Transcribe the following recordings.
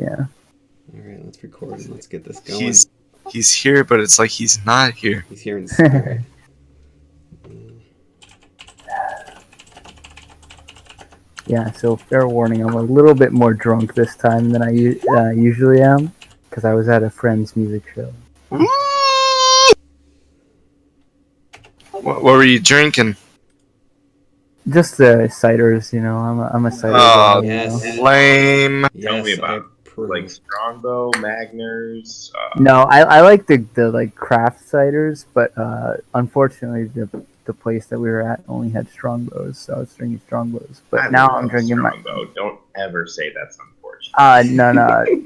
Yeah. All right, let's record and let's get this going. He's here, but it's like he's not here. He's here in spirit. Yeah, so fair warning, I'm a little bit more drunk this time than I usually am, because I was at a friend's music show. What were you drinking? Just ciders, you know. I'm a cider guy. yes. You know? Lame. Tell me Yes, I about approve. like Strongbow, Magners. No, I like the like craft ciders, but unfortunately the place that we were at only had Strongbows, so I was drinking Strongbows. But I now love I'm drinking Strongbow. Don't ever say that's unfortunate.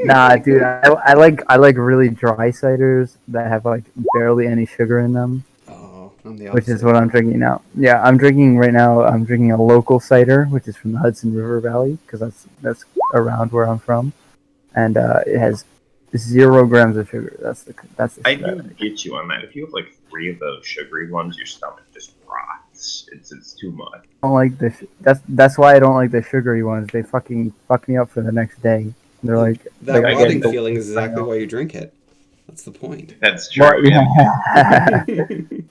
nah, dude. I like really dry ciders that have like barely any sugar in them. Oh, I'm the opposite. Which is what I'm drinking now. Yeah, I'm drinking right now. I'm drinking a local cider, which is from the Hudson River Valley, because that's around where I'm from, and it has 0 grams of sugar. That's the I do get you on that. If you have like 3 of those sugary ones, your stomach just rots. It's too much. I don't like this. That's why I don't like the sugary ones. They fucking fuck me up for the next day. They're like that like, rotting feeling is exactly why you drink it. That's the point. That's true. Well, yeah.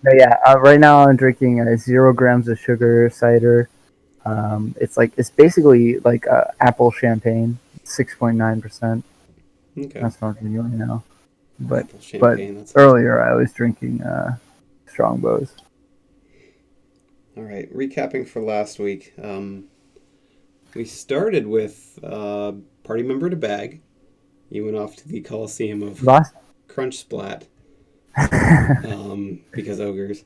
But yeah, right now I'm drinking 0 grams of sugar cider. It's basically like apple champagne, 6.9%. Okay. That's what I'm drinking right now. But that's earlier I was drinking Strongbows. All right, recapping for last week. We started with party member to bag. You went off to the Coliseum of Crunch Splat because ogres.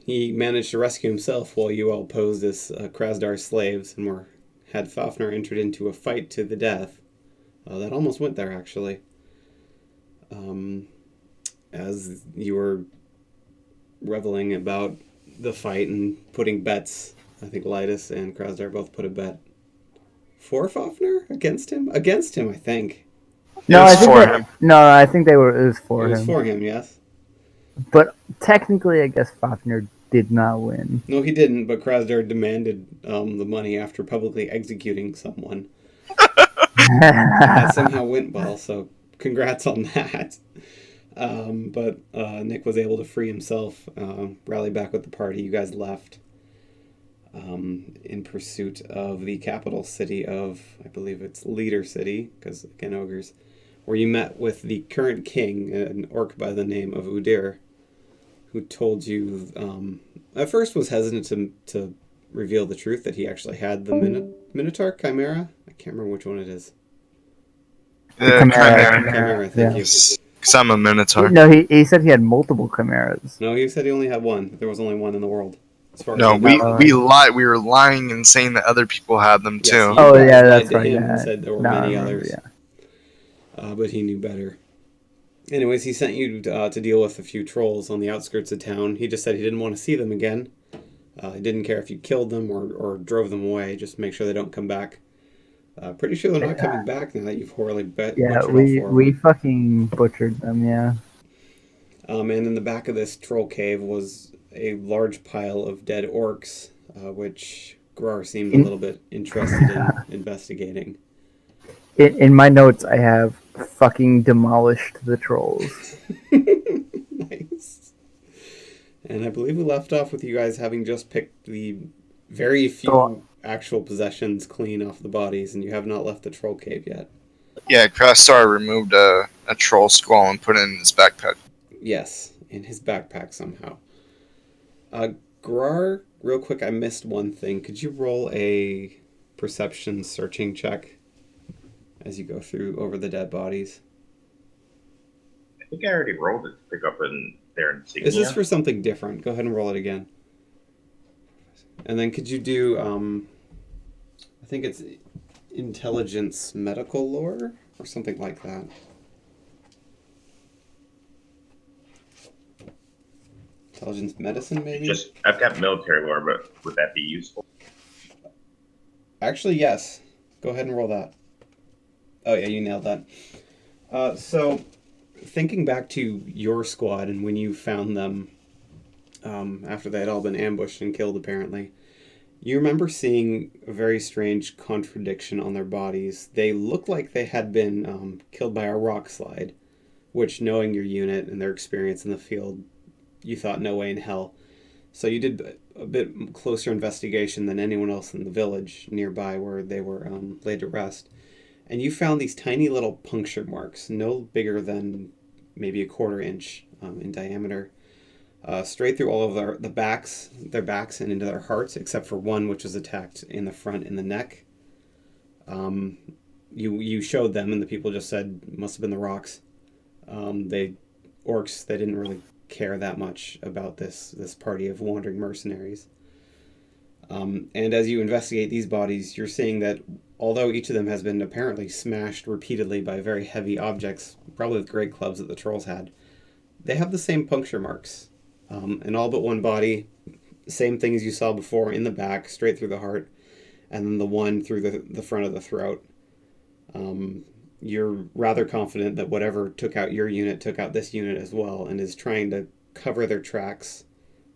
He managed to rescue himself while you all posed as Krasdar slaves and had Fafnir entered into a fight to the death. That almost went there, actually. As you were reveling about the fight and putting bets, I think Lytus and Krasdar both put a bet for Fafnir against him. Against him, I think. No, I think it was for him. It was for him, yes. But technically, I guess Fafnir did not win. No, he didn't. But Krasdar demanded the money after publicly executing someone. That somehow went well. So congrats on that. But Nick was able to free himself, rally back with the party. You guys left in pursuit of the capital city of, I believe it's Leader City, because again, ogres, where you met with the current king, an orc by the name of Udir, who told you, at first was hesitant to reveal the truth that he actually had the Minotaur Chimera. I can't remember which one it is. Chimera, thank you. Because I'm a Minotaur. No, he said he had multiple chimeras. No, he said he only had one. There was only one in the world. No, we lied. We were lying and saying that other people had them too. Yes, oh yeah, that's right. Him Yeah. and said there were many others. Yeah. But he knew better. Anyways, he sent you to deal with a few trolls on the outskirts of town. He just said he didn't want to see them again. He didn't care if you killed them or drove them away. Just make sure they don't come back. Pretty sure they're not coming back now that you've horribly butchered all 4 of them. We fucking butchered them. Yeah. And in the back of this troll cave was a large pile of dead orcs, which Grar seemed a little bit interested in investigating. In my notes, I have fucking demolished the trolls. Nice. And I believe we left off with you guys having just picked the very few actual possessions clean off the bodies, and you have not left the troll cave yet. Yeah, Krasdar removed a troll skull and put it in his backpack. Yes, in his backpack somehow. Grar, real quick, I missed one thing. Could you roll a perception searching check as you go through over the dead bodies? I think I already rolled it to pick up in their insignia. Is this for something different? Go ahead and roll it again. And then could you do, I think it's intelligence medical lore or something like that. Intelligence medicine, maybe? I've got military lore, but would that be useful? Actually, yes. Go ahead and roll that. Oh, yeah, you nailed that. So, thinking back to your squad and when you found them after they had all been ambushed and killed, apparently, You remember seeing a very strange contradiction on their bodies. They look like they had been killed by a rock slide, which, knowing your unit and their experience in the field, you thought no way in hell. So you did a bit closer investigation than anyone else in the village nearby where they were laid to rest. And you found these tiny little puncture marks, no bigger than maybe a quarter inch in diameter, straight through all of their backs and into their hearts, except for one which was attacked in the front in the neck. You showed them, and the people just said must have been the rocks. Orcs, they didn't really care that much about this party of wandering mercenaries. And as you investigate these bodies, you're seeing that although each of them has been apparently smashed repeatedly by very heavy objects, probably with great clubs that the trolls had, they have the same puncture marks. In all but one body, same thing as you saw before, in the back, straight through the heart, and then the one through the front of the throat. You're rather confident that whatever took out your unit took out this unit as well, and is trying to cover their tracks,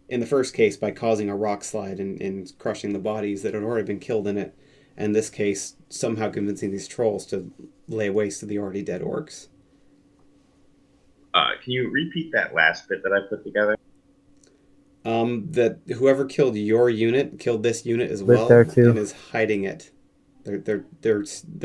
in the first case by causing a rock slide and crushing the bodies that had already been killed in it, and in this case somehow convincing these trolls to lay waste to the already dead orcs. Can you repeat that last bit that I put together? That whoever killed your unit killed this unit as Lived well, there too. and is hiding it. They're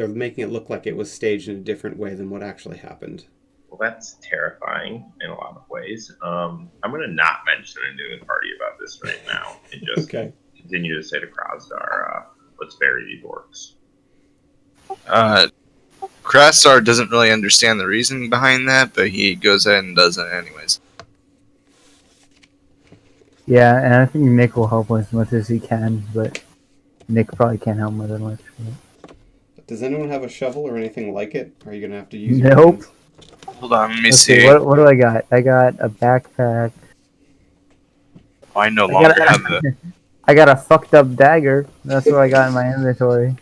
making it look like it was staged in a different way than what actually happened. Well, that's terrifying in a lot of ways. I'm going to not mention it to the party about this right now and just Okay. continue to say to Krasdar, let's bury these orcs. Krastar doesn't really understand the reason behind that, but he goes ahead and does it anyways. Yeah, and I think Nick will help as much as he can, but Nick probably can't help more than much. Does anyone have a shovel or anything like it? Or are you gonna have to use your Nope. hands? Hold on, let me Let's see. see. What do I got? I got a backpack. I no I longer got, have the. I got a fucked up dagger. That's what I got in my inventory.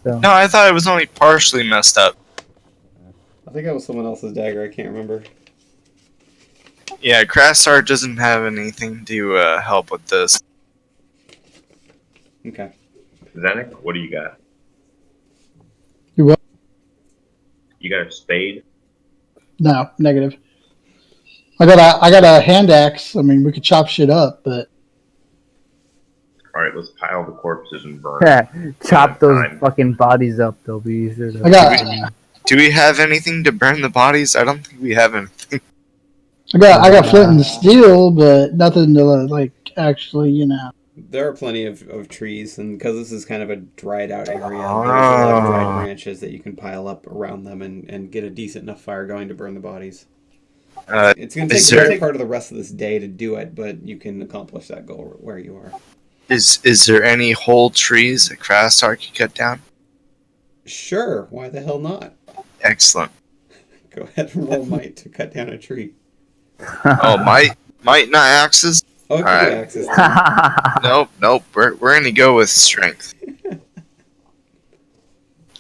So No, I thought it was only partially messed up. I think that was someone else's dagger. I can't remember. Yeah, Krastar doesn't have anything to help with this. Okay. Zenik, what do you got? You what? You got a spade? No, negative. I got a hand axe. I mean, we could chop shit up, but Alright, let's pile the corpses and burn. yeah, chop those Fine. fucking bodies up. They'll be easier to. I got Do we have anything to burn the bodies? I don't think we have anything. I got flint and steel, but nothing to like actually, you know. There are plenty of trees, and because this is kind of a dried out area, there's a lot of dried branches that you can pile up around them and get a decent enough fire going to burn the bodies. It's going to take part of the rest of this day to do it, but you can accomplish that goal where you are. Is there any whole trees that Krastar could cut down? Sure, why the hell not? Excellent. Go ahead and roll might to cut down a tree. Oh, might not axes? Oh, it could be Alright. axes. Nope. We're gonna go with strength.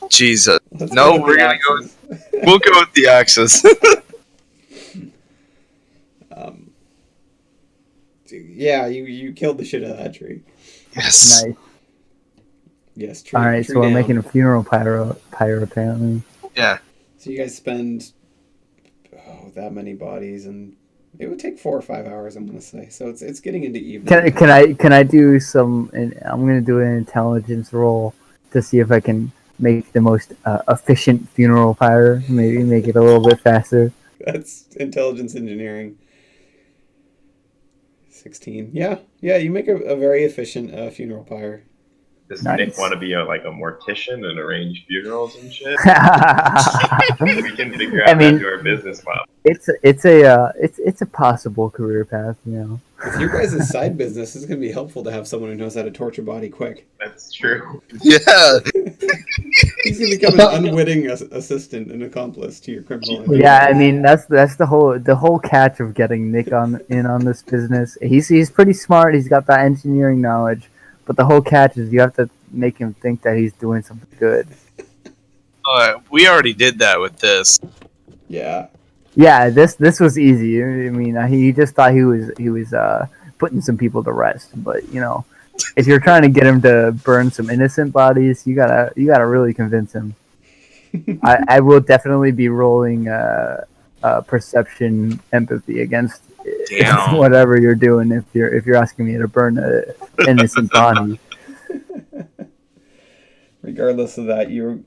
Jesus. Let's No, go with we're the gonna go. axes. We'll go with the axes. Yeah, you killed the shit out of that tree. Yes. Nice. Yes, tree. All right, tree so we're down. making a funeral pyre apparently. Yeah. So you guys spend that many bodies, and it would take 4 or 5 hours, I'm gonna say. So it's getting into evening. Can I do some? I'm gonna do an intelligence roll to see if I can make the most efficient funeral pyre. Maybe make it a little bit faster. That's intelligence engineering. 16. Yeah. You make a very efficient funeral pyre. Does Nice. Nick want to be a mortician and arrange funerals and shit? We can figure out I mean, that to our business model. it's a possible career path, you know. With your guys' side business, it's going to be helpful to have someone who knows how to torture a body quick. That's true. Yeah. He's going to become an unwitting assistant and accomplice to your criminal enterprise. Yeah, I mean that's the whole catch of getting Nick in on this business. He's pretty smart. He's got that engineering knowledge, but the whole catch is you have to make him think that he's doing something good. We already did that with this. Yeah. Yeah, this was easy. I mean, he just thought he was putting some people to rest, but you know, if you're trying to get him to burn some innocent bodies, you gotta really convince him. I will definitely be rolling perception empathy against Damn. whatever you're doing if you're asking me to burn an innocent body. Regardless of that, you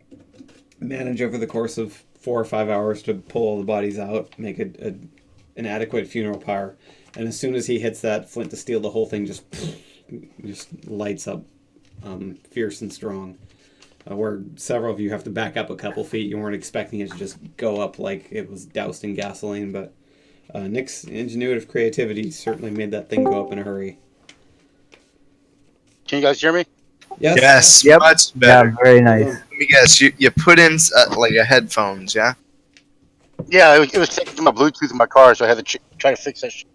manage over the course of 4 or 5 hours to pull all the bodies out, make an adequate funeral pyre, and as soon as he hits that flint to steel, the whole thing just lights up, fierce and strong. Where several of you have to back up a couple feet. You weren't expecting it to just go up like it was doused in gasoline, but Nick's ingenuitive creativity certainly made that thing go up in a hurry. Can you guys hear me? Yes. Yep. Much better. Yeah, very nice. Let me guess. You put in like a headphones, yeah? Yeah, it was taking to my Bluetooth in my car, so I had to try to fix that shit.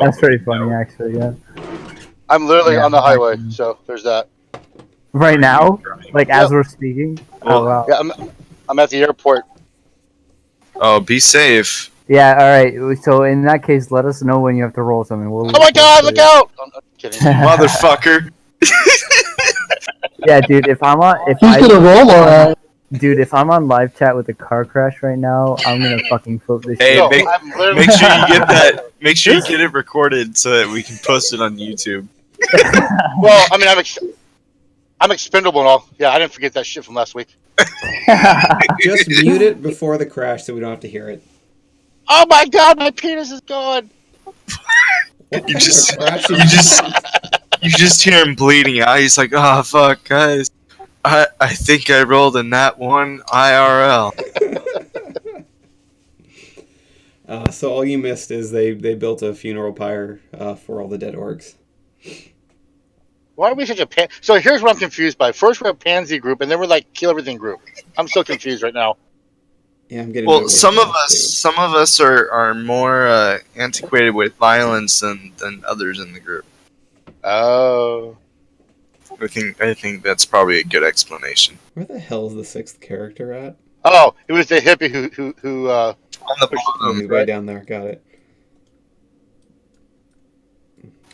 That's pretty funny, actually. Yeah. I'm literally Yeah, on the highway, so there's that. Right now, like as we're speaking. Oh wow. Yeah, I'm at the airport. Oh, be safe. Yeah. All right. So in that case, let us know when you have to roll something. Oh my God! Look out! I'm kidding. Motherfucker. Yeah, dude. If I'm on, He's gonna roll alright. Dude, if I'm on live chat with a car crash right now, I'm gonna fucking flip this Hey, shit. No, make I'm literally. sure you get that. Make sure you get it recorded so that we can post it on YouTube. Well, I mean, I'm expendable and all. Yeah, I didn't forget that shit from last week. Just mute it before the crash so we don't have to hear it. Oh my God, my penis is gone. What You kind just- of crash you is just- that? You just hear him bleeding out. He's like, "Oh fuck, guys, I think I rolled in that one IRL." So all you missed is they built a funeral pyre for all the dead orcs. Why are we such a So here's what I'm confused by. First we're a pansy group, and then we're like kill everything group. I'm so confused right now. Yeah, I'm getting. a Well, bit some of lost, us are more antiquated with violence than others in the group. Oh. I think that's probably a good explanation. too. Where the hell is the sixth character at? Oh, it was the hippie who On the Oh, bottom, he's way down there. Got it.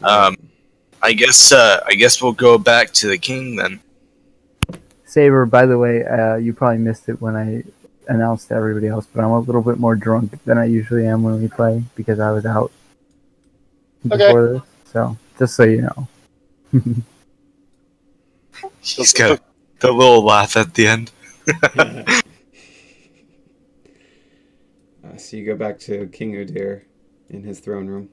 I guess we'll go back to the king then. Saber, by the way, you probably missed it when I announced to everybody else, but I'm a little bit more drunk than I usually am when we play because I was out before this. So just so you know. He's got the little laugh at the end. So you go back to King Udir in his throne room.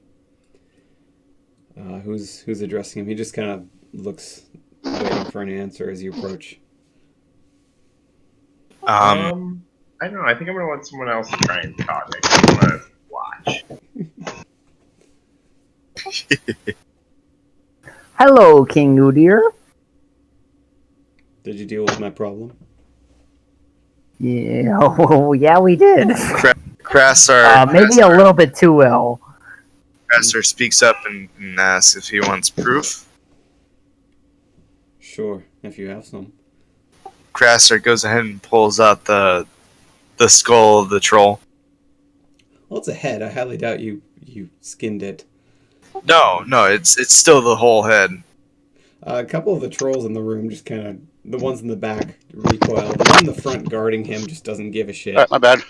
Who's addressing him? He just kind of looks, waiting for an answer as you approach. I don't know. I think I'm gonna let someone else try and talk. I want to watch. Hello, King Udir. Did you deal with my problem? Yeah, oh, yeah, we did. Crassar, Maybe a little bit too well. Crassar speaks up and asks if he wants proof. Sure, if you have some. Crassar goes ahead and pulls out the skull of the troll. Well, it's a head. I highly doubt you skinned it. No, it's still the whole head. A couple of the trolls in the room just kind of, the ones in the back recoil. The one in the front guarding him just doesn't give a shit. my bad.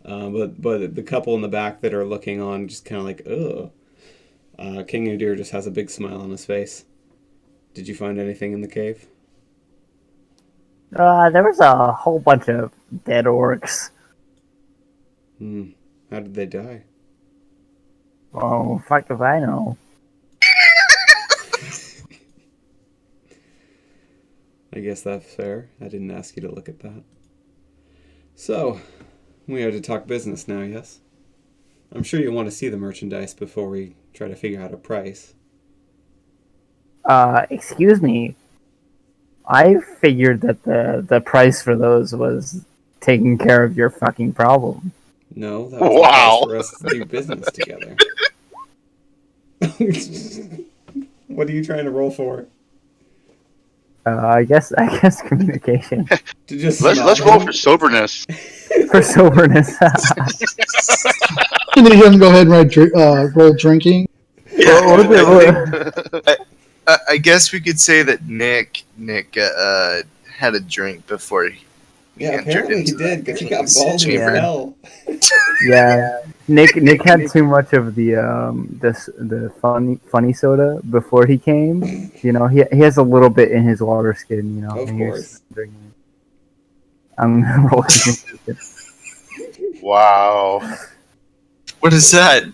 But the couple in the back that are looking on just kind of like, ugh. King Udir just has a big smile on his face. Did you find anything in the cave? There was a whole bunch of dead orcs. How did they die? Oh, fuck if I know. I guess that's fair. I didn't ask you to look at that. So, we are to talk business now, yes? I'm sure you want to see the merchandise before we try to figure out a price. Excuse me. I figured that the price for those was taking care of your fucking problem. No, that was Wow. the price for us to do business together. What are you trying to roll for? I guess communication To just Let's roll for soberness. for soberness. And then you have to go ahead and roll drinking. What was it? I guess we could say that Nick had a drink before he Yeah, entered apparently he into did, that because he got king's bald as Yeah. hell. Yeah, Nick had too much of the funny soda before he came. You know, he has a little bit in his water skin. You know, Of when he was course. drinking it. I'm rolling. Wow. What is that?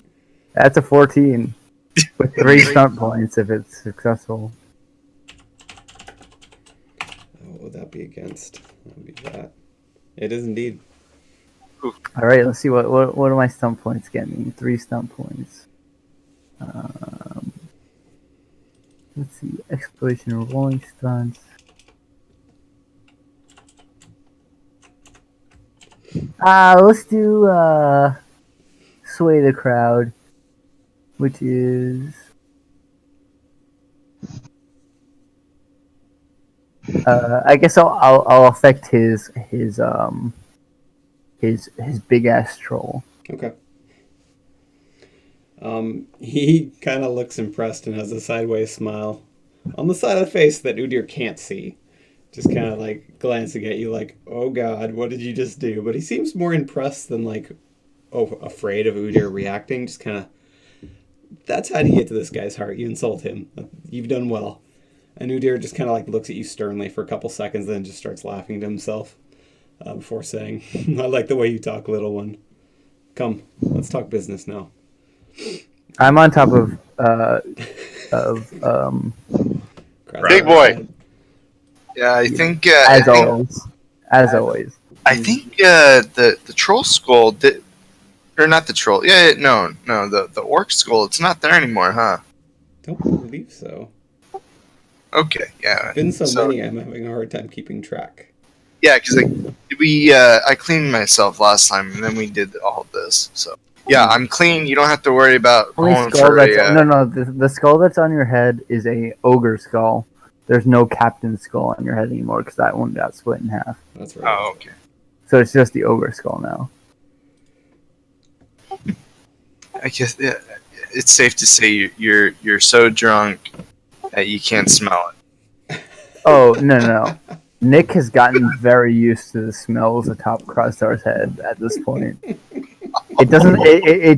That's a 14 with 3 stunt points if it's successful. What would that be against? That would be that. It is indeed. All right, let's see what do my stunt points get me? 3 stunt points. Let's see, exploration of rolling stunts. Let's do sway the crowd, which is I guess I'll affect his big ass troll. Okay. He kind of looks impressed and has a sideways smile on the side of the face that Udir can't see. Just kind of like glancing at you like, oh god, what did you just do? But he seems more impressed than like, oh, afraid of Udir reacting. Just kind of, that's how you get to this guy's heart. You insult him. You've done well. And Udir just kind of like looks at you sternly for a couple seconds, then just starts laughing to himself before saying, I like the way you talk, little one. Come, let's talk business now. I'm on top of Big boy. Yeah, I think as always. I think the troll skull did, or not the troll. Yeah, no, the orc skull. It's not there anymore, huh? Don't believe so. Okay, yeah. Been so many, I'm having a hard time keeping track. Yeah, because I cleaned myself last time, and then we did all of this. So yeah, I'm clean. You don't have to worry about Only going skull for that's a. no. The skull that's on your head is a ogre skull. There's no captain skull on your head anymore because that one got split in half. That's right. Oh, okay. So it's just the ogre skull now. I guess it's safe to say you're so drunk that you can't smell it. Oh no. Nick has gotten very used to the smells atop Krasdar's head at this point. It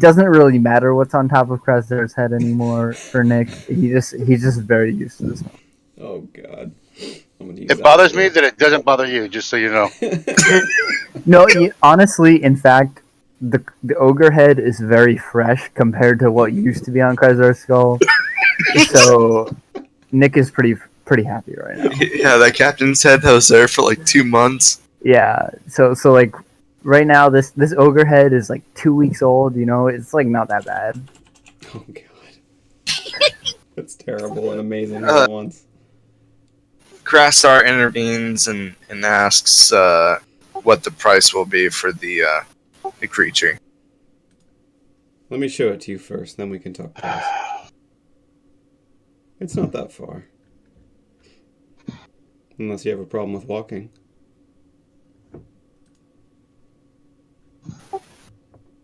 doesn't really matter what's on top of Krasdar's head anymore for Nick. He's just very used to the smell. Oh god. I'm gonna use It bothers me that it doesn't bother you, just so you know. No, honestly, in fact, the ogre head is very fresh compared to what used to be on Krasdar's skull. So Nick is pretty happy right now. Yeah, that captain's head that was there for like 2 months. Yeah. So like right now this ogre head is like 2 weeks old. You know, it's like not that bad. Oh god. That's terrible and amazing all at once. Krastar intervenes and asks what the price will be for the creature. Let me show it to you first, then we can talk price. It's not that far. Unless you have a problem with walking.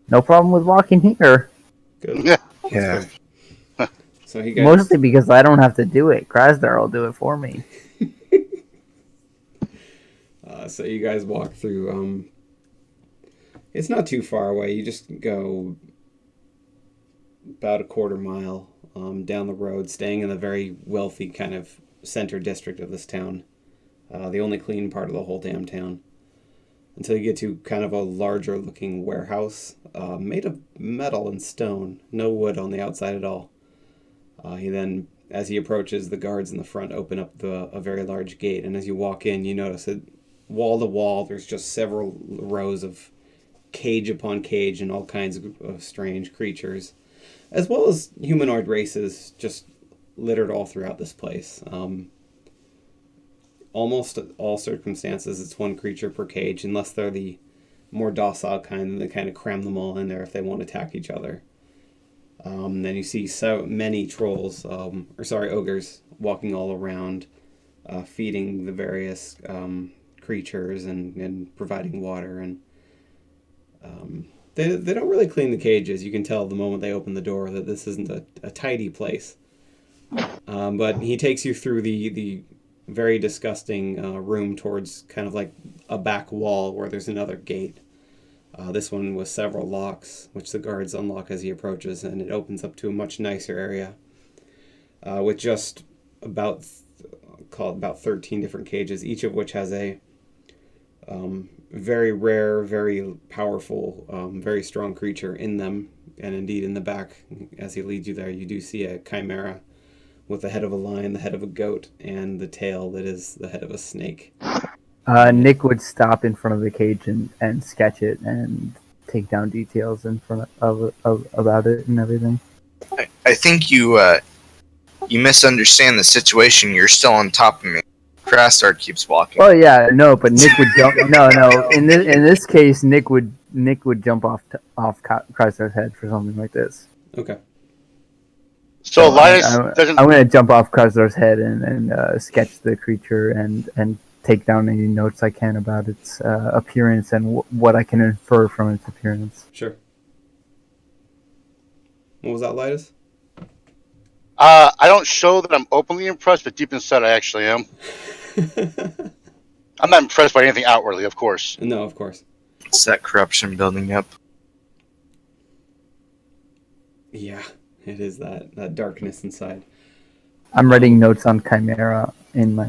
No problem with walking here. Good. Yeah. Yeah. So he got Mostly because I don't have to do it. Krasdar will do it for me. so you guys walk through. It's not too far away. You just go about a quarter mile down the road, staying in the very wealthy kind of center district of this town. The only clean part of the whole damn town. Until you get to kind of a larger looking warehouse made of metal and stone. No wood on the outside at all. As he approaches, the guards in the front open up a very large gate. And as you walk in, you notice that wall to wall, there's just several rows of cage upon cage and all kinds of strange creatures. As well as humanoid races just littered all throughout this place. Almost all circumstances, it's one creature per cage, unless they're the more docile kind, and they kind of cram them all in there if they won't attack each other. Then you see so many trolls, ogres, walking all around, feeding the various creatures and providing water. And They don't really clean the cages. You can tell the moment they open the door that this isn't a tidy place. But he takes you through the very disgusting room towards kind of like a back wall where there's another gate. This one with several locks, which the guards unlock as he approaches, and it opens up to a much nicer area with just about 13 different cages, each of which has a very rare, very powerful, very strong creature in them. And indeed, in the back, as he leads you there, you do see a chimera with the head of a lion, the head of a goat, and the tail that is the head of a snake. Nick would stop in front of the cage and sketch it and take down details in front of about it and everything. I think you misunderstand the situation. You're still on top of me. Crastar keeps walking. Well, yeah, no, but Nick would jump. No. In this case, Nick would jump off Chrysler's head for something like this. Okay. So Elias doesn't. I'm going to jump off Chrysler's head and sketch the creature and take down any notes I can about its appearance and what I can infer from its appearance. Sure. What was that, Lidas? I don't show that I'm openly impressed, but deep inside I actually am. I'm not impressed by anything outwardly, of course. No, of course. It's that corruption building up. Yeah, it is that darkness inside. I'm writing notes on Chimera in my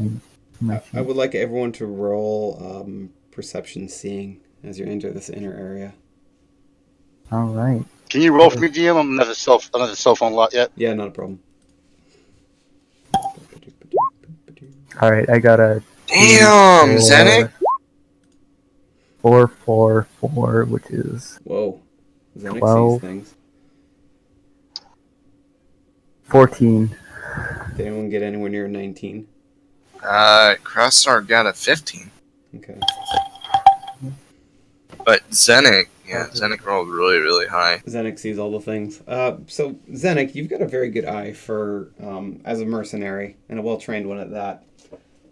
sheet. I would like everyone to roll perception seeing as you enter this inner area. All right. Can you roll for me, GM? I'm not a cell phone lot yet. Yeah, not a problem. All right, I got a Damn, Zenek! 4, 4, 4, which is Whoa. Zenek 12. sees things. 14. Did anyone get anywhere near 19? Crastar got a 15. Okay. But Zenek rolled really, really high. Zenek sees all the things. So, Zenek, you've got a very good eye for, as a mercenary, and a well-trained one at that,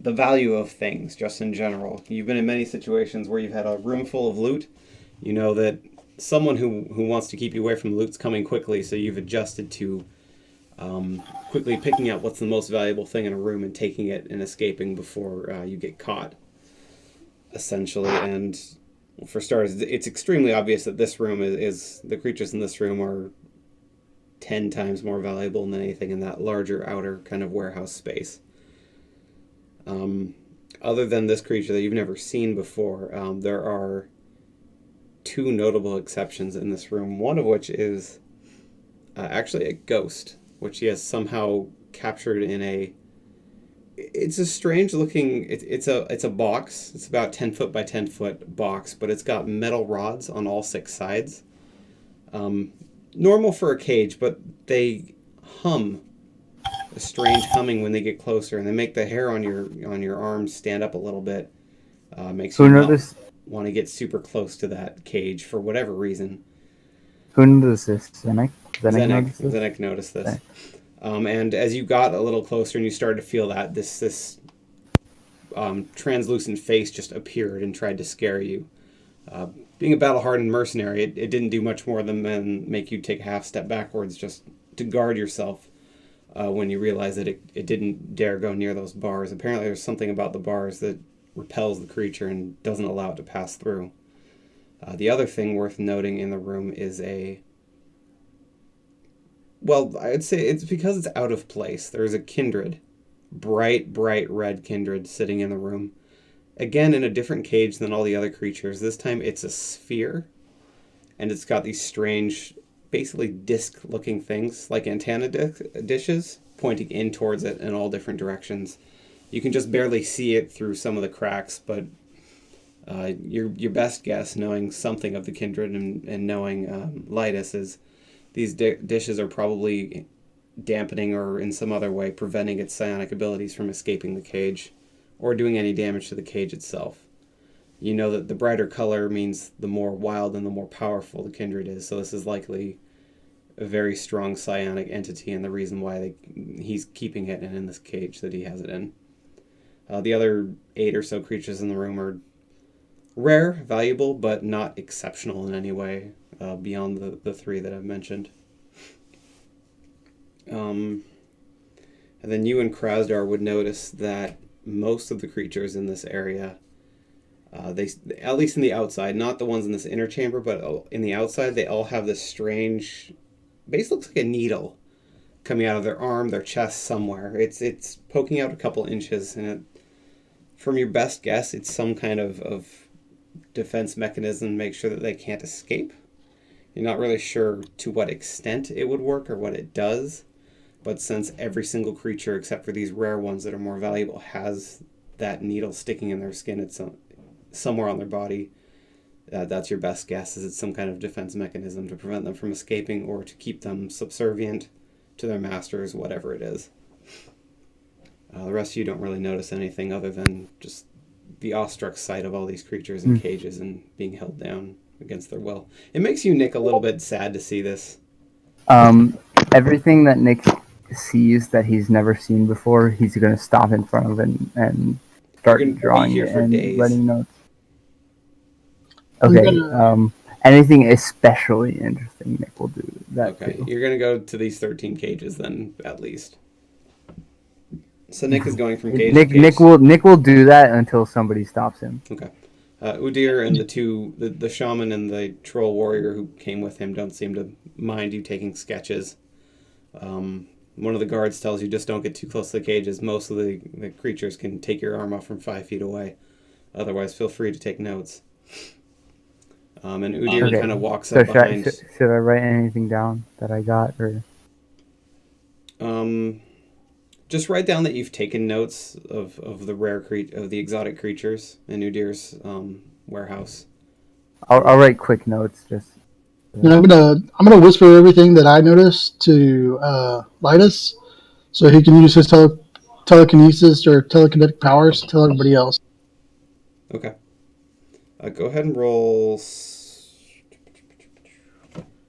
the value of things, just in general. You've been in many situations where you've had a room full of loot. You know that someone who wants to keep you away from the loot's coming quickly, so you've adjusted to quickly picking out what's the most valuable thing in a room and taking it and escaping before you get caught, essentially. And for starters, it's extremely obvious that this room is the creatures in this room are 10 times more valuable than anything in that larger outer kind of warehouse space. Other than this creature that you've never seen before, there are two notable exceptions in this room, one of which is actually a ghost, which he has somehow captured in a... It's a strange looking... It's a box. It's about 10 foot by 10 foot box, but it's got metal rods on all 6 sides. Normal for a cage, but they hum a strange humming when they get closer, and they make the hair on your arms stand up a little bit. Makes you want to get super close to that cage for whatever reason. Who noticed this? Zenek? Zenek noticed this. Okay. And as you got a little closer and you started to feel that, this translucent face just appeared and tried to scare you. Being a battle-hardened mercenary, it didn't do much more than make you take a half step backwards just to guard yourself when you realize that it didn't dare go near those bars. Apparently there's something about the bars that repels the creature and doesn't allow it to pass through. The other thing worth noting in the room is well, I'd say it's because it's out of place. There's a kindred, bright red kindred sitting in the room. Again, in a different cage than all the other creatures. This time it's a sphere, and it's got these strange, basically disc-looking things, like antenna dishes, pointing in towards it in all different directions. You can just barely see it through some of the cracks, but your best guess, knowing something of the kindred and knowing Lytus, is these dishes are probably dampening or in some other way preventing its psionic abilities from escaping the cage or doing any damage to the cage itself. You know that the brighter color means the more wild and the more powerful the kindred is, so this is likely a very strong psionic entity and the reason why he's keeping it in this cage that he has it in. The other 8 or so creatures in the room are Rare, valuable, but not exceptional in any way beyond the three that I've mentioned. And then you and Krasdar would notice that most of the creatures in this area, they, at least in the outside, not the ones in this inner chamber, but in the outside, they all have this strange, base looks like a needle coming out of their arm, their chest, somewhere. It's poking out a couple inches, and from your best guess, it's some kind of defense mechanism to make sure that they can't escape. You're not really sure to what extent it would work or what it does, but since every single creature except for these rare ones that are more valuable has that needle sticking in their skin, it's somewhere on their body, that's your best guess, is it's some kind of defense mechanism to prevent them from escaping or to keep them subservient to their masters, whatever it is. The rest of you don't really notice anything other than just the awestruck sight of all these creatures in cages and being held down against their will. It makes you, Nick, a little bit sad to see this. Everything that Nick sees that he's never seen before, he's going to stop in front of and start You're gonna be drawing here it for and days. writing notes. I'm Okay. gonna- Anything especially interesting, Nick will do that Okay, too. you're going to go to these 13 cages then, at least. So Nick is going from cage to cage. Nick will do that until somebody stops him. Okay. Udir and the shaman and the troll warrior who came with him don't seem to mind you taking sketches. One of the guards tells you just don't get too close to the cages. Most of the creatures can take your arm off from 5 feet away. Otherwise, feel free to take notes. And Udir Okay. kind of walks So up behind. should I write anything down that I got, or? Just write down that you've taken notes of the of the exotic creatures in Udir's warehouse. I'll write quick notes. Just. And I'm gonna whisper everything that I noticed to Lidus, so he can use his telekinesis or telekinetic powers to tell everybody else. Okay. Go ahead and roll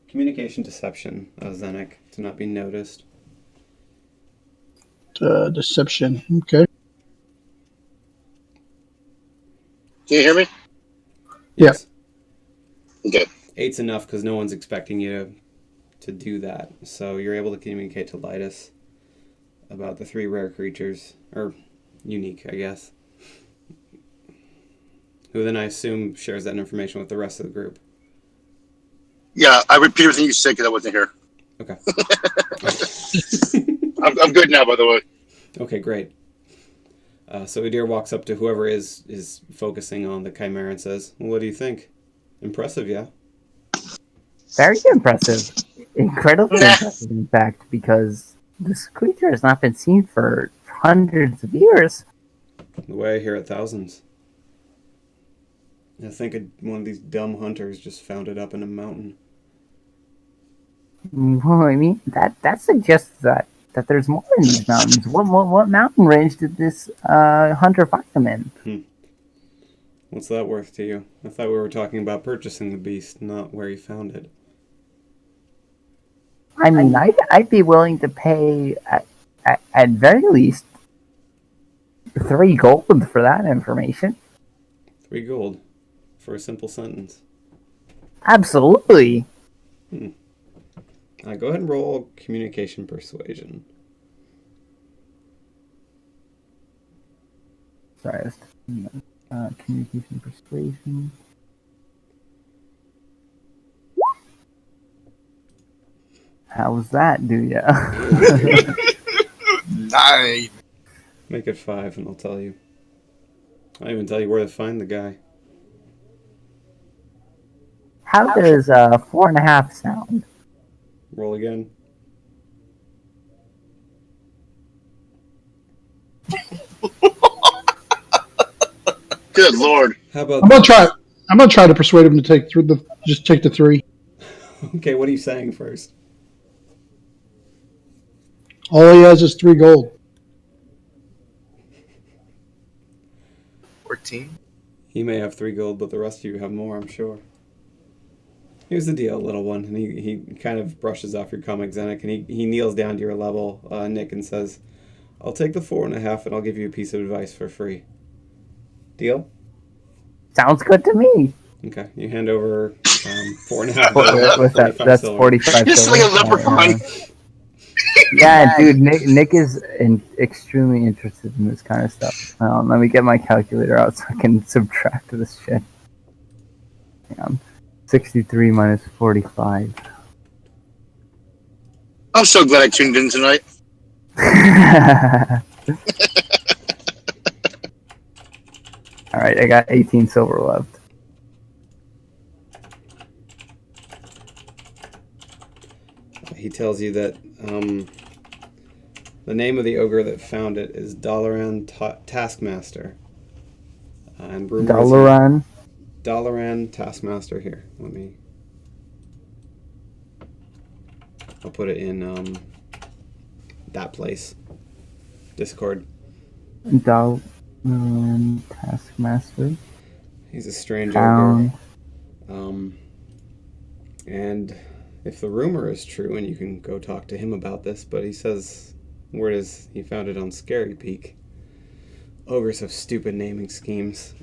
communication deception, Zenek, to not be noticed. Deception. Okay. Can you hear me? Yes. Okay. 8's enough because no one's expecting you to do that. So you're able to communicate to Lidus about the 3 rare creatures, or unique, I guess. Who then I assume shares that information with the rest of the group. Yeah, I repeat everything you said because I wasn't here. Okay. I'm good now, by the way. Okay, great. So Udir walks up to whoever is focusing on the chimera and says, well, what do you think? Impressive, yeah? Very impressive. Incredibly impressive, in fact, because this creature has not been seen for hundreds of years. The way I hear it, thousands. I think one of these dumb hunters just found it up in a mountain. Well, I mean, that suggests that there's more in these mountains. What mountain range did this hunter find them in? What's that worth to you? I thought we were talking about purchasing the beast, not where you found it. I mean, I'd be willing to pay at very least 3 gold for that information. 3 gold for a simple sentence. Absolutely. Go ahead and roll communication persuasion. Sorry, communication persuasion. How was that, do ya? 9. Make it 5 and I'll tell you. I'll even tell you where to find the guy. How does 4.5 sound? Roll again. Good lord. How about I'm gonna try to persuade him to take the 3. Okay, what are you saying first? All he has is 3 gold. 14. He may have 3 gold, but the rest of you have more, I'm sure. Here's the deal, little one. And he kind of brushes off your comic, Zenek, and he kneels down to your level, Nick, and says, I'll take the 4.5 and I'll give you a piece of advice for free. Deal? Sounds good to me. Okay, you hand over 4.5 gold, What's that? 45 That's silver. 45 Just like silver. a leprechaun. Yeah, dude, Nick is extremely interested in this kind of stuff. Let me get my calculator out so I can subtract this shit. Hang on. 63 minus 45. I'm so glad I tuned in tonight. Alright, I got 18 silver left. He tells you that the name of the ogre that found it is Dalaran Taskmaster. And Dalaran? Dalaran Taskmaster here. I'll put it in that place. Discord. Dalaran Taskmaster. He's a strange Found. ogre. And if the rumor is true, and you can go talk to him about this, but he says, word is he found it on Scary Peak. Ogres have stupid naming schemes.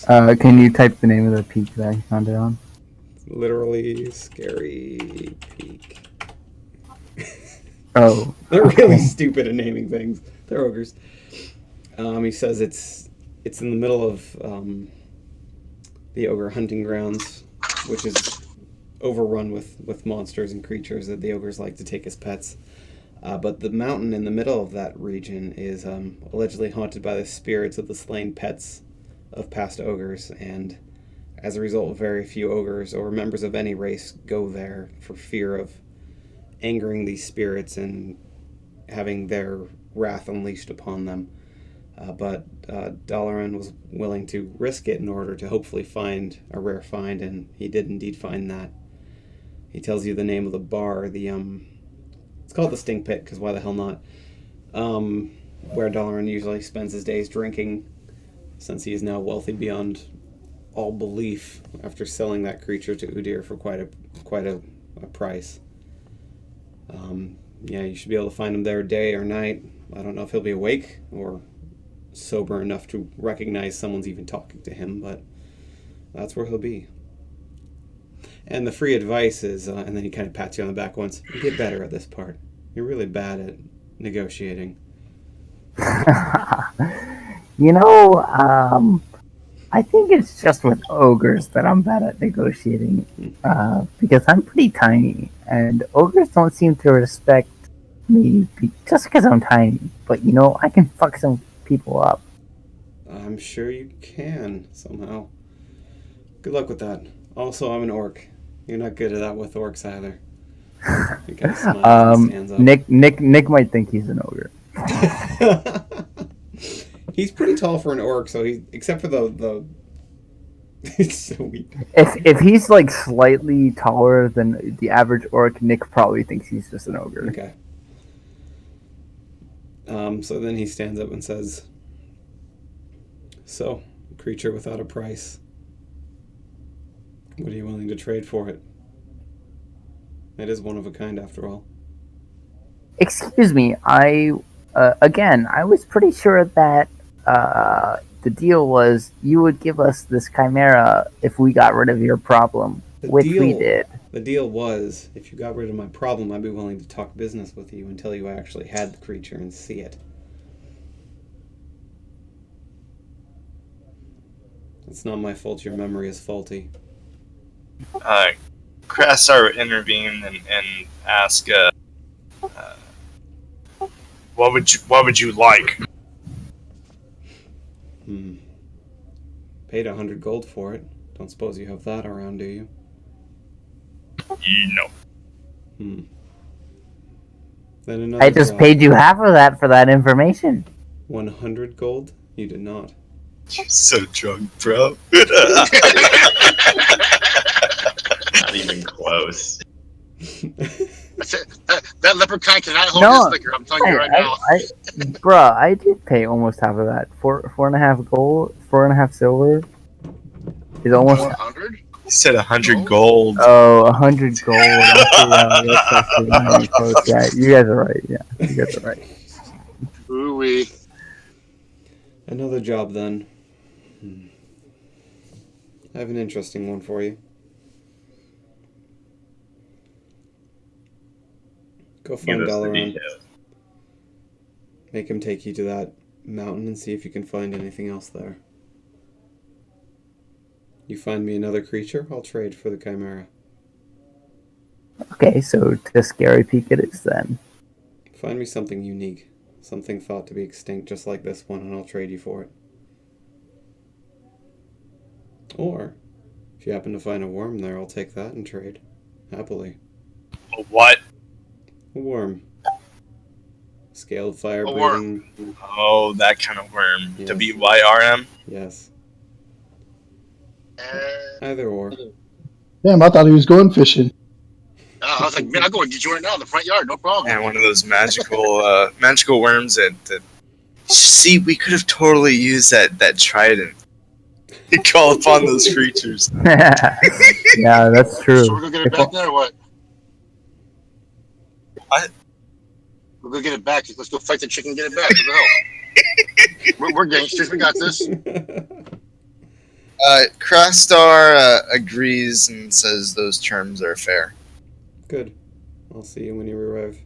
Can you type the name of the peak that I found it on? Literally Scary Peak. Oh. They're really stupid at naming things. They're ogres. He says it's in the middle of the ogre hunting grounds, which is overrun with monsters and creatures that the ogres like to take as pets. But the mountain in the middle of that region is allegedly haunted by the spirits of the slain pets of past ogres, and as a result, very few ogres or members of any race go there for fear of angering these spirits and having their wrath unleashed upon them. But Dalaran was willing to risk it in order to hopefully find a rare find, and he did indeed find that. He tells you the name of the bar. It's called the Stink Pit, because why the hell not? Where Dalaran usually spends his days drinking, since he is now wealthy beyond all belief after selling that creature to Udir for quite a price. Yeah, you should be able to find him there day or night. I don't know if he'll be awake or sober enough to recognize someone's even talking to him, but that's where he'll be. And the free advice is, and then he kind of pats you on the back once, you get better at this part. You're really bad at negotiating. I think it's just with ogres that I'm bad at negotiating, because I'm pretty tiny, and ogres don't seem to respect me just because I'm tiny. But I can fuck some people up. I'm sure you can somehow. Good luck with that. Also, I'm an orc. You're not good at that with orcs either. He kind of smiles and stands up. Nick might think he's an ogre. He's pretty tall for an orc, so except for the it's so weak. If he's like slightly taller than the average orc, Nick probably thinks he's just an ogre. Okay. So then he stands up and says, "So, creature without a price. What are you willing to trade for it? It is one of a kind, after all." Excuse me, I was pretty sure that the deal was you would give us this chimera if we got rid of your problem, we did. The deal was, if you got rid of my problem, I'd be willing to talk business with you until you actually had the creature and see it. It's not my fault your memory is faulty. Krasar intervene and ask, what would you like? Paid 100 gold for it. Don't suppose you have that around, do you? No. Then another I just paid you half of that for that information. 100 gold? You did not. You're so drunk, bro. Not even close. That leprechaun cannot hold his liquor. I'm telling you right now. Bruh, I did pay almost half of that. 4.5 gold, 4.5 silver. Is almost 100. He said 100 gold. Oh, 100 gold. That's actually not even close. Yeah, you guys are right. Yeah, you guys are right. Ooh-wee. Another job then. I have an interesting one for you. Go Give find us the Dalaran. details. Make him take you to that mountain and see if you can find anything else there. You find me another creature, I'll trade for the Chimera. Okay, so to Scary Peak it is then. Find me something unique. Something thought to be extinct just like this one, and I'll trade you for it. Or, if you happen to find a worm there, I'll take that and trade. Happily. A what? A worm. Scaled fire A worm. breathing. Oh, that kind of worm. Yes. WYRM? Yes. Uh, Either or. Damn, I thought he was going fishing. I was like, man, I'll go and get you right now in the front yard, no problem. And one of those magical worms that see, we could have totally used that trident to call upon those creatures. Yeah, that's true. So we're gonna get it back there or what? What? We're gonna get it back. Let's go fight the chicken and get it back. What the hell? We're gangsters. We got this. Crastar agrees and says those terms are fair. Good. I'll see you when you arrive.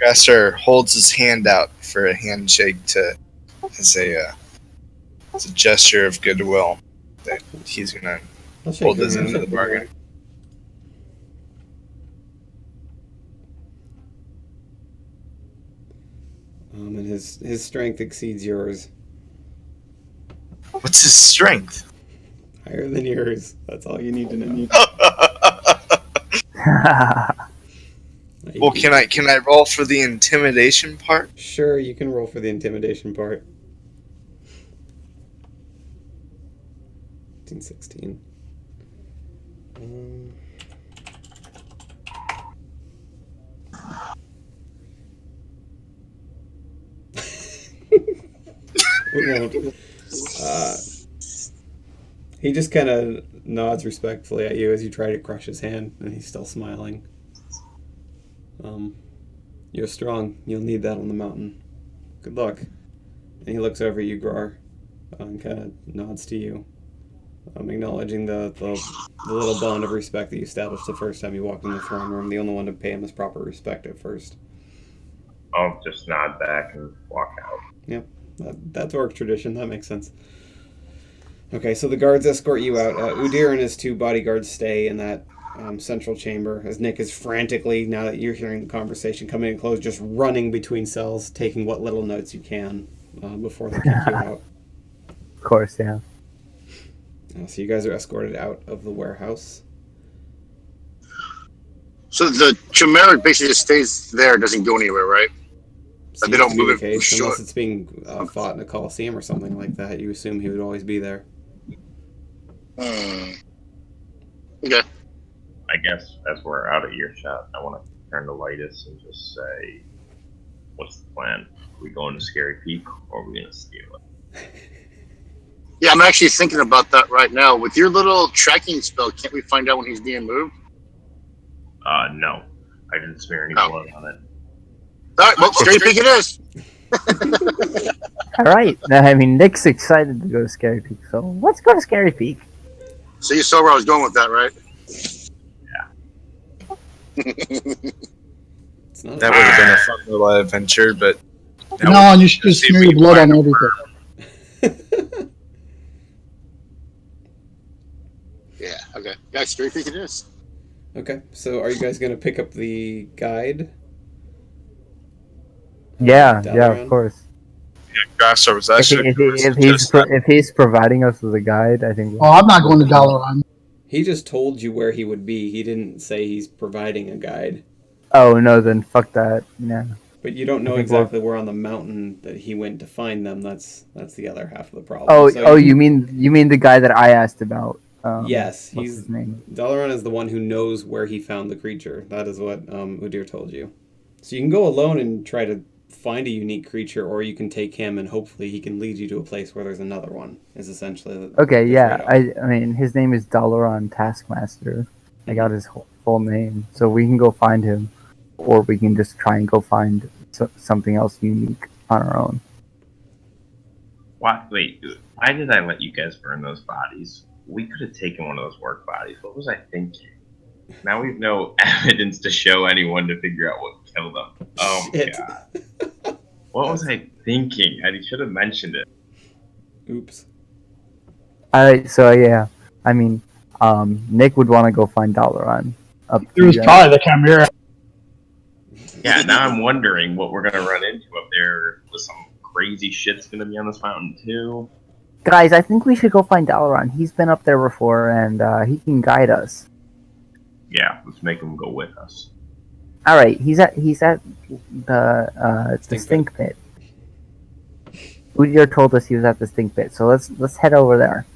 Crastar holds his hand out for a handshake as a gesture of goodwill that he's gonna I'll shake hold your his hand. end of the bargain. And his strength exceeds yours. What's his strength? Higher than yours. That's all you need to know. Well, can I roll for the intimidation part? Sure, you can roll for the intimidation part. 16. We won't. He just kind of nods respectfully at you as you try to crush his hand, and he's still smiling. You're strong. You'll need that on the mountain. Good luck. And he looks over at you, Grar, and kind of nods to you, acknowledging the little bond of respect that you established the first time you walked in the throne room. The only one to pay him his proper respect at first. I'll just nod back and walk out. Yep, that's orc tradition. That makes sense. Okay, so the guards escort you out. Udir and his two bodyguards stay in that central chamber as Nick is frantically, now that you're hearing the conversation, coming in close, just running between cells, taking what little notes you can before they kick you out. Of course, yeah. So you guys are escorted out of the warehouse. So the Chimera basically just stays there, doesn't go anywhere, right? Seems They don't to be move the it case, short. unless it's being fought in a coliseum or something like that. You assume he would always be there. Okay. I guess as we're out of earshot, I want to turn to Lightus and just say, what's the plan? Are we going to Scary Peak or are we going to steal it? Yeah, I'm actually thinking about that right now. With your little tracking spell, can't we find out when he's being moved? No. I didn't smear any Oh. blood on it. All right, well, Scary Peak it is. All right. Now, I mean, Nick's excited to go to Scary Peak, so let's go to Scary Peak. So you saw where I was going with that, right? It's not That would have been a fun little adventure, but No, you should just see if smear we your blood can on find everything. Yeah, okay. Yeah, Scary Peak it is. Okay, so are you guys going to pick up the guide? Yeah, Down yeah, around? of course. Crastar was If, actually if he's providing us with a guide, I think. Oh, I'm not going to Dalaran. He just told you where he would be. He didn't say he's providing a guide. Oh no, then fuck that. Yeah. But you don't know I think exactly where on the mountain that he went to find them. That's the other half of the problem. Oh, So you mean the guy that I asked about? Yes, what's he's his name? Dalaran is the one who knows where he found the creature. That is what Udir told you. So you can go alone and try to find a unique creature, or you can take him and hopefully he can lead you to a place where there's another one. Is essentially the Yeah. trade-off. I mean, his name is Dalaran Taskmaster. I got his full name, so we can go find him, or we can just try and go find something else unique on our own. Why did I let you guys burn those bodies? we could have taken one of those work bodies. What was I thinking? Now we've no evidence to show anyone to figure out what killed them. Oh my Shit. god. What was I thinking? I should have mentioned it. Oops. Alright, so yeah. I mean, Nick would want to go find Dalaran. It was probably the Chimera. Yeah, now I'm wondering what we're gonna run into up there. With some crazy shit's gonna be on this mountain too. Guys, I think we should go find Dalaran. He's been up there before, and he can guide us. Yeah, let's make him go with us. All right, he's at the stink pit. Udyr told us he was at the stink pit, so let's head over there.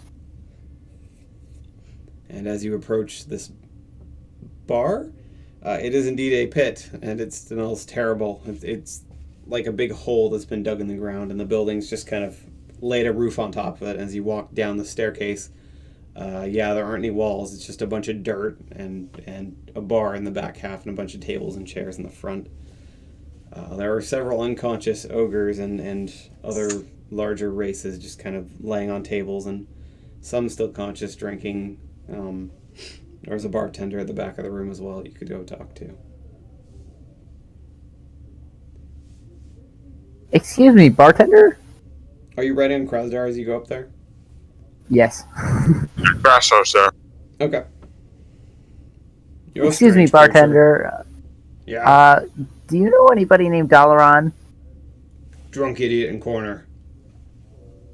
And as you approach this bar, it is indeed a pit, and it smells terrible. It's like a big hole that's been dug in the ground, and the building's just kind of laid a roof on top of it. As you walk down the staircase, there aren't any walls. It's just a bunch of dirt and a bar in the back half and a bunch of tables and chairs in the front. There are several unconscious ogres and other larger races just kind of laying on tables, and some still conscious drinking. There's a bartender at the back of the room as well you could go talk to. Excuse me, bartender? Are you riding on Krasdar as you go up there? Yes. Crashdar, sir. Okay. You're a Excuse me, strange creature. bartender. Yeah. Do you know anybody named Dalaran? Drunk idiot in corner.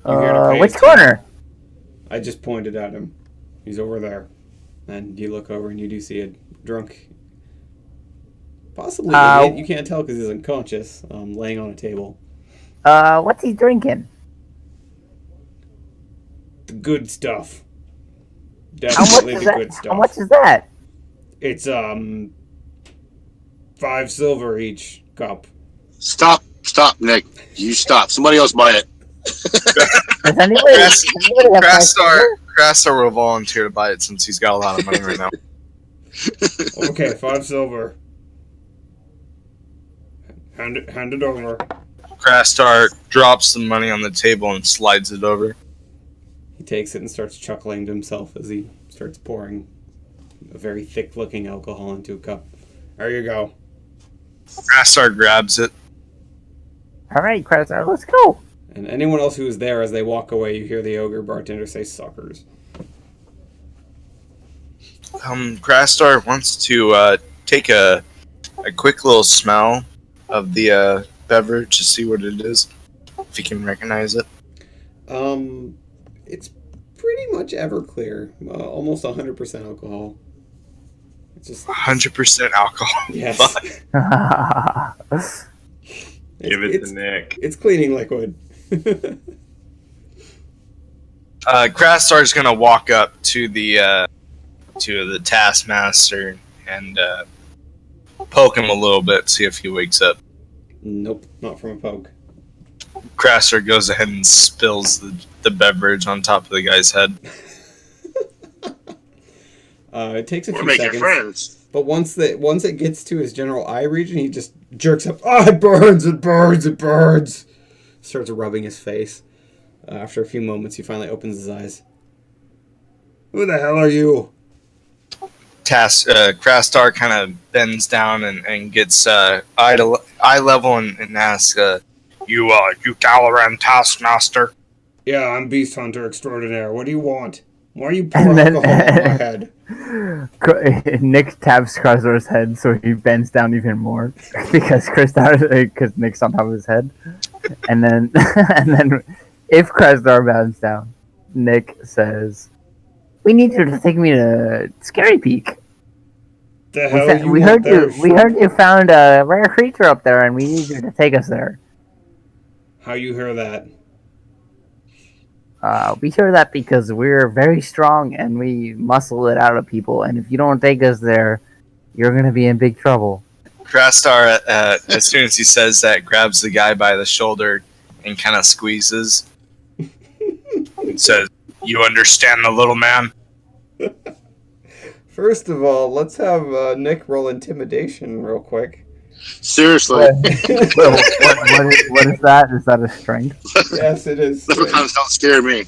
You here to pay Which his corner? time? I just pointed at him. He's over there. And you look over and you do see a drunk, possibly idiot. You can't tell because he's unconscious, laying on a table. What's he drinking? The good stuff. How much Definitely is the that? good stuff. How much is that? It's 5 silver each cup. Stop, Nick. You stop. Somebody else buy it. Does anybody have Crashdar will volunteer to buy it since he's got a lot of money right now. Okay, 5 silver. Hand it over. Crashdar drops the money on the table and slides it over. He takes it and starts chuckling to himself as he starts pouring a very thick-looking alcohol into a cup. There you go. Crashdar grabs it. All right, Krasdar, let's go. And anyone else who is there, as they walk away, you hear the ogre bartender say, "Suckers." Crashdar wants to take a quick little smell of the beverage to see what it is, if he can recognize it. It's pretty much Everclear, almost 100% alcohol. It's just 100% alcohol. yes. Give it to Nick. It's cleaning liquid. Crastar's gonna walk up to the taskmaster and poke him a little bit, see if he wakes up. Nope, not from a poke. Crastar goes ahead and spills the beverage on top of the guy's head. It takes a We're few making seconds, friends. but once it gets to his general eye region, he just jerks up. Oh, it burns! It burns! It burns! Starts rubbing his face. After a few moments, he finally opens his eyes. Who the hell are you? Crastar kind of bends down and gets eye level and asks, "You Dalaran taskmaster?" Yeah, I'm Beast Hunter Extraordinaire. What do you want? Why are you pouring alcohol on my head? Nick taps Krasdar's head, so he bends down even more because Nick's on top of his head, and then if Krasdar bends down, Nick says, "We need you to take me to Scary Peak. The hell We heard you found a rare creature up there, and we need you to take us there." How you hear that? We hear that because we're very strong and we muscle it out of people, and if you don't take us there, you're gonna be in big trouble. Crastar, as soon as he says that, grabs the guy by the shoulder and kind of squeezes and says, "You understand the little man?" First of all, let's have Nick roll intimidation real quick. Seriously. What is that? Is that a strength? Yes, it is. Sometimes don't scare me.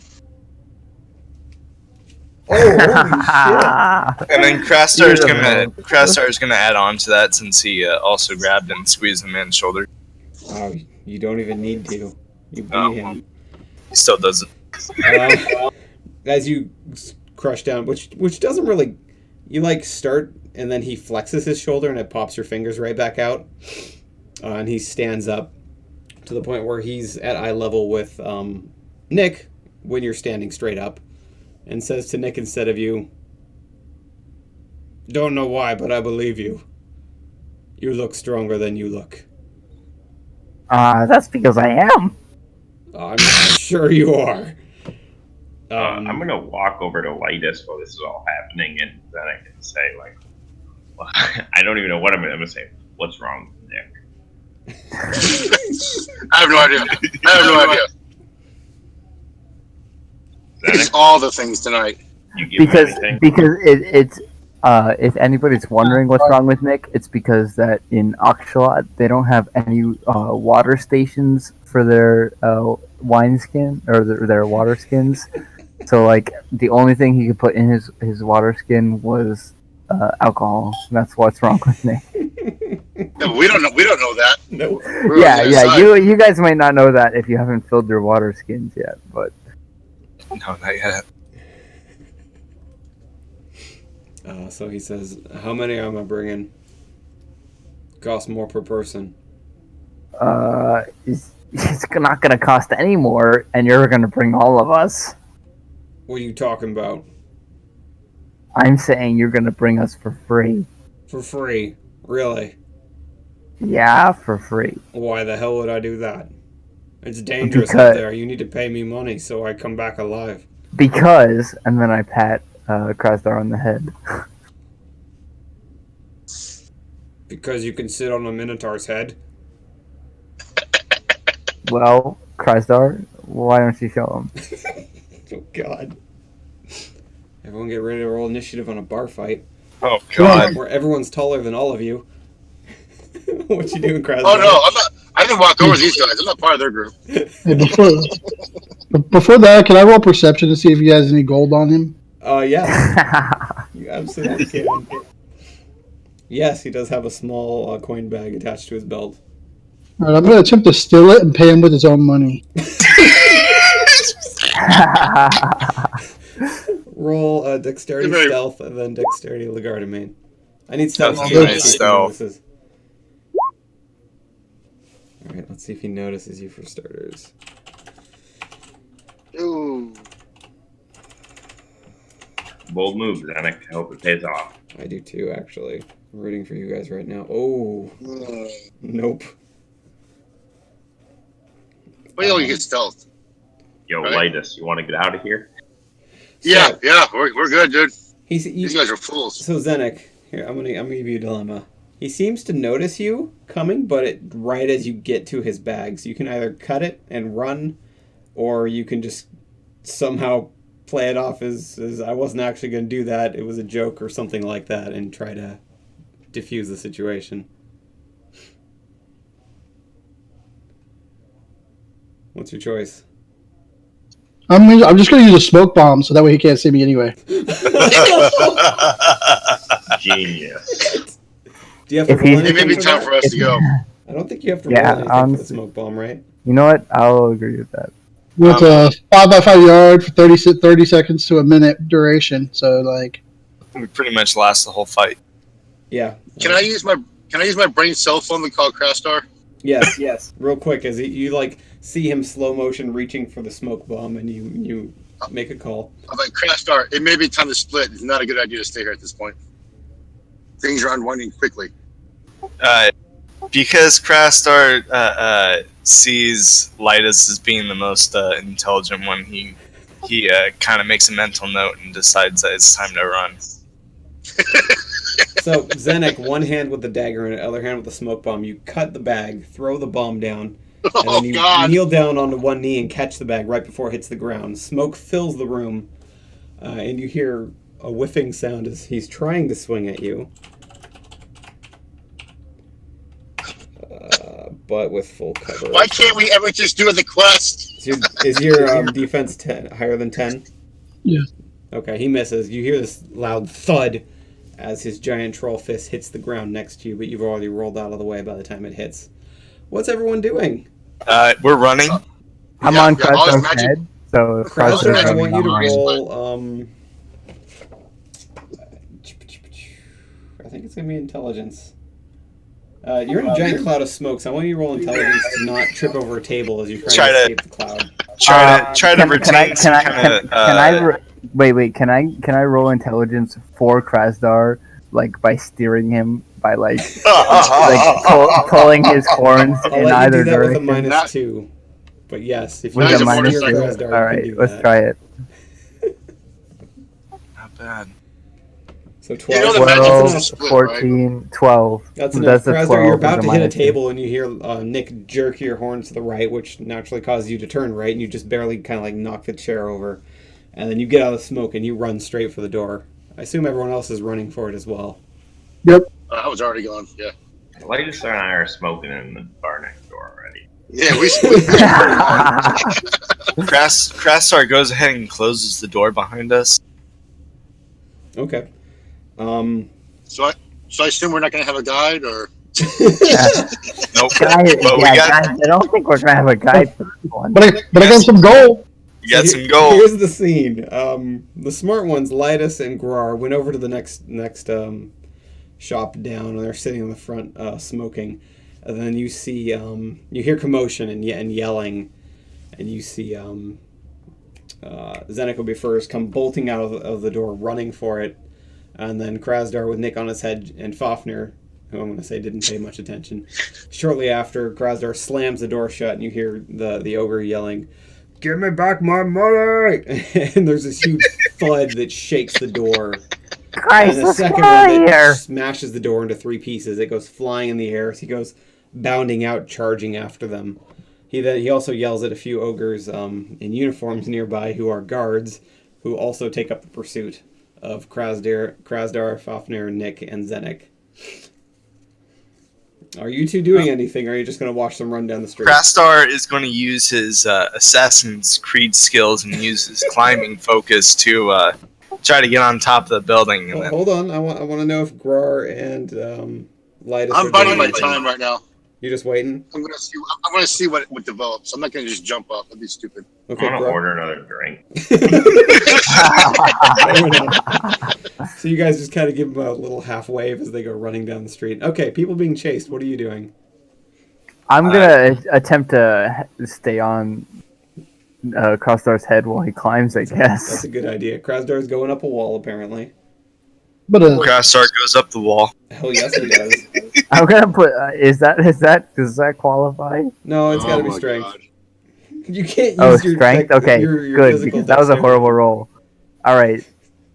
Oh, holy shit! And then Crastar's Beautiful. gonna add on to that since he also grabbed and squeezed the man's shoulder. Wow, you don't even need to. You beat Oh. him. He still does it. As you crush down, which doesn't really, you like start and then he flexes his shoulder and it pops your fingers right back out, and he stands up to the point where he's at eye level with Nick when you're standing straight up, and says to Nick instead of you, "Don't know why, but I believe you. You look stronger than you look." That's because I am. I'm sure you are. I'm gonna walk over to Lightus while this is all happening, and then I can say, like, well, I don't even know what I'm gonna say. What's wrong with Nick? I have no idea. I have no idea. It's all the things tonight. You give me Because anything? it's if anybody's wondering what's wrong with Nick, it's because that in Akshalat they don't have any water stations for their wineskin or their water skins. So like the only thing he could put in his water skin was alcohol. That's what's wrong with Nick. No, we don't know. We don't know that. No. We're on Yeah, the yeah. inside. You guys might not know that if you haven't filled your water skins yet, but No, not yet. So he says, "How many am I bringing? Cost more per person." it's not gonna cost any more, and you're gonna bring all of us. What are you talking about? I'm saying you're gonna bring us for free. For free? Really? Yeah, for free. Why the hell would I do that? It's dangerous Because- out there. You need to pay me money so I come back alive. Because, and then I pat Krasdar on the head. Because you can sit on a Minotaur's head? Well, Krasdar, why don't you show him? Oh, God. Everyone get ready to roll initiative on a bar fight. Oh God. Where everyone's taller than all of you. What you doing, Krasdar? Oh no, I'm not. I didn't walk over these guys. I'm not part of their group. Hey, before that, can I roll perception to see if he has any gold on him? Yeah. You absolutely can. Yes, he does have a small coin bag attached to his belt. All right, I'm going to attempt to steal it and pay him with his own money. Roll dexterity You're very- stealth and then dexterity legardemain. I need stealth. That's to see if nice, he though. notices. Alright, let's see if he notices you for starters. Ooh. Bold move, Zanuck. I hope it pays off. I do too, actually. I'm rooting for you guys right now. Oh, Mm. nope. Well, you know, you get stealth. Yo, Right. Lightus, you want to get out of here? Yeah, yeah, we're good, dude. These guys are fools. So Zenek, here I'm gonna give you a dilemma. He seems to notice you coming, but right as you get to his bag, so you can either cut it and run, or you can just somehow play it off as I wasn't actually gonna do that. It was a joke or something like that, and try to diffuse the situation. What's your choice? I'm just going to use a smoke bomb so that way he can't see me anyway. Genius. Do you have to If roll he's- It may anything be for time that? for us to go. I don't think you have to Yeah, roll anything for the honestly. smoke bomb, right? You know what? I'll agree with that. With a 5x5 yard for 30 seconds to a minute duration. So, like, We pretty much last the whole fight. Yeah. Can I use my brain cell phone to call Crastar? Yes, yes. Real quick, as you like see him slow motion reaching for the smoke bomb, and you make a call. I'm like, Crastar, it may be time to split. It's not a good idea to stay here at this point. Things are unwinding quickly. Because Crastar sees Lightus as being the most intelligent one, he kind of makes a mental note and decides that it's time to run. So Zenek, one hand with the dagger and the other hand with the smoke bomb. You cut the bag, throw the bomb down, and Oh then you God! kneel down onto one knee and catch the bag right before it hits the ground. Smoke fills the room, and you hear a whiffing sound as he's trying to swing at you. But with full cover. Why can't we ever just do the quest? Is your defense 10, higher than 10? Yeah. Okay, he misses. You hear this loud thud as his giant troll fist hits the ground next to you, but you've already rolled out of the way by the time it hits. What's everyone doing? We're running. I'm Yeah, on yeah, all this Krasdar's magic- head, so if Krasdar, Krasdar's I running, want you to I'm running. roll. I think it's gonna be intelligence. You're in a giant cloud of smoke, so I want you to roll intelligence to not trip over a table as you're trying to escape the cloud. Try to retain some kind of. Wait. Can I roll intelligence for Krasdar, like by steering him by like pulling his horns I'll in let you either do that with a direction? -2. But yes, if you With Nice a want to steer -2. Krasdar, All you right, can do let's that. try it. Not bad. So You know 12. the magic Twelve, is a split, 14, 12. That's enough. a Krasdar, 12 you're about with to hit a -2. table and you hear Nick jerk your horns to the right, which naturally causes you to turn right, and you just barely kind of like knock the chair over. And then you get out of the smoke and you run straight for the door. I assume everyone else is running for it as well. Yep. I was already gone. Yeah. Latest and I are smoking in the bar next door already. Yeah, we. Krastar goes ahead and closes the door behind us. Okay. So I assume we're not going to have a guide, or Nope. Guys, But we got I don't think we're gonna have a guide for this one. But I got some gold. some gold. Here's the scene. The smart ones, Lidus and Grar, went over to the next shop down, and they're sitting in the front smoking. And then you see, you hear commotion and yelling, and you see Zenek will be first, come bolting out of the door, running for it, and then Krasdar with Nick on his head, and Fafnir, who I'm going to say didn't pay much attention. Shortly after, Krasdar slams the door shut, and you hear the ogre yelling, "Give me back my money!" And there's this huge thud that shakes the door. Christ, And the let's second get out one of that here. smashes the door into 3 pieces. It goes flying in the air. So he goes bounding out, charging after them. He also yells at a few ogres in uniforms nearby who are guards, who also take up the pursuit of Krasdar, Fafnir, Nick, and Zenek. Are you two doing anything, or are you just going to watch them run down the street? Krastar is going to use his Assassin's Creed skills and use his climbing focus to try to get on top of the building. And then... Hold on, I want to know if Grar and Lidus I'm are biding doing my anything. time right now. You're just waiting? I'm gonna see what develops. I'm not gonna just jump up. That'd be stupid. Okay, I'm gonna Grar. order another drink. Fair enough. So you guys just kind of give them a little half wave as they go running down the street. Okay, people being chased. What are you doing? I'm gonna attempt to stay on Krasdar's head while he climbs, I That's guess. a good idea. Krasdar's going up a wall, apparently. But Krastar goes up the wall. Hell yes, he does. I'm gonna put. Does that qualify? No, it's got to be my strength. God. You can't use Oh, your strength. Okay, your good, physical because that was a dexterity. horrible roll. All right,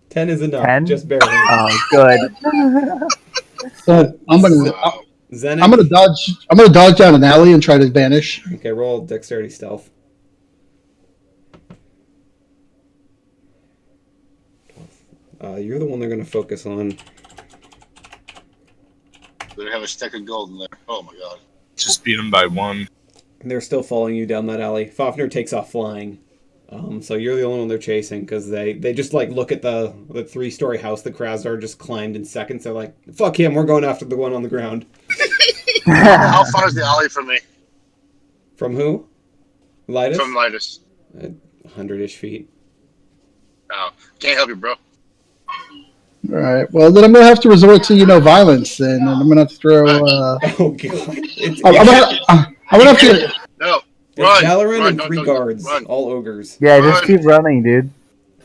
10 is enough. 10? Just barely. oh, good. so I'm gonna Zenek. I'm gonna dodge down an alley and try to vanish. Okay, roll dexterity stealth. You're the one they're going to focus on. They have a stack of gold in there. Oh my God. Just beat him by 1. They're still following you down that alley. Fafnir takes off flying. So you're the only one they're chasing because they just like look at the 3-story house that Krasdar just climbed in seconds. They're like, fuck him, we're going after the one on the ground. How far is the alley from me? From who? Lidus? From Lidus. 100-ish feet. Oh, can't help you, bro. All right. Well, then I'm gonna have to resort to violence, then, and I'm gonna have to throw. Oh god. I'm gonna have to. No. It's Run. Dalaran Run, and don't- 3 don't- guards, run. all ogres. Yeah, just keep running, dude.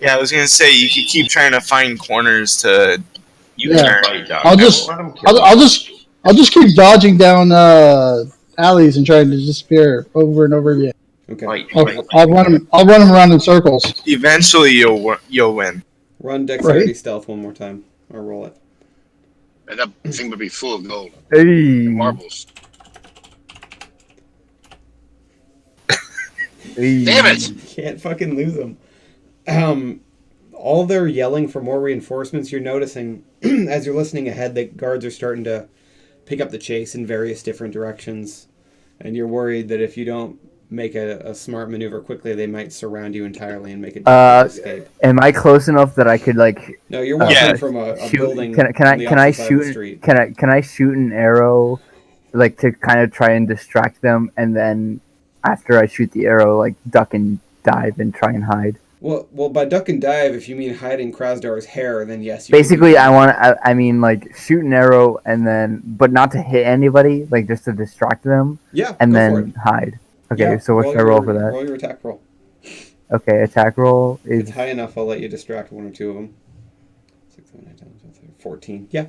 Yeah, I was gonna say you could keep trying to find corners to. You Yeah. can fight, dog. I'll just- Let him kill I'll just keep dodging down alleys and trying to disappear over and over again. Okay. Fight, I'll fight. run them around in circles. Eventually, you'll win. Run dexterity Right. stealth one more time. Or roll it. And that thing would be full of gold. Hey. Marbles. Hey. Damn it! You can't fucking lose them. All their yelling for more reinforcements, you're noticing as you're listening ahead that guards are starting to pick up the chase in various different directions. And you're worried that if you don't make a smart maneuver quickly, they might surround you entirely and make it difficult to escape. Am I close enough that I could like? No, you're watching Yeah. from a Shoot, building can on the I opposite side of the shoot street. can I shoot an arrow, like to kind of try and distract them, and then after I shoot the arrow, like duck and dive and try and hide. Well, by duck and dive, if you mean hiding Krasdar's hair, then yes. You Basically, can do that. I mean like shoot an arrow and then, but not to hit anybody, like just to distract them, Yeah, and go then for it. hide. Okay, Yeah, so what should I roll for that? Roll your attack roll. Okay, attack roll If is it's high enough, I'll let you distract one or two of them. 6, 7, 8, 10, 12, 14. Yeah.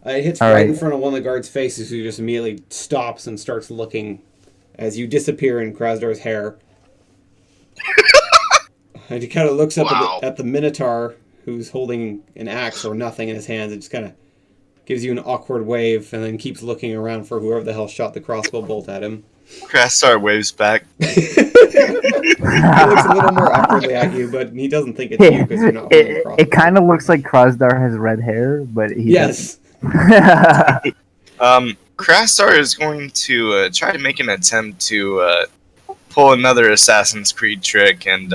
It hits All right right. in front of one of the guards' faces, who just immediately stops and starts looking as you disappear in Krasdar's hair. And he kind of looks up at the Minotaur, who's holding an axe or nothing in his hands, and just kind of gives you an awkward wave, and then keeps looking around for whoever the hell shot the crossbow bolt at him. Krastar waves back. He looks a little more awkwardly at you, but he doesn't think it's you because you're not holding a crossbow. it kind of looks like Krasdar has red hair, but he Yes. Krastar is going to try to make an attempt to pull another Assassin's Creed trick and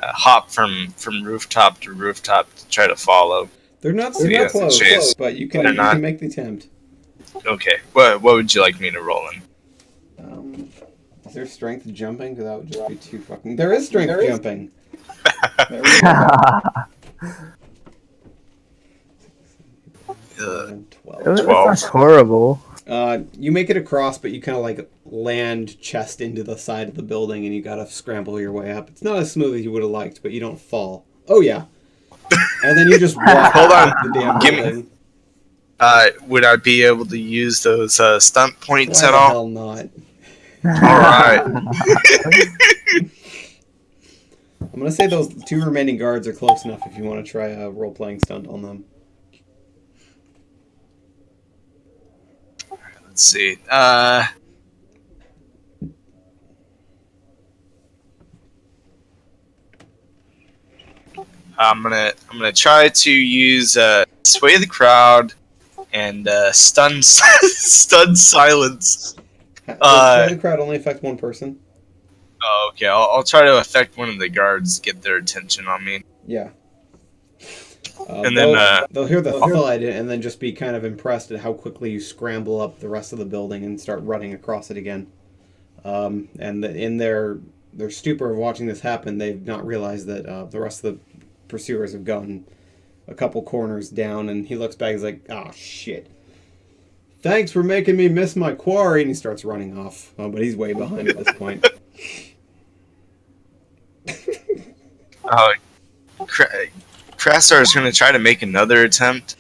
hop from rooftop to rooftop to try to follow. They're not Yeah, close, chase. but you can make the attempt. Okay, what would you like me to roll in? Is there strength jumping? Because that would just be too fucking... There is strength jumping. There we go. 12. That's horrible. You make it across, but you kind of like land chest into the side of the building, and you gotta scramble your way up. It's not as smooth as you would have liked, but you don't fall. Oh yeah. And then you just walk Hold on. up the damn Give me- building. Would I be able to use those stunt points Why at the all? hell not? Alright. I'm gonna say those 2 remaining guards are close enough if you want to try a role-playing stunt on them. Let's see. I'm gonna try to use sway the crowd and stun silence. Does the crowd only affect one person? Oh, okay. I'll try to affect one of the guards, get their attention on me. Yeah. And then they'll hear the thud and then just be kind of impressed at how quickly you scramble up the rest of the building and start running across it again. In their stupor of watching this happen, they've not realized that the rest of the pursuers have gone a couple corners down, and he looks back and is like, "Oh shit. Thanks for making me miss my quarry," and he starts running off. But he's way behind at this point. Krastar is going to try to make another attempt.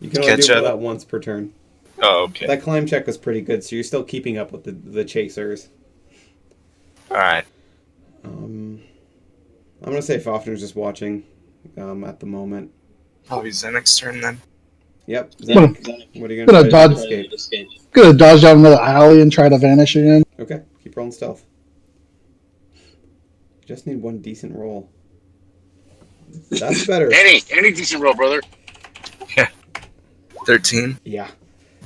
You can only do that once per turn. Oh, okay. That climb check was pretty good, so you're still keeping up with the chasers. Alright. I'm going to say Fafner's just watching at the moment. Probably Zenek's turn then. Yep. Zenek, what are you going to do to escape? Gonna dodge down another alley and try to vanish again. Okay, keep rolling stealth. Just need one decent roll. That's better. Any decent roll, brother. 13. Yeah.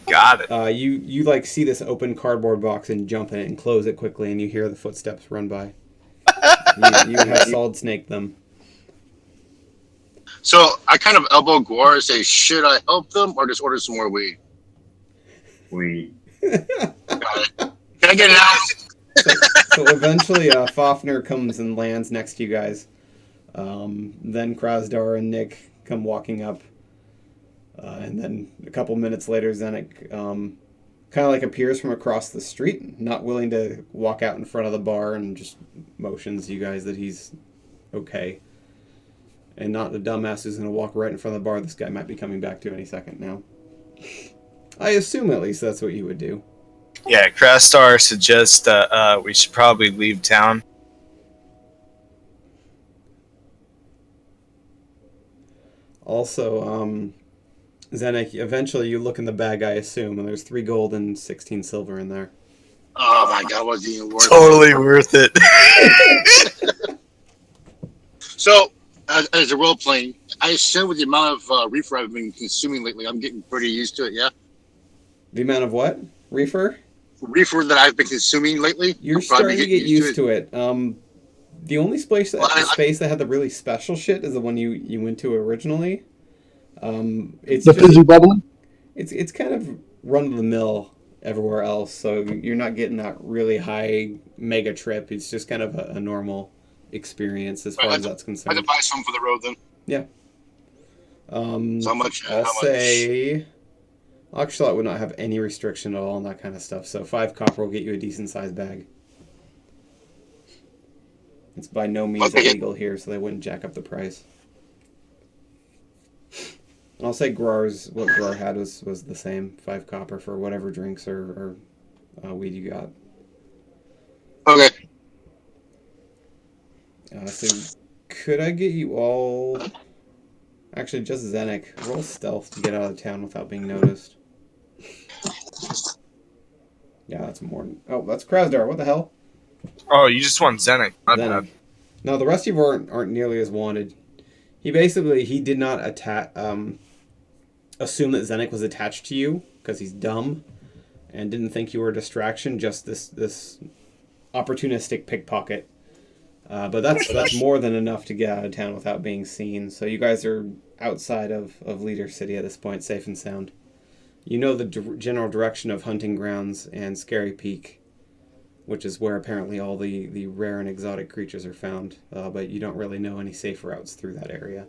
Got it. You like see this open cardboard box and jump in it and close it quickly, and you hear the footsteps run by. you have solid snaked them. So I kind of elbow Guar and say, should I help them or just order some more weed? We Got it. Can I get it out? So eventually Fafner comes and lands next to you guys. Then Krasdar and Nick come walking up. And then a couple minutes later, Zenek kind of like appears from across the street, not willing to walk out in front of the bar, and just motions you guys that he's okay. And not the dumbass who's going to walk right in front of the bar this guy might be coming back to any second now. I assume at least that's what you would do. Yeah, Krastar suggests we should probably leave town. Also, Zenek, eventually you look in the bag, I assume, and there's 3 gold and 16 silver in there. Oh my god, wasn't even worth Totally worth it. So, as a role playing, I assume with the amount of reefer I've been consuming lately, I'm getting pretty used to it, yeah? The amount of what? Reefer? reefer that I've been consuming lately. You're starting to get used to it. The only space that had the really special shit is the one you went to originally. It's The just fizzy bubbly. it's kind of run of the mill everywhere else, so you're not getting that really high mega trip. It's just kind of a normal experience as far as that's I concerned. had to buy some for the road then. Yeah. So how much? I'll say Oxalot would not have any restriction at all on that kind of stuff. So 5 copper will get you a decent sized bag. It's by no means illegal here, so they wouldn't jack up the price. I'll say what Grar had was the same, 5 copper for whatever drinks or weed you got. Okay. So could I get you all... Actually, just Zenek. Roll stealth to get out of town without being noticed. Yeah, that's more... Oh, that's Krasdar. What the hell? Oh, you just want Zenek. My bad. No, the rest of you aren't nearly as wanted. He did not assume that Zenek was attached to you because he's dumb and didn't think you were a distraction, just this opportunistic pickpocket. But that's more than enough to get out of town without being seen. So you guys are outside of Leader City at this point, safe and sound. You know the general direction of Hunting Grounds and Scary Peak, which is where apparently all the rare and exotic creatures are found. But you don't really know any safe routes through that area.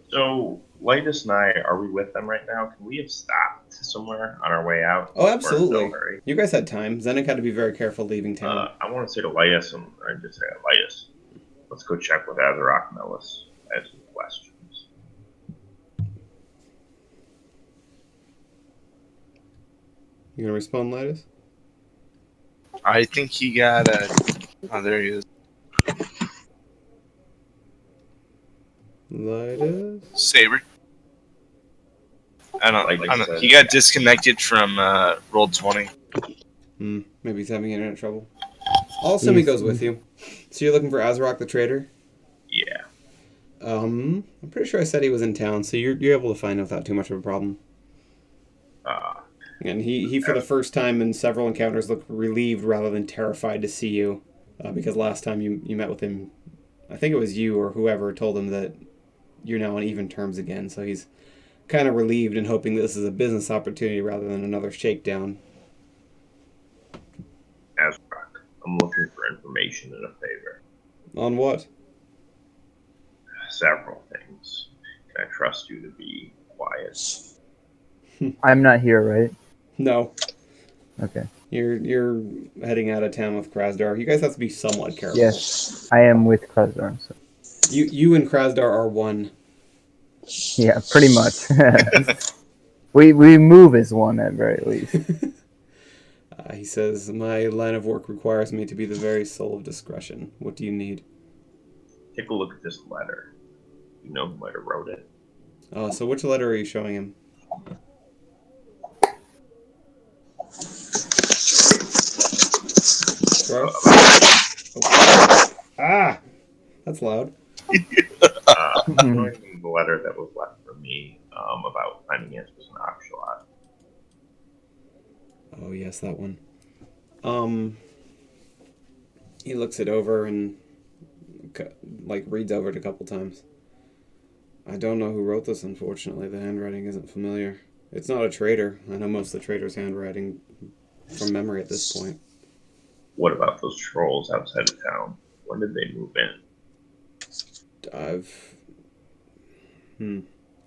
So, Lightus and I, are we with them right now? Can we have stopped somewhere on our way out? Oh, absolutely. No hurry? You guys had time. Zenek had to be very careful leaving town. I want to say to Lightus, and I just say to Lightus, let's go check with Azarok and Ellis. I have some questions. You gonna respond, Lightus? I think he got Oh, there he is. Lightus? Saber. I don't know. He got disconnected from Roll20. Maybe he's having internet trouble. I'll assume he goes with you. So you're looking for Azarok the Trader? Yeah. I'm pretty sure I said he was in town, so you're able to find him without too much of a problem. And he for the first time in several encounters looked relieved rather than terrified to see you, because last time you met with him, I think it was you or whoever told him that you're now on even terms again, so he's kind of relieved and hoping that this is a business opportunity rather than another shakedown. Azarok, I'm looking for information and a favor. On what? Several things. Can I trust you to be quiet? I'm not here, right? No. Okay. You're heading out of town with Krasdar. You guys have to be somewhat careful. Yes, I am with Krasdar. So. You and Krasdar are one. Yeah, pretty much. we move as one at very least. He says, my line of work requires me to be the very soul of discretion. What do you need? Take a look at this letter. You know who might have wrote it. Oh, so which letter are you showing him? Ah! That's loud. The letter that was left for me about finding answers in Oxalot. Oh, yes, that one. He looks it over and reads over it a couple times. I don't know who wrote this, unfortunately. The handwriting isn't familiar. It's not a traitor. I know most of the traitors' handwriting from memory at this point. What about those trolls outside of town? When did they move in?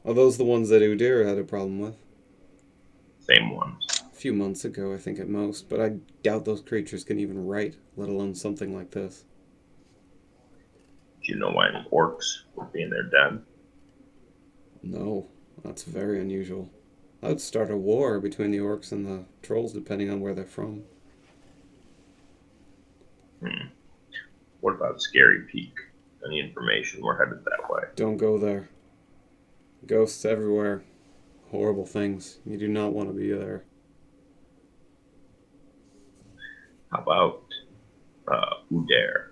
Are those the ones that Udir had a problem with? Same ones. A few months ago, I think, at most. But I doubt those creatures can even write, let alone something like this. Do you know why any orcs would be in their den? No, that's very unusual. That would start a war between the orcs and the trolls, depending on where they're from. What about Scary Peak? Any information? We're headed that way. Don't go there. Ghosts everywhere. Horrible things. You do not want to be there. How about Udair?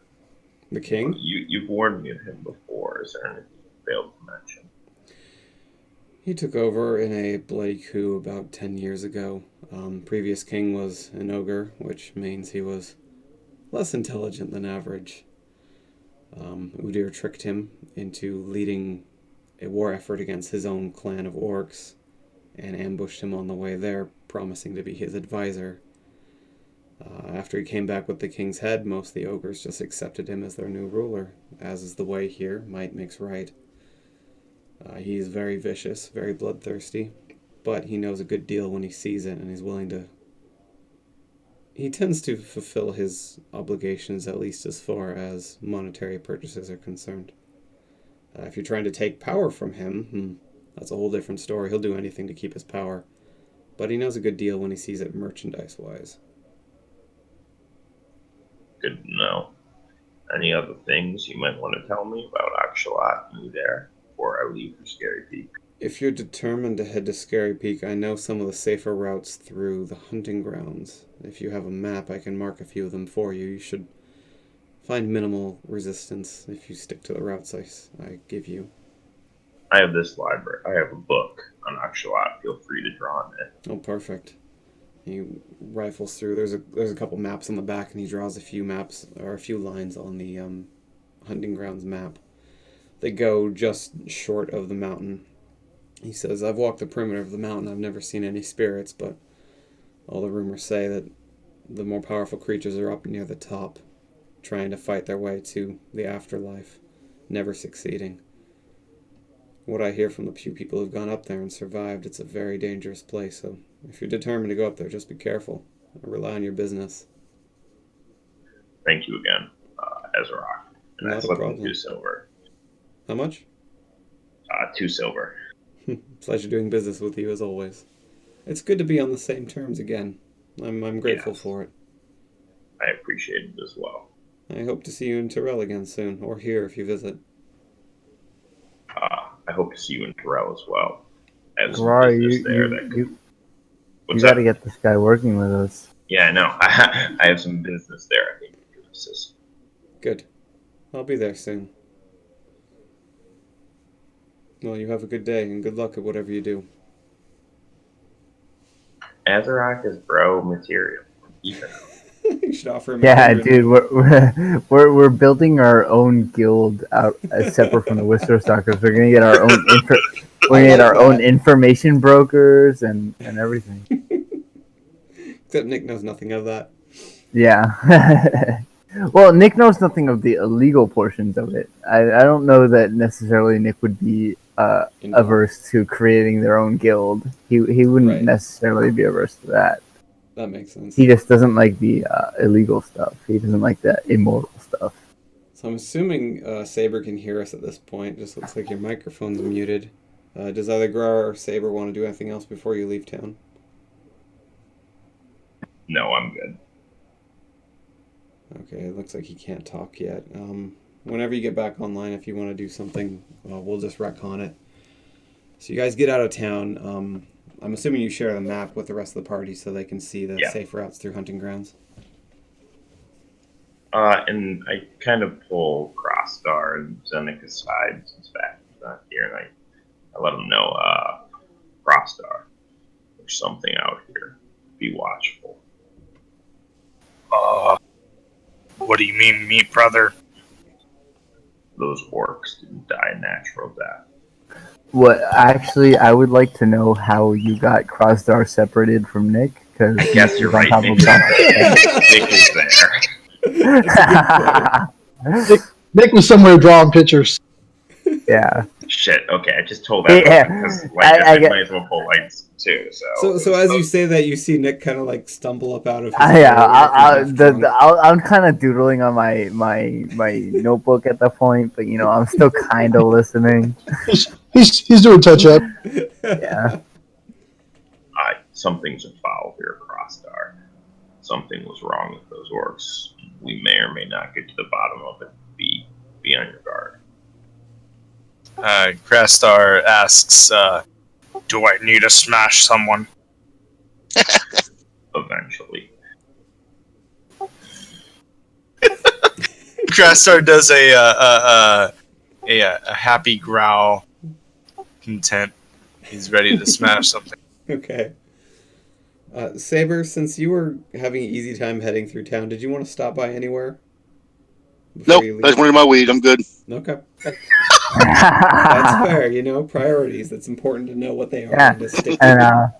The king? You've warned me of him before. Is there anything you failed to mention? He took over in a bloody coup about 10 years ago. Previous king was an ogre, which means he was less intelligent than average. Udir tricked him into leading a war effort against his own clan of orcs and ambushed him on the way there, promising to be his advisor. After he came back with the king's head, most of the ogres just accepted him as their new ruler, as is the way here. Might makes right. He's very vicious, very bloodthirsty, but he knows a good deal when he sees it, and he's willing to... He tends to fulfill his obligations, at least as far as monetary purchases are concerned. If you're trying to take power from him, that's a whole different story. He'll do anything to keep his power, but he knows a good deal when he sees it merchandise-wise. Good to know. Any other things you might want to tell me about Akshalat and there before I leave for Scary Peak? If you're determined to head to Scary Peak, I know some of the safer routes through the hunting grounds. If you have a map, I can mark a few of them for you. You should find minimal resistance if you stick to the routes I give you. I have this library. I have a book on Akshalat. Feel free to draw on it. Oh, perfect. He rifles through. There's a couple maps on the back, and he draws a few maps, or a few lines on the hunting grounds map. They go just short of the mountain. He says, I've walked the perimeter of the mountain. I've never seen any spirits, but all the rumors say that the more powerful creatures are up near the top, trying to fight their way to the afterlife, never succeeding. What I hear from the few people who've gone up there and survived, it's a very dangerous place, so if you're determined to go up there, just be careful. Rely on your business. Thank you again, Ezra. And Not that's a problem. 2 silver. How much? 2 silver. Pleasure doing business with you as always. It's good to be on the same terms again. I'm grateful for it. I appreciate it as well. I hope to see you in Terrell again soon, or here if you visit. I hope to see you in Terrell as well. I have some Gerard, business there you What's got to that? get this guy working with us. Yeah, I know. I have some business there. I think you can assist. Good. I'll be there soon. Well, you have a good day, and good luck at whatever you do. Azeroth is bro material. Even. You should offer him. Yeah, dude, we're building our own guild out separate from the Whisperstalkers. We're gonna get our own information brokers and everything. Except Nick knows nothing of that. Yeah. Well, Nick knows nothing of the illegal portions of it. I don't know that necessarily Nick would be averse to creating their own guild. He wouldn't necessarily be averse to that. That makes sense. He just doesn't like the illegal stuff. He doesn't like the immoral stuff. So I'm assuming Saber can hear us at this point. Just looks like your microphone's muted. Does either Grar or Saber want to do anything else before you leave town? No, I'm good. Okay, it looks like he can't talk yet. Whenever you get back online, if you want to do something, we'll just retcon it. So you guys get out of town. I'm assuming you share the map with the rest of the party so they can see the safe routes through hunting grounds. And I kind of pull Crossstar and Zenik aside since Baxter's not here, and I let him know, Crossstar, there's something out here. Be watchful. What do you mean, meat brother? Those orcs didn't die a natural death. What actually, I would like to know how you got Crossstar separated from Nick. Because I guess you're right. Nick is there. Nick was somewhere drawing pictures. Yeah. Shit. Okay, I just told that because I might as well pull lights too. So as you say that, you see Nick kind of like stumble up out of his I'm kind of doodling on my notebook at that point, but I'm still kind of listening. He's doing touch up. Yeah. Something's afoul here, Crossstar. Something was wrong with those orcs. We may or may not get to the bottom of it. Be on your guard. Crossstar asks, do I need to smash someone? Eventually. Crossstar does a happy growl, content. He's ready to smash something. Okay. Saber, since you were having an easy time heading through town, did you want to stop by anywhere before Nope. you I just leave? wanted my weed. I'm good. Okay. That's fair, priorities. It's important to know what they are Yeah, and to stick and to them.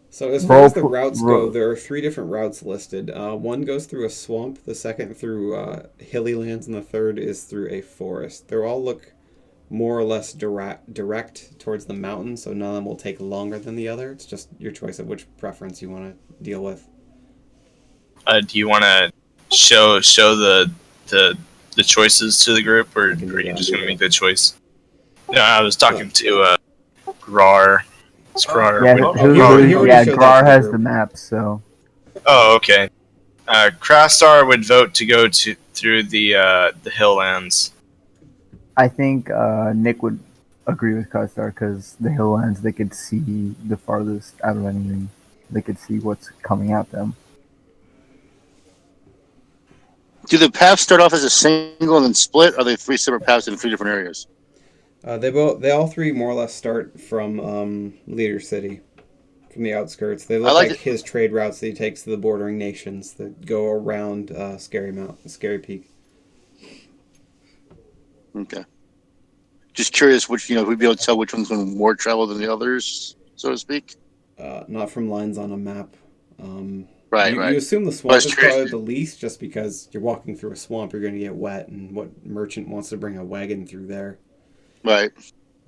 So as far roll as the routes go, roll. there are 3 different routes listed. One goes through a swamp, the second through hilly lands, and the third is through a forest. They all look more or less direct towards the mountain, so none of them will take longer than the other. It's just your choice of which preference you want to deal with. Do you want to show the choices to the group, or I can do are you that. just going to make the choice? No, I was talking to Grar. It's Grar. Yeah, Wait, he already yeah. showed that Grar to the has the group. map, so Oh, okay. Krastar would vote to go through the Hilllands. I think Nick would agree with Costar because the Hilllands they could see the farthest out of anything. They could see what's coming at them. Do the paths start off as a single and then split? Or are they 3 separate paths in 3 different areas? They all 3 more or less start from Leader City, from the outskirts. They look like like it. his trade routes that he takes to the bordering nations that go around Scary Peak. Okay. Just curious which, we'd be able to tell which one's going more travel than the others, so to speak. Not from lines on a map. Right, You right. assume the I swamp was is curious. probably the least, just because you're walking through a swamp, you're going to get wet, and what merchant wants to bring a wagon through there? Right.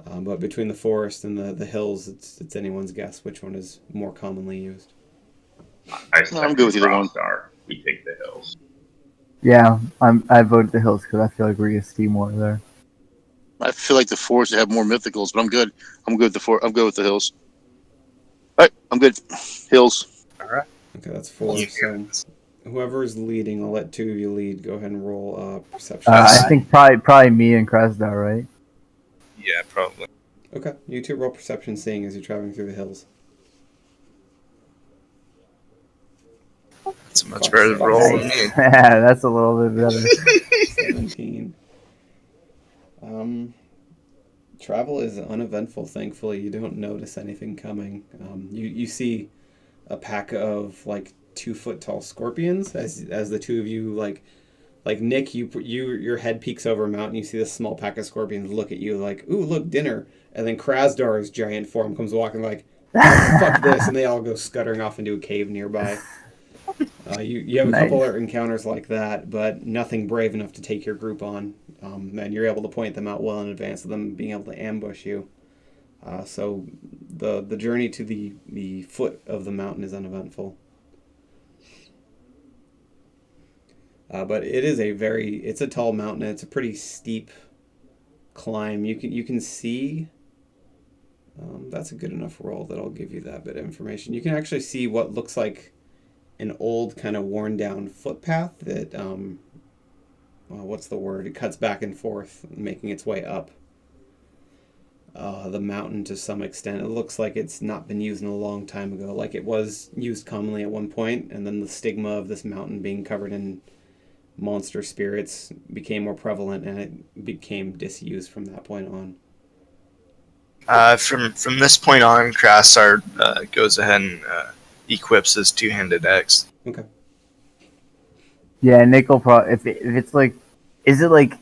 But between the forest and the hills, it's anyone's guess which one is more commonly used. I'm good with either one. Star. We take the hills. Yeah, I voted the Hills because I feel like we're gonna see more there. I feel like the forest would have more mythicals, but I'm good. I'm good with I'm good with the hills. All right, I'm good. Hills. All right. Okay, that's 4. You So guys. whoever's leading, I'll let 2 of you lead. Go ahead and roll perception. I think probably me and Krasdar, right? Yeah, probably. Okay, you 2 roll perception, seeing as you're traveling through the hills. It's a much better roll than me. Yeah, that's a little bit better. 17. Travel is uneventful, thankfully. You don't notice anything coming. You see a pack of like 2-foot tall scorpions as the 2 of you like Nick, your head peeks over a mountain. You see this small pack of scorpions look at you like, "Ooh, look, dinner!" And then Krasdar's giant form comes walking like, "Oh, fuck this!" And they all go scuttering off into a cave nearby. You have a couple Nice. other encounters like that, but nothing brave enough to take your group on. And you're able to point them out well in advance of them being able to ambush you. So the journey to the foot of the mountain is uneventful. But it is it's a tall mountain. It's a pretty steep climb. You can see. That's a good enough roll that I'll give you that bit of information. You can actually see what looks like an old kind of worn down footpath that what's the word? It cuts back and forth, making its way up the mountain to some extent. It looks like it's not been used in a long time ago, like it was used commonly at one point, and then the stigma of this mountain being covered in monster spirits became more prevalent, and it became disused from that point on. From this point on, Krastar goes ahead and equips his 2-handed axe. Okay. Yeah, Nick will probably if it's like, is it like,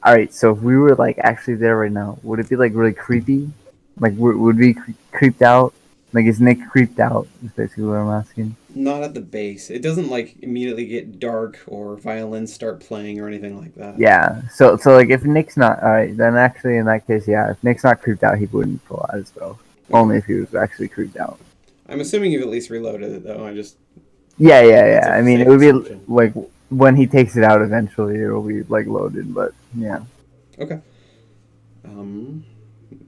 all right? So if we were like actually there right now, would it be like really creepy? Like would we creeped out? Like is Nick creeped out? Is basically what I'm asking. Not at the base. It doesn't like immediately get dark or violins start playing or anything like that. Yeah. So like if Nick's not all right, then actually in that case, yeah, if Nick's not creeped out, he wouldn't pull out his bow. Okay. Only if he was actually creeped out. I'm assuming you've at least reloaded it though. Yeah. That's a I mean, safe it would be assumption. like when he takes it out eventually, it'll be like loaded. But yeah. Okay.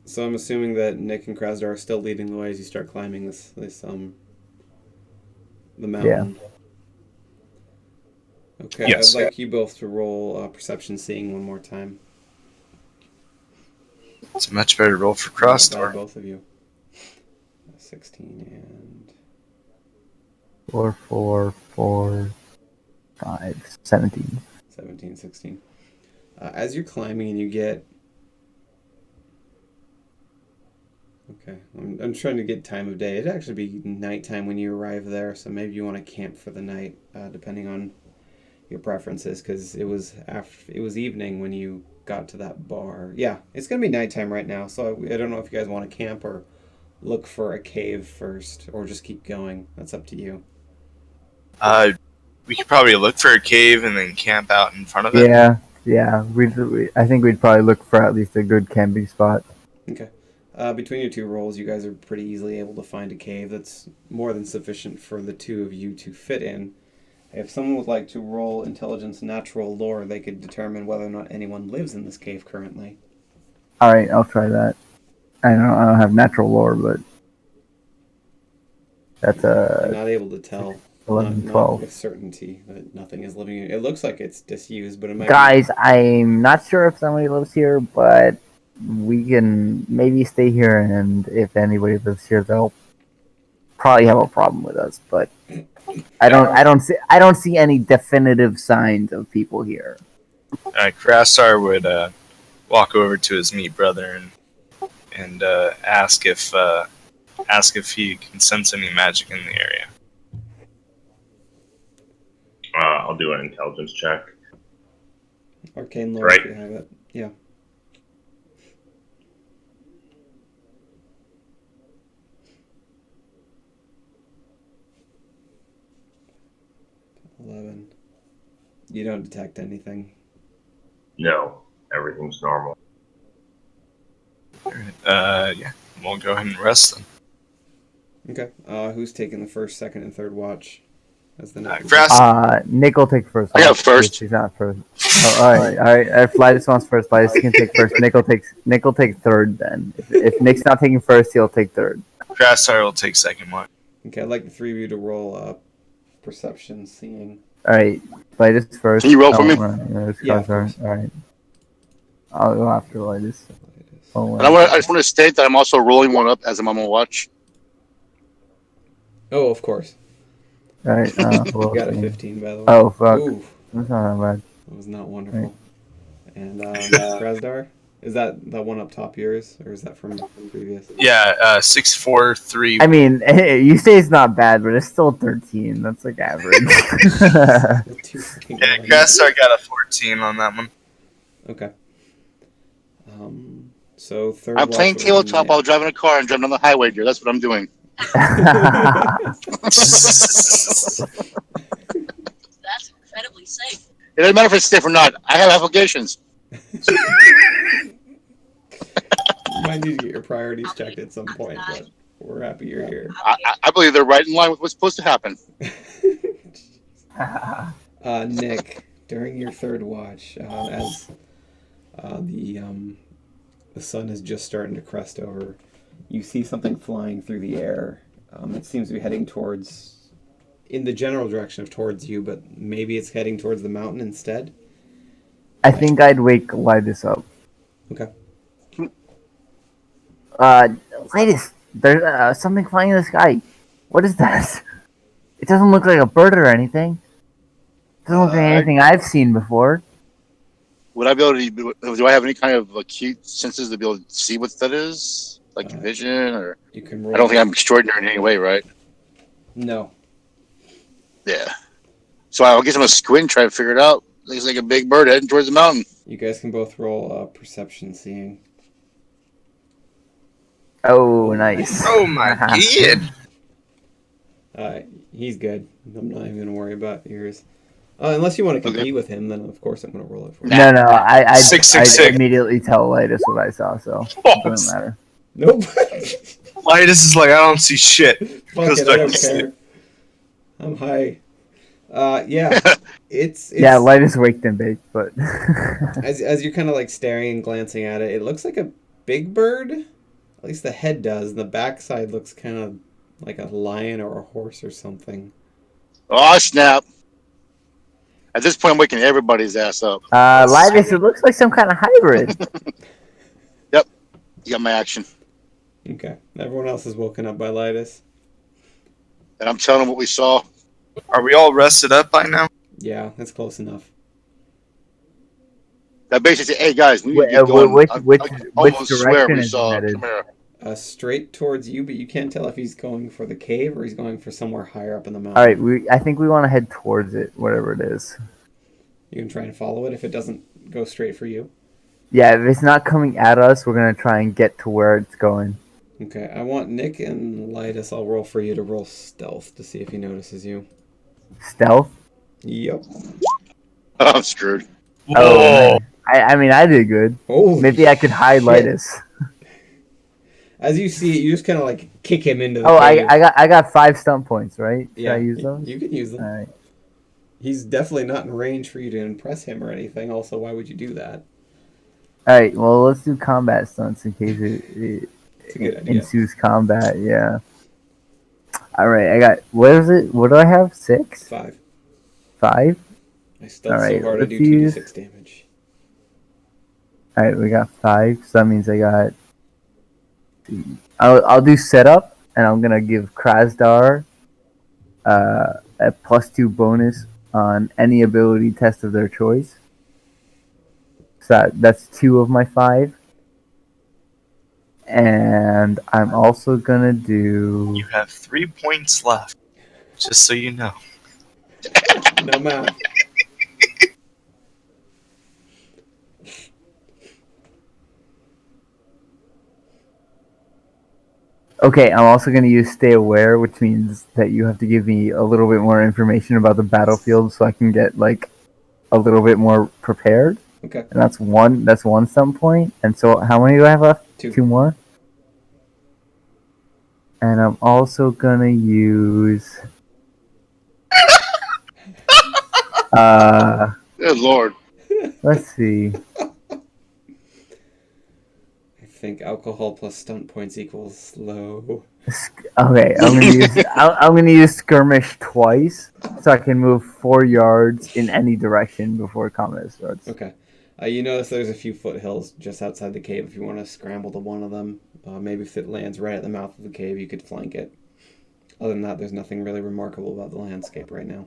So I'm assuming that Nick and Krasdar are still leading the way as you start climbing the mountain. Yeah. Okay. Yes. I'd like you both to roll perception seeing one more time. It's a much better roll for Not bad, Krastar. both of you. 16 and 4, 4, 4, 5, 17. 17, 16. As you're climbing and you get Okay. I'm trying to get time of day. It'd actually be nighttime when you arrive there, so maybe you want to camp for the night, depending on your preferences, because it was evening when you got to that bar. Yeah, it's gonna be nighttime right now, so I don't know if you guys want to camp or look for a cave first, or just keep going. That's up to you. We could probably look for a cave and then camp out in front of it. Yeah. I think we'd probably look for at least a good camping spot. Okay. Between your two rolls, you guys are pretty easily able to find a cave that's more than sufficient for the two of you to fit in. If someone would like to roll intelligence natural lore, they could determine whether or not anyone lives in this cave currently. All right, I'll try that. I don't have natural lore, but that's You're not able to tell. 11, Not 12. with certainty that nothing is living in it. It looks like it's disused, but it might Guys, I'm not sure if somebody lives here, but we can maybe stay here, and if anybody lives here, they'll probably have a problem with us. But I don't see any definitive signs of people here. Krastar would walk over to his meat brother and ask if he can sense any magic in the area. I'll do an intelligence check. arcane lore Right. if you have it. Yeah. $11. You don't detect anything. No, everything's normal. Yeah, we'll go ahead and rest then. Okay. Who's taking the first, second, and third watch? As the next. Nick will take first. I got first. He's not first. Oh, all right. If Lightus wants first, Lightus can take first. Nick will take third then. If Nick's not taking first, he'll take third. Krastar will take second watch. Okay, I'd like the three of you to roll perception, seeing. All right, Lightus first. Can you roll for me? Yeah, of course. All right. I'll go after Lightus. And I just want to state that I'm also rolling one up as I'm on my watch. Oh, of course. All right. You got a 15, by the way. Oh, fuck. Ooh, That's not that bad. that was not wonderful. Right. And Krasdar? Is that one up top yours, or is that from previous? Yeah, 6, 4, 3. I mean, you say it's not bad, but it's still 13. That's like average. Yeah, Krastar got a 14 on that one. Okay. So third. I'm playing watch tabletop while driving a car and driving on the highway, dear. That's what I'm doing. That's incredibly safe. It doesn't matter if it's safe or not. I have applications. You might need to get your priorities checked at some point, but we're happy you're here. I believe they're right in line with what's supposed to happen. Nick, during your third watch, as the sun is just starting to crest over, you see something flying through the air. It seems to be heading in the general direction of towards you, but maybe it's heading towards the mountain instead. I think I'd wake Lightus up. Okay. Lightus, there's something flying in the sky. What is that? It doesn't look like a bird or anything. It doesn't look like anything I've seen before. Would I be able to? Do I have any kind of acute senses to be able to see what that is, like vision, or? You can roll. I don't think I'm extraordinary in any way, right? No. Yeah. So I'll get him a squint and try to figure it out. Looks like a big bird heading towards the mountain. You guys can both roll perception, seeing. Oh, nice. Oh my god. He's good. I'm not even going to worry about yours. Unless you want to compete with him, then of course I'm going to roll it for you. No, I 666. immediately tell Lightus what I saw, so it doesn't matter. Nope. Lightus is like, I don't see shit. Fuck it, I don't care. I'm high. Yeah. It's yeah, Lightus waked and baked, but as you're kind of like staring and glancing at it, it looks like a big bird. At least the head does, and the backside looks kind of like a lion or a horse or something. Oh, snap. At this point, I'm waking everybody's ass up. Lightus, it looks like some kind of hybrid. Yep. You got my action. Okay. Everyone else is woken up by Lightus. And I'm telling them what we saw. Are we all rested up by now? Yeah, that's close enough. That basically said, hey guys, we need to Which get going. direction swear we is saw. headed? Come here. straight towards you, but you can't tell if he's going for the cave or he's going for somewhere higher up in the mountain. All right, I think we want to head towards it, whatever it is. You can try and follow it if it doesn't go straight for you. Yeah, if it's not coming at us, we're gonna try and get to where it's going. Okay, I want Nick and Lytus. I'll roll for you to roll stealth to see if he notices you. Stealth? Yep. Oh, I'm screwed. Oh, Whoa. man. I mean, I did good. Oh, Maybe I could hide Lytus. As you see it, you just kind of like kick him into the Oh, cave. I got 5 stunt points, right? Should Yeah, I use those? you can use them. All right. He's definitely not in range for you to impress him or anything. Also, why would you do that? All right. Well, let's do combat stunts in case It's a good idea. ensues combat. Yeah. All right. I got. What is it? What do I have? 6? 5. 5. I stunned All right, so hard I let's do use- 2d6 damage. All right. We got 5. So that means I got. I'll do setup, and I'm gonna give Krasdar a +2 bonus on any ability test of their choice. So that's 2 of my 5. And I'm also gonna do. You have 3 points left, just so you know. No math. Okay, I'm also gonna use stay aware, which means that you have to give me a little bit more information about the battlefield so I can get like a little bit more prepared. Okay. And that's one stunt point. And so how many do I have left? 2. 2 more. And I'm also gonna use Good lord. let's see. I think alcohol plus stunt points equals slow. Okay, I'm gonna use skirmish twice so I can move 4 yards in any direction before combat starts. Okay. You notice there's a few foothills just outside the cave if you want to scramble to one of them. Maybe if it lands right at the mouth of the cave, you could flank it. Other than that, there's nothing really remarkable about the landscape right now.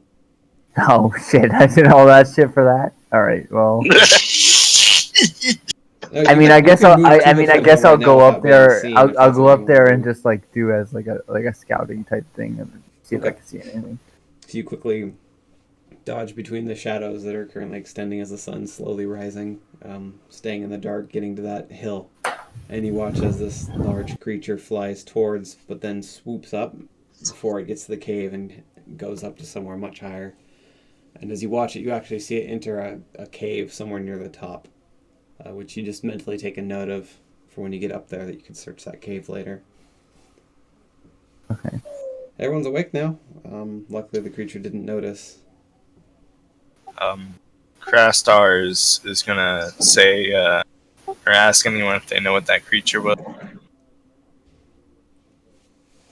Oh shit! I did all that shit for that. All right, well. I mean, I guess I'll go up there. I'll go up there and just like do as like a scouting type thing and see if I Okay. can see anything. So you quickly dodge between the shadows that are currently extending as the sun's slowly rising, staying in the dark, getting to that hill. And you watch as this large creature flies towards, but then swoops up before it gets to the cave and goes up to somewhere much higher. And as you watch it, you actually see it enter a cave somewhere near the top, which you just mentally take a note of for when you get up there that you can search that cave later. Okay. Everyone's awake now. Luckily, the creature didn't notice. Krastar is gonna say, or ask anyone if they know what that creature was.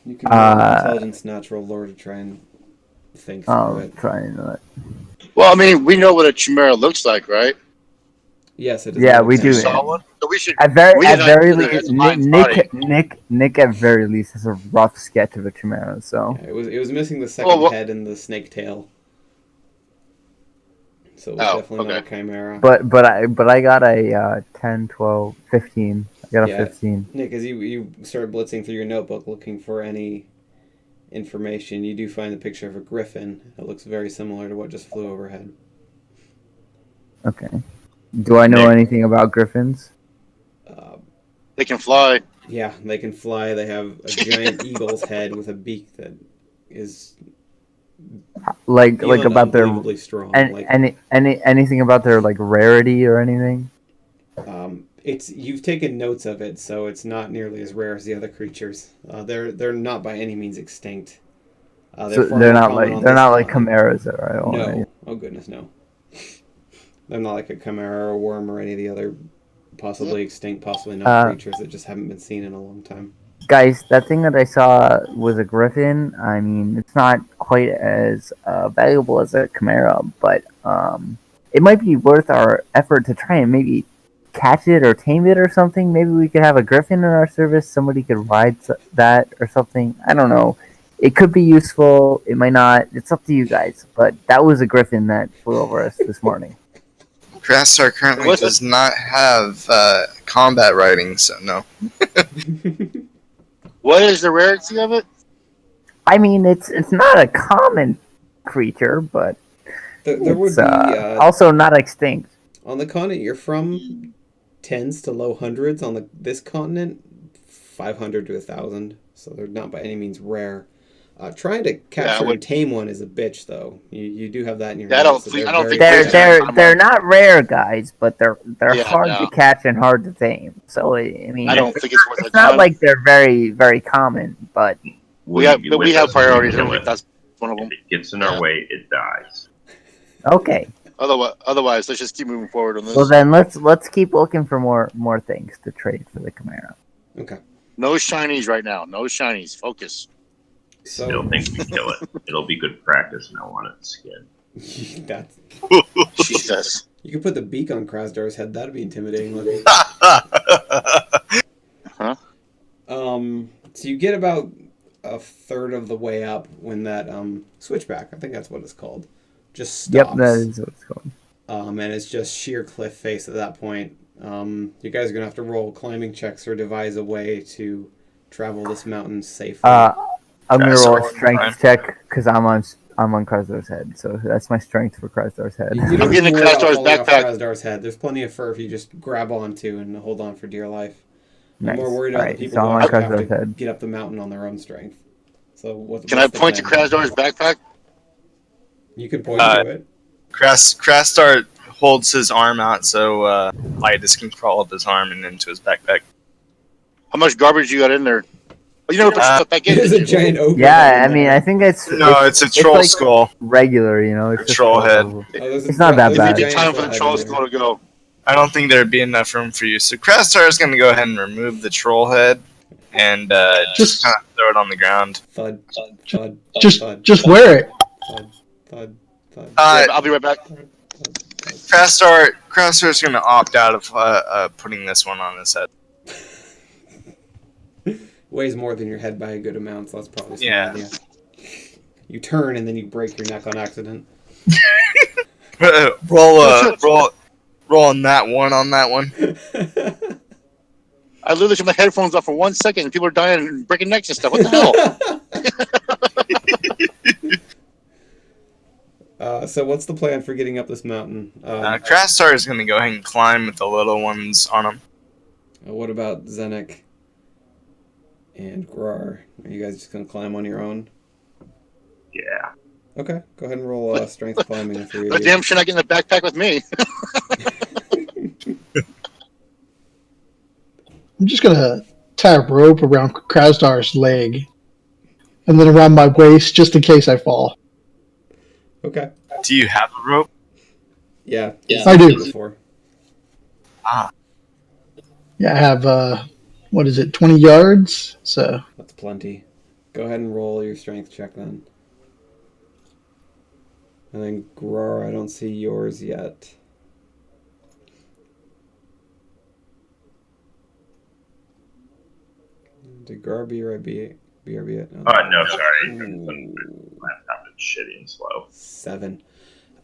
You can roll intelligence, natural lore to try and think through I'll it. try and do it. Well, I mean, we know what a chimera looks like, right? Yes, it is. Yeah, not we do. exactly- Saw one? So we should. At very We did not least, consider it as a mind's body. Nick at very least has a rough sketch of a chimera. So Yeah, it was missing the second well- head and the snake tail. So it was Oh, definitely not a okay. chimera. but I got a 10, 12, 15. I got a Yeah. 15. Nick, as you start blitzing through your notebook looking for any information, you do find the picture of a griffin. It looks very similar to what just flew overhead. Okay. Do I know anything about griffins? They can fly. Yeah, they can fly. They have a giant eagle's head with a beak that is Like beyond about their unbelievably strong. anything about their like rarity or anything? You've taken notes of it, so it's not nearly as rare as the other creatures. They're not by any means extinct. So far they're more not common like on they're this not like continent. chimeras, right? All No. right. Oh goodness, no. They're not like a chimera or a worm or any of the other possibly extinct, possibly not creatures that just haven't been seen in a long time. Guys, that thing that I saw was a griffin. I mean, it's not quite as valuable as a chimera, but it might be worth our effort to try and maybe catch it or tame it or something. Maybe we could have a griffin in our service. Somebody could ride that or something. I don't know. It could be useful. It might not. It's up to you guys. But that was a griffin that flew over us this morning. Krastar currently What's does not have combat riding, so no. What is the rarity of it? I mean, it's not a common creature, but There would it's be also not extinct. on the continent you're from, tens to low hundreds. On this continent, 500 to 1,000. So they're not by any means rare. Trying to capture and tame one is a bitch, though. You do have that in your Yeah, I notes. don't So think- they're I don't very think rare. They're not rare, guys, but they're Yeah, hard no. to catch and hard to tame. So I mean, I don't think it's worth it's a not ton. like they're very very common, but We have us, priorities. I kill don't think it. that's one of them. If it gets in our way, it dies. okay. Otherwise, let's just keep moving forward on this. Well then, let's keep looking for more things to trade for the Chimera. Okay. No shinies right now. No shinies. Focus. So Still think we kill it. It'll be good practice, and I want its skin. that's Jesus. you could put the beak on Krasdar's head. That'd be intimidating looking. Huh? So you get about a third of the way up when that switchback, I think that's what it's called, just stops. Yep, that is what it's called. And it's just sheer cliff face at that point. You guys are gonna have to roll climbing checks or devise a way to travel this mountain safely. I'm gonna That's roll all a strength fine. check because I'm on Krasdar's head, so that's my strength for Krasdar's head. You don't I'm getting need to worry about Krasdar's falling off backpack. Krasdar's head. There's plenty of fur if you just grab onto and hold on for dear life. Nice. I'm more worried about Alright, the people so who I'm on actually have Krasdar's to head. get up the mountain on their own strength. So Can I what's the point to plan? Krasdar's backpack? You can point to it. Krastar holds his arm out so Midas can crawl up his arm and into his backpack. How much garbage you got in there? Oh, you never put stuff back in. There's a did you? giant ogre. Yeah, down I mean, there. I think it's No, it's a troll like skull. regular, you know. It's A just troll head. It's not that It bad. may There's be a time giant for the head troll in there. skull to go. I don't think there'd be enough room for you. So Krastar is going to go ahead and remove the troll head and just kind of throw it on the ground. Thud, thud, thud, Just thud, just wear it. thud, thud, thud. Yeah, I'll be right back. Krastar is going to opt out of putting this one on his head. Weighs more than your head by a good amount, so that's probably some Yeah. idea. You turn and then you break your neck on accident. roll on that one on that one. I literally took my headphones off for 1 second and people are dying and breaking necks and stuff. What the hell? So what's the plan for getting up this mountain? Krastar is going to go ahead and climb with the little ones on him. What about Zenek and Grar? Are you guys just going to climb on your own? Yeah. Okay, go ahead and roll strength climbing the three The of you. damn shit I get in the backpack with me. I'm just gonna tie a rope around Krasdar's leg, and then around my waist just in case I fall. Okay. Do you have a rope? Yeah. I do. Before. Yeah, I have what is it, 20 yards? So That's plenty. Go ahead and roll your strength check then. And then Grar, I don't see yours yet. Did Grar BRB yet? No. No, sorry. Laptop is shitty and slow. 7.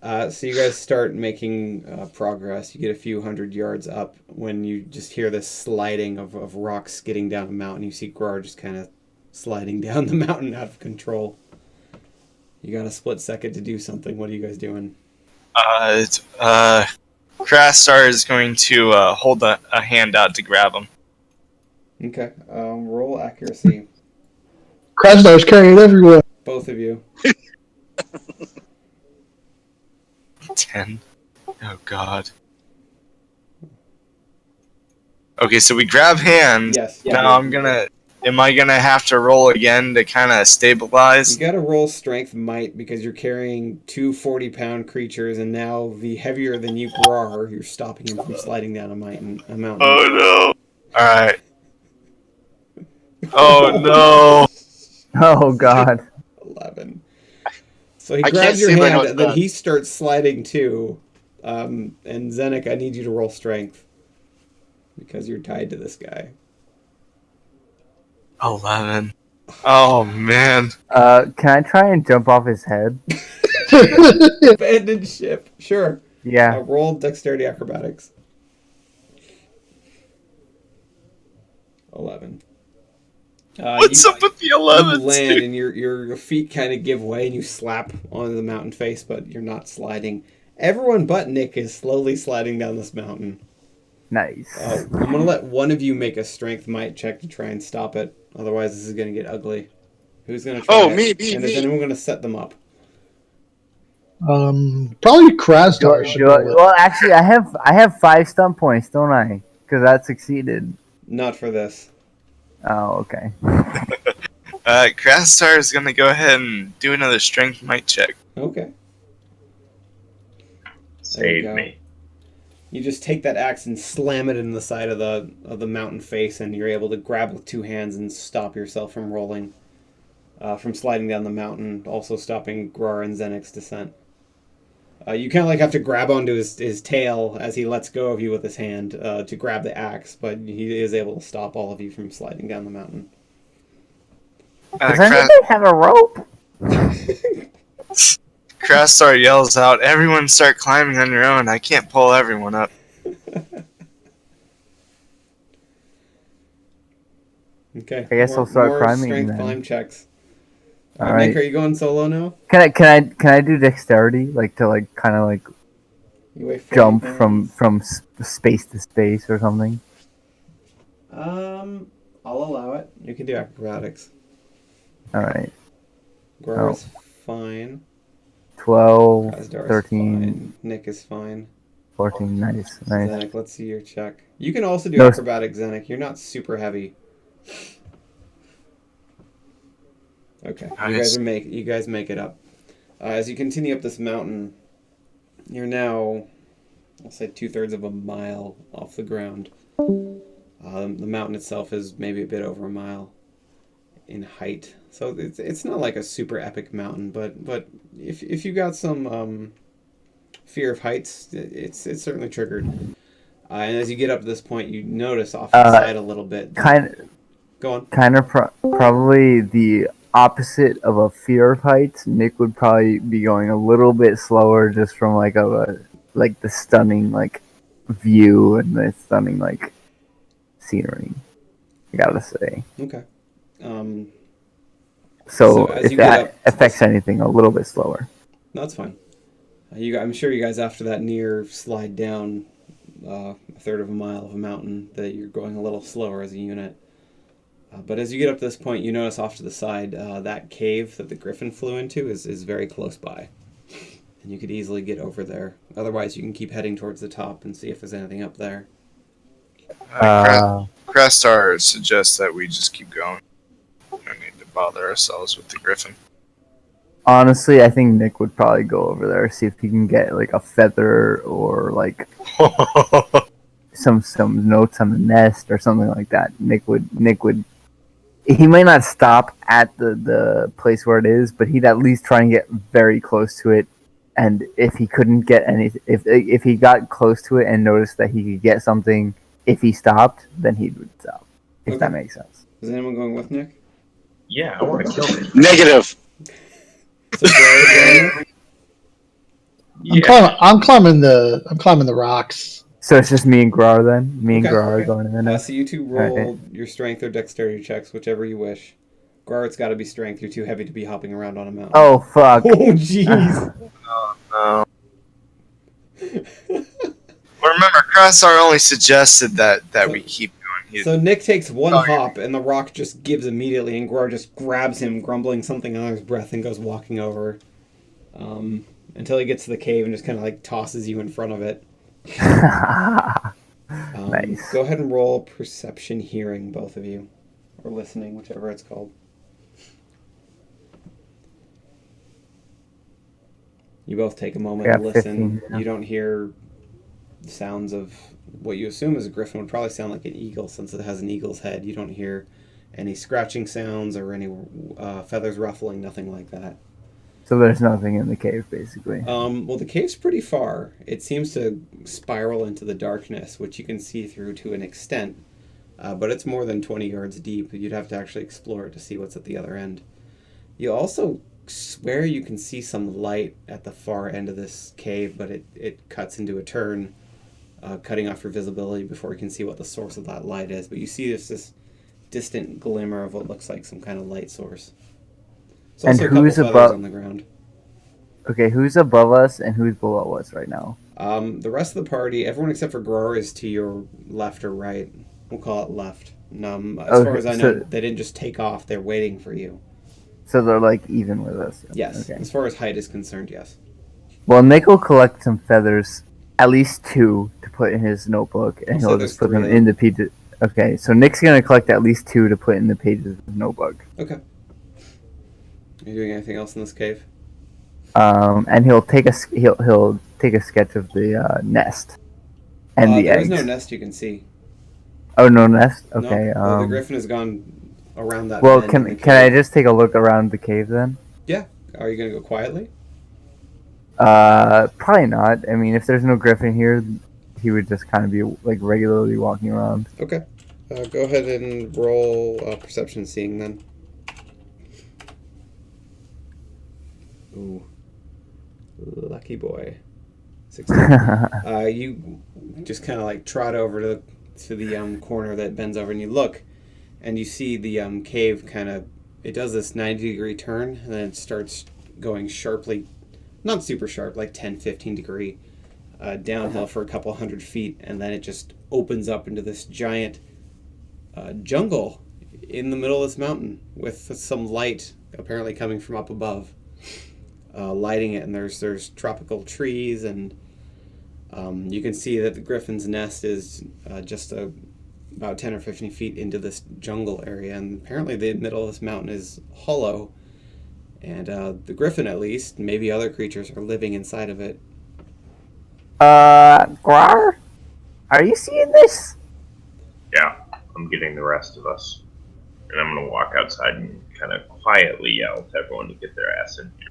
So you guys start making progress. You get a few hundred yards up when you just hear this sliding of rocks skidding down the mountain. You see Grar just kind of sliding down the mountain out of control. You got a split second to do something. What are you guys doing? Krastar is going to hold a hand out to grab him. Okay. Roll accuracy. Krasdar's carrying everywhere. Both of you. 10. Oh god. Okay, so we grab hands. Yes. Now am I gonna have to roll again to kind of You stabilize? gotta roll strength might because you're carrying two 40-pound creatures, and now the heavier than you Grar, you're stopping him from sliding down a mountain. Oh no. Alright. Oh no. Oh God. 11. So he I grabs can't your see, but I know hand, it's and then bad. he starts sliding too. And Zenek, I need you to roll strength because you're tied to this guy. 11. Oh man. Can I try and jump off his head? Abandoned ship. Sure. Yeah. Roll dexterity acrobatics. 11. What's up with the You 11s? land and your feet kind of give way and you slap onto the mountain face, but you're not sliding. Everyone but Nick is slowly sliding down this mountain. Nice. I'm gonna let one of you make a strength might check to try and stop it. Otherwise, this is gonna get ugly. Who's gonna try? Oh, it? me. And is anyone gonna set them up? Probably Krastar should roll it. Well, actually, I have 5 stunt points, don't I? Because that succeeded. Not for this. Oh, okay. Krastar is gonna go ahead and do another strength might check. Okay. Save go. me. You just take that axe and slam it in the side of the mountain face, and you're able to grab with 2 hands and stop yourself from rolling, from sliding down the mountain. Also stopping Grar and Zenek's descent. You kind of like have to grab onto his tail as he lets go of you with his hand to grab the axe, but he is able to stop all of you from sliding down the mountain. Does anybody have a rope? Krastar yells out, "Everyone start climbing on your own. I can't pull everyone up." Okay. I guess I'll start climbing strength then. climb checks. All Nick, right. are you going solo now? Can I do dexterity, like to like kind of like You weigh 40 jump pounds. from space to space or something? I'll allow it. You can do acrobatics. All right. Grar's fine. 12, Krasdar's 13, fine. Nick is fine. 14. Nice. Zenek, let's see your check. You can also do No. acrobatics, Zenek. You're not super heavy. Okay, Nice. you guys make it up. As you continue up this mountain, you're now, I'll say 2/3 of a mile off the ground. The mountain itself is maybe a bit over a mile in height, so it's not like a super epic mountain. But if you got some fear of heights, it's certainly triggered. And as you get up to this point, you notice off to the side a little bit. Go on. Kind of probably the opposite of a fear of heights. Nick would probably be going a little bit slower, just from like the stunning like view and the stunning like scenery. I gotta say. Okay. So as if you get that up, affects anything, a little bit slower. no, that's fine. I'm sure you guys after that near slide down 1/3 of a mile of a mountain that you're going a little slower as a unit. But as you get up to this point, you notice off to the side that cave that the griffin flew into is very close by. And you could easily get over there. Otherwise, you can keep heading towards the top and see if there's anything up there. Krastar suggests that we just keep going. We don't need to bother ourselves with the griffin. Honestly, I think Nick would probably go over there, see if he can get like a feather or like some notes on the nest or something like that. Nick would he might not stop at the place where it is, but he'd at least try and get very close to it. And if he couldn't get anything, if he got close to it and noticed that he could get something, if he stopped, then he would stop. If that makes sense. Is anyone going with Nick? Yeah, I want to kill him. Negative. So I'm climbing the rocks. So it's just me and Grar then. Me and Okay, Grar are okay. going in the nest. So you two roll Alright. your strength or dexterity checks, whichever you wish. Grar, it's got to be strength. You're too heavy to be hopping around on a mountain. Oh fuck! Oh jeez. Well, remember, Krastar only suggested that we keep going. So Nick takes one hop, and the rock just gives immediately, and Grar just grabs him, grumbling something under his breath, and goes walking over until he gets to the cave and just kind of like tosses you in front of it. Nice. Go ahead and roll perception hearing, both of you. Or listening, whichever it's called. You both take a moment Yeah, to listen. 15, yeah. You don't hear sounds of what you assume is a griffin would probably sound like an eagle, since it has an eagle's head. You don't hear any scratching sounds or any feathers ruffling, nothing like that. So there's nothing in the cave, basically. Well, the cave's pretty far. It seems to spiral into the darkness, which you can see through to an extent, but it's more than 20 yards deep. You'd have to actually explore it to see what's at the other end. You also swear you can see some light at the far end of this cave, but it cuts into a turn, cutting off your visibility before you can see what the source of that light is. But you see this distant glimmer of what looks like some kind of light source. There's And also a couple who's feathers above- on the ground. Okay, who's above us and who's below us right now? The rest of the party, everyone except for Gror, is to your left or right. We'll call it left. As far as I know, they didn't just take off. They're waiting for you. So they're like even with us. Yes. Okay. As far as height is concerned, yes. Well, Nick will collect some feathers, at least 2, to put in his notebook, and I'll say he'll there's just put 3 them of in the pages. Okay, so Nick's gonna collect at least 2 to put in the pages of his notebook. Okay. Are you doing anything else in this cave? And he'll take a he'll take a sketch of the nest and the there eggs. is no nest you can see. Oh, no nest. Okay. No, the griffin has gone around that. Well, bend in the can I cave. just take a look around the cave then? Yeah. Are you gonna go quietly? Probably not. I mean, if there's no griffin here, he would just kind of be like regularly walking around. Okay. Go ahead and roll perception seeing then. Ooh. Lucky boy. 16. You just kind of like trot over to the corner that bends over and you look and you see the cave kind of, it does this 90-degree turn and then it starts going sharply, not super sharp, like 10, 15 degree downhill for a couple hundred feet, and then it just opens up into this giant jungle in the middle of this mountain with some light apparently coming from up above, lighting it, and there's tropical trees, and you can see that the griffin's nest is just about 10 or 15 feet into this jungle area, and apparently the middle of this mountain is hollow, and the griffin, at least, maybe other creatures, are living inside of it. Grar? Are you seeing this? Yeah, I'm getting the rest of us. And I'm going to walk outside and kind of quietly yell to everyone to get their ass in here.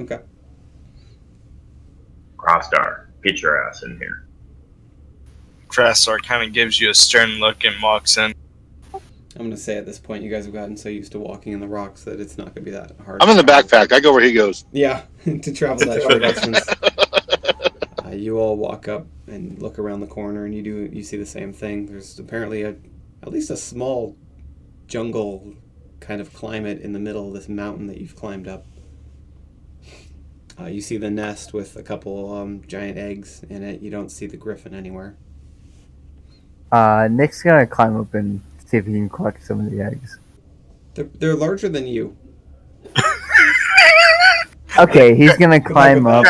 Okay. Crossstar, get your ass in here. Crastar kind of gives you a stern look and walks in. I'm going to say at this point you guys have gotten so used to walking in the rocks that it's not going to be that hard. I'm in the backpack. I go where he goes. Yeah, to travel that short distance. You all walk up and look around the corner, and you see the same thing. There's apparently at least a small jungle kind of climate in the middle of this mountain that you've climbed up. You see the nest with a couple giant eggs in it. You don't see the griffin anywhere. Nick's gonna climb up and see if he can collect some of the eggs. They're larger than you. Okay, he's gonna climb up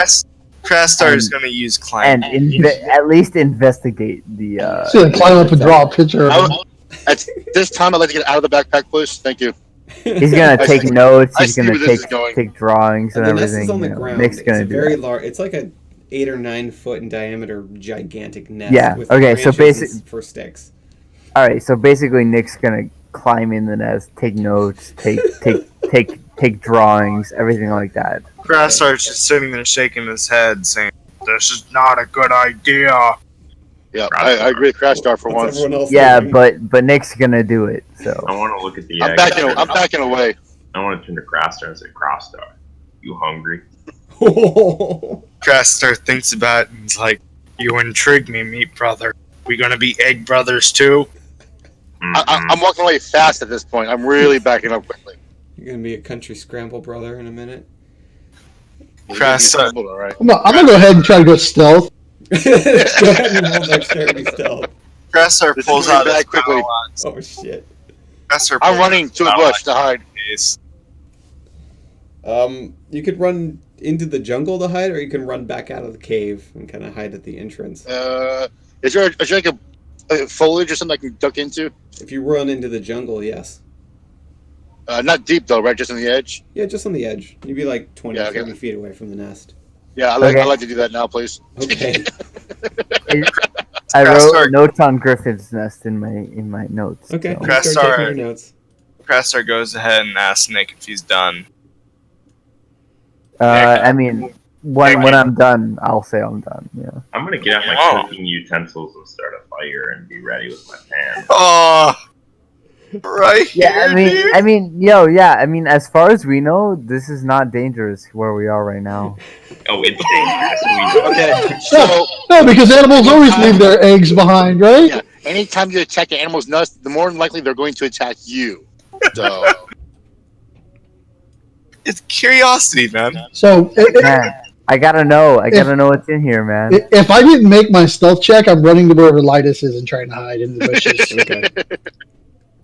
Crastar is going to use climb. and at least investigate the. So you climb up and draw a picture of him. At this time, I'd like to get out of the backpack, please. Thank you. He's gonna I take see- notes. I He's see gonna where this is going. take drawings and The nest everything. is on the you know. ground. Nick's gonna It's a do very that. large. It's like a 8 or 9 foot in diameter, gigantic nest. Yeah, With okay, so branches for sticks. All right, so basically, Nick's gonna climb in the nest, take notes, take drawings, everything like that. Crastar's just sitting there shaking his head, saying, "This is not a good idea." Yeah, I agree with Crash Star for What's once. everyone else Yeah, doing? but Nick's gonna do it. So I want to look at the I'm egg. backing away. I want to turn to Crossstar and say, Crossstar, you hungry? Crastar thinks about it and is like, "You intrigue me, meat brother. We gonna be egg brothers too?" I'm walking away fast at this point. I'm really backing up quickly. You're gonna be a country scramble brother in a minute. Crastar, All right. I'm gonna go ahead and try to go stealth. Go ahead and roll dexterity stealth. Crastar This is pulls going out his back quickly. battle axe. Oh shit. Crastar I'm pulls running out to a his battle bush to hide. axe. You could run into the jungle to hide, or you can run back out of the cave and kind of hide at the entrance. Is there like a foliage or something I can duck into? If you run into the jungle, yes. Not deep though, right? Just on the edge. Yeah, just on the edge. You'd be like 20, Yeah, okay. 30 feet away from the nest. Yeah, Okay. I'd like to do that now, please. Okay. I wrote Crastar- notes on Griffin's nest in my notes. Okay. so. You start Crastar- taking your notes. Crastar goes ahead and asks Nick if he's done. I mean, when I'm done, I'll say I'm done. Yeah. I'm going to get out my Oh. cooking utensils and start a fire and be ready with my pan. Oh, right. Yeah, here, I mean, as far as we know, this is not dangerous where we are right now. Oh, it's dangerous. We know. Okay, so No, because animals always leave their eggs behind, right? yeah, anytime you attack an animal's nest, the more than likely they're going to attack you. So It's curiosity, man. So Man, I gotta know. I gotta know what's in here, man. if I didn't make my stealth check, I'm running to where Lightus is and trying to hide in the bushes. Okay.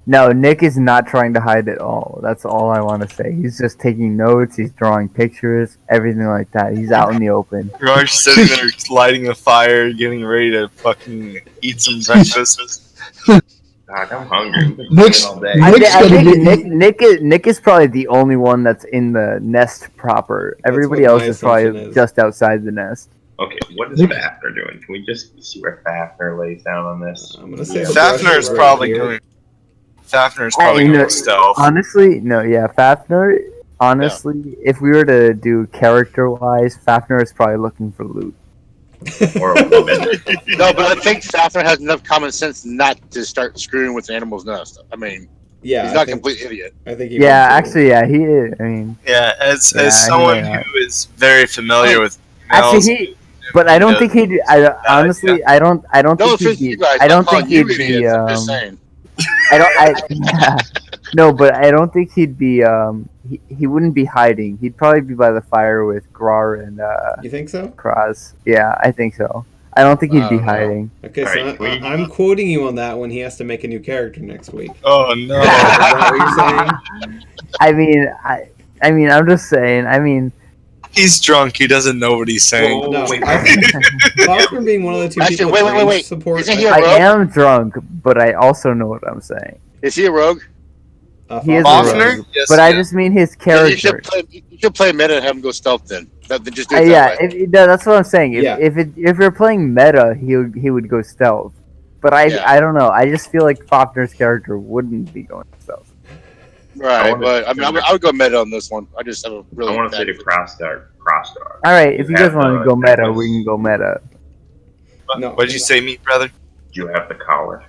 No, Nick is not trying to hide at all. That's all I want to say. He's just taking notes. He's drawing pictures, everything like that. He's out in the open. Garage sitting there lighting a fire, getting ready to fucking eat some breakfast. God, I'm hungry. We've been Nick's- playing all day. Nick's I gonna think get- Nick is probably the only one that's in the nest proper. Everybody what else my is probably assumption is. just outside the nest. Okay, what is Fafner doing? Can we just see where Fafner lays down on this? I'm gonna say Yeah. the Fafner is right probably here. going. Fafner's probably you know, going stealth. Honestly, no, yeah, Fafner. Honestly, if we were to do character-wise, Fafner is probably looking for loot. Or a woman. no, but I think Fafner has enough common sense not to start screwing with the animal's nest. I mean, Yeah, he's I not a think, complete idiot. I think he Yeah, would too. actually, yeah, he is. I mean, Yeah, as Yeah, someone yeah. who is very familiar with actually, males, but I don't think he'd. Honestly, I don't No think offense he'd to you be. guys. I don't I'm calling think you he'd be. idiots. I'm just saying. I don't. No, but I don't think he'd be. He wouldn't be hiding. He'd probably be by the fire with Grar and You think so? Kraz. Yeah, I think so. I don't think he'd be I don't know. hiding. Okay, so Alright, we- I'm quoting you on that when he has to make a new character next week. Is oh no, that what you're saying? I mean, I'm just saying. I mean, he's drunk. He doesn't know what he's saying. Whoa, No, wait. Foster being one of the two Actually, people wait, with wait, range wait. support. Isn't he I a rogue? am drunk, but I also know what I'm saying. Is he a rogue? He is a Fafner? rogue. Yes, But I yeah. just mean his You character. should play meta and have him go stealth then. Then just do it Yeah, that way. that's what I'm saying. Yeah. If you're playing meta, he would go stealth. But Yeah. I don't know. I just feel like Fafner's character wouldn't be going stealth. Right, wanna- but I mean, I would go meta on this one. I just have a really I want to say bad. to Crossstar. All right, if you guys have want to the go meta, necklace. we can go meta. No. What did you say, meat brother? Do you have the collar?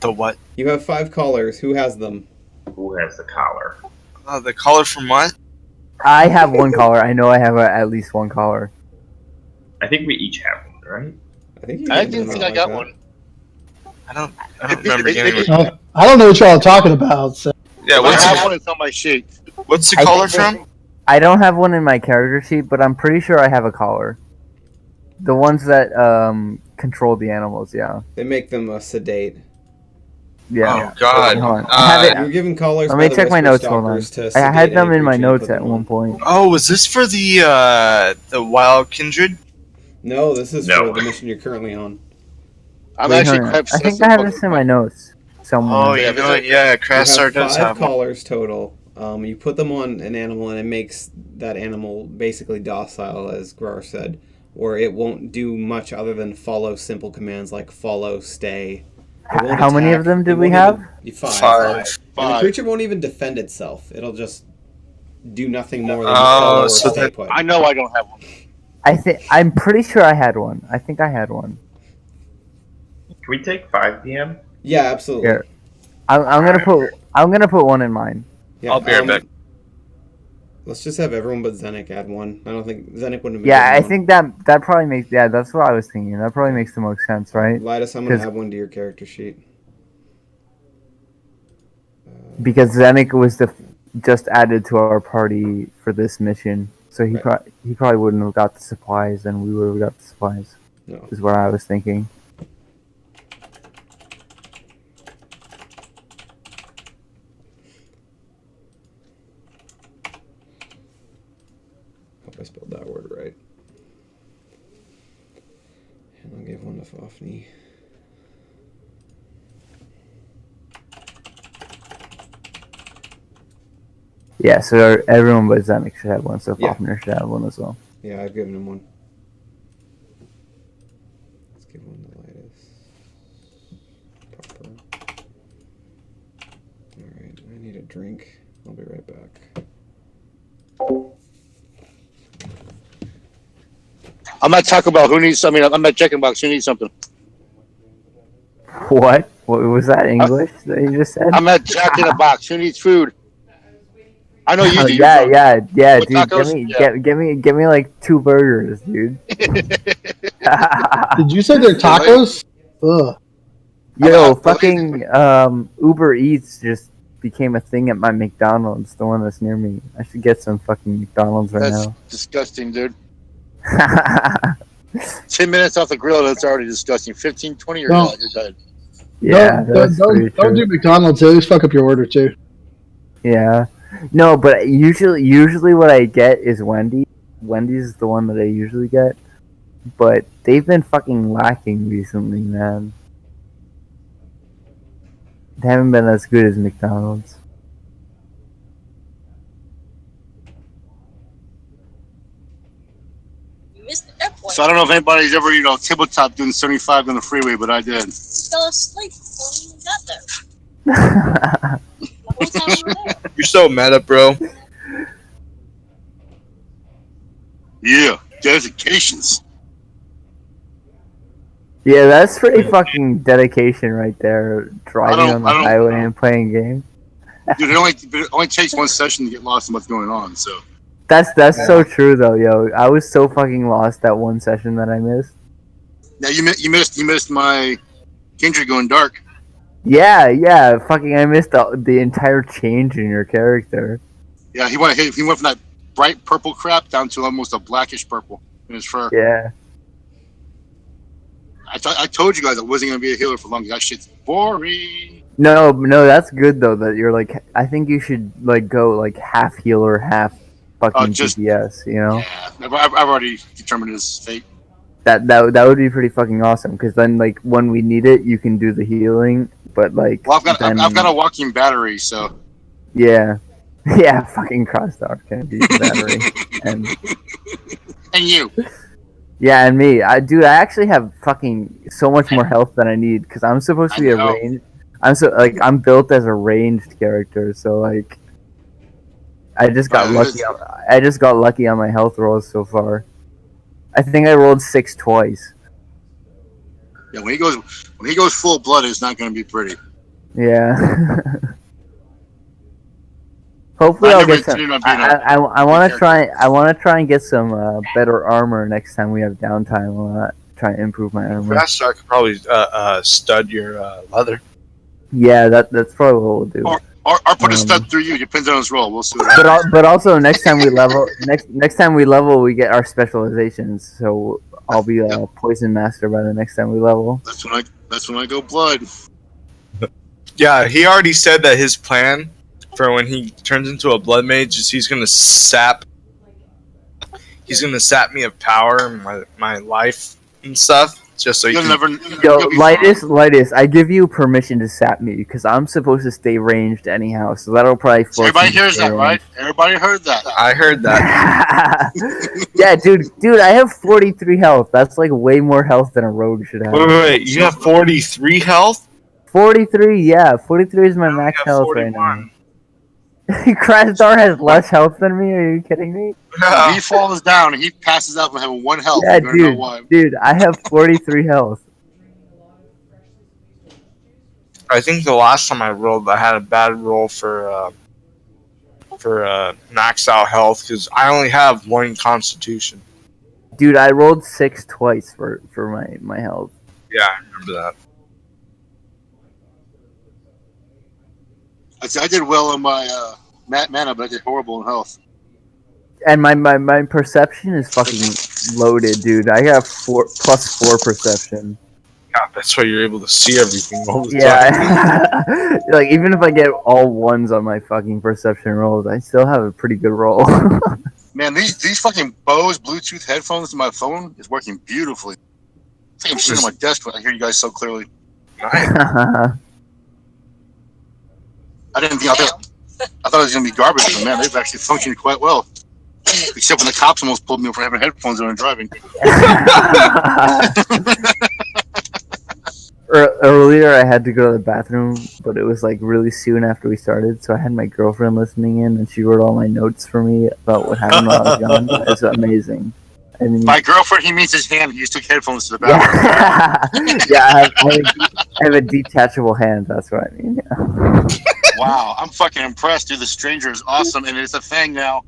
The what? You have 5 callers. Who has them? Who has the collar? The collar from what? I have one collar. I know I have at least one collar. I think we each have one, right? I think you I gave didn't them think out I like got that. one. I don't remember getting it. I don't know what y'all are talking about. So. Yeah, I what's have the, one. It's on my sheet. what's the I collar think- from? I don't have one in my character sheet, but I'm pretty sure I have a collar. The ones that control the animals, yeah. They make them sedate. Yeah. Oh God. Hold on. I have it. You're giving callers. Let by me the check my notes, hold on. Whisperstalkers to I sedate had them any in my creature you notes put at them one on. point. Oh, was this for the Wild Kindred? No, this is No. for the mission you're currently on. I'm Wait, actually hold on. quite I obsessed think with I have Pokemon. this in my notes somewhere. Oh, Yeah, you know what? Yeah, You Crassstar have does 5 have one. collars total. You put them on an animal, and it makes that animal basically docile, as Grar said, or it won't do much other than follow simple commands like follow, stay. It won't How many attack. of them It did we won't have? even- 5. 5. And the Five. creature won't even defend itself. It'll just do nothing more than Oh, follow or so stay that- put. I know I don't have one. I'm pretty sure I had one. I think I had one. Can we take 5 PM? Yeah, absolutely. Here. I'm gonna put one in mine. Yeah, I'll be right back. Let's just have everyone but Zenik add one. I don't think Zenik wouldn't have been Yeah, I given think that probably makes that's what I was thinking. That probably makes the most sense, right? one. Lidus, I'm gonna 'Cause- add one to your character sheet. Because Zenik was just added to our party for this mission, so he Right. he probably wouldn't have got the supplies, and we would have got the supplies. No. Is what I was thinking. Hope I spelled that word right. And I'll give one to Fafnir. Yeah, so everyone but Zenik should have one, so Yeah. Fafnir should have one as well. Yeah, I've given him one. Let's give one to Lidus. Proper. Alright, I need a drink. I'll be right back. I'm at Taco Bell. Who needs? I mean, I'm at Jack in the Box. Who needs something? What? What was that English that you just said? I'm at Jack in the Box. Who needs food? I know you Oh, do. yeah, What dude. tacos? Yeah. Give me like 2 burgers, dude. Did you say they're tacos? Ugh. Yo, fucking Uber Eats just became a thing at my McDonald's, the one that's near me. I should get some fucking McDonald's right That's now. disgusting, dude. 10 minutes off the grill, and it's already disgusting. 15, 20, you're No. done. You're done. Yeah, that's pretty don't true. do McDonald's. They always fuck up your order too. Yeah. No, but usually what I get is Wendy's. Wendy's is the one that I usually get. But they've been fucking lacking recently, man. They haven't been as good as McDonald's. You missed the airport. So I don't know if anybody's ever, tabletop doing 75 on the freeway, but I did. Fell asleep before we even got there. The whole time we were there. You're so meta, bro. Yeah, dedications. Yeah, that's pretty fucking dedication right there. Driving on the highway and playing games. Dude, it only takes one session to get lost in what's going on. So That's so true though, yo. I was so fucking lost that one session that I missed. now you missed my Kindred going dark. Yeah, fucking I missed the entire change in your character. Yeah, he went from that bright purple crap down to almost a blackish purple in his fur. Yeah. I told you guys I wasn't gonna be a healer for long. That shit's boring. No, that's good though. That you're like, I think you should like go like half healer, half fucking Just- DPS. You know, Yeah, I've already determined his fate. that would be pretty fucking awesome. Because then like when we need it, you can do the healing. But like, Well, I've then, got a walking battery, so yeah, fucking Crossdog can be the battery, and you. yeah, and me. I actually have fucking so much more health than I need because I'm supposed to be I a know. ranged. I'm built as a ranged character, so like, I just got lucky. I just got lucky on my health rolls so far. I think I rolled 6 twice. Yeah, when he goes full blood, it's not going to be pretty. Yeah. Hopefully, I'll get some. I want to try. I want to try and get some better armor next time we have downtime. I want to try and improve my armor. Faster, I could probably stud your leather. Yeah, that's probably what we'll do. Or put a stud through you. Depends on his roll. We'll see. But also next time we level, next time we level, we get our specializations. So I'll be a poison master by the next time we level. That's when I go blood. Yeah, he already said that his plan for when he turns into a blood mage is he's gonna sap me of power and my life and stuff. Just so You'll you never. Yo, you'll be Lightus, I give you permission to sap me because I'm supposed to stay ranged anyhow. So that'll probably force. Everybody me to hears stay that, right? ranged. Everybody heard that. I heard that. Yeah, dude, I have 43 health. That's like way more health than a rogue should have. Wait, you have 43 health? 43, yeah. 43 is my I only max have health 41. right now. Krasdar has less health than me? Are you kidding me? If he falls down, he passes out from having 1 health. Yeah, You're gonna know why. dude, I have 43 health. I think the last time I rolled, I had a bad roll for max out health because I only have 1 constitution. Dude, I rolled 6 twice for my health. Yeah, I remember that. I did well on my mana, but I did horrible in health. And my perception is fucking loaded, dude. I have +4 perception. God, that's why you're able to see everything all the time. Yeah, like even if I get all 1s on my fucking perception rolls, I still have a pretty good roll. Man, these fucking Bose Bluetooth headphones to my phone is working beautifully. I think I'm sitting on my desk, but I hear you guys so clearly. Nice. I thought it was gonna be garbage, but man, they've actually functioned quite well. Except when the cops almost pulled me for having headphones on and driving. Earlier, I had to go to the bathroom, but it was like really soon after we started, so I had my girlfriend listening in, and she wrote all my notes for me about what happened while I was gone. It's amazing. I mean, By girlfriend, he means his hand. He just took headphones to the bathroom. yeah, I have a detachable hand. That's what I mean. Yeah. Wow, I'm fucking impressed, dude. The Stranger is awesome, and it's a thing now.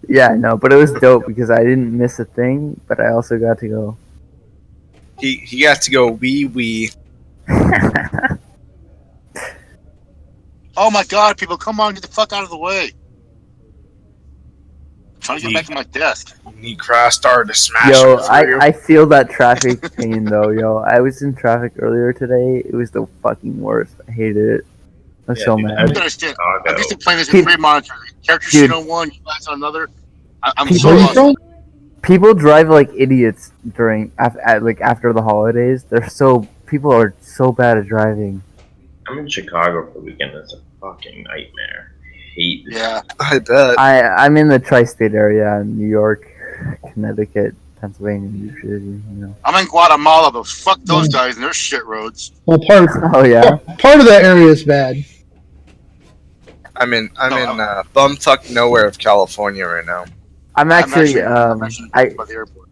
Yeah, I know, but it was dope because I didn't miss a thing, but I also got to go. He got to go wee. Oh my god, people, come on, get the fuck out of the way. I'm trying to get back to my desk. Need Crossstar to smash Yo, it for you. I feel that traffic pain though, yo. I was in traffic earlier today. It was the fucking worst. I hated it. I'm so I mad. don't understand. I'm used to playing this Dude. in 3 monitors. Character Dude. sheet on one, you guys on another. I'm People- so Where you lost. from? People drive like idiots during after the holidays. People are so bad at driving. I'm in Chicago for the weekend. It's a fucking nightmare. I hate it. Yeah. I bet. I'm in the tri-state area, New York, Connecticut, Pennsylvania, New Jersey. You know. I'm in Guatemala, but fuck those guys and their shit roads. Well, part Oh yeah. of that area is bad. I'm in bumfuck nowhere of California right now. I'm actually I'm actually by the airport.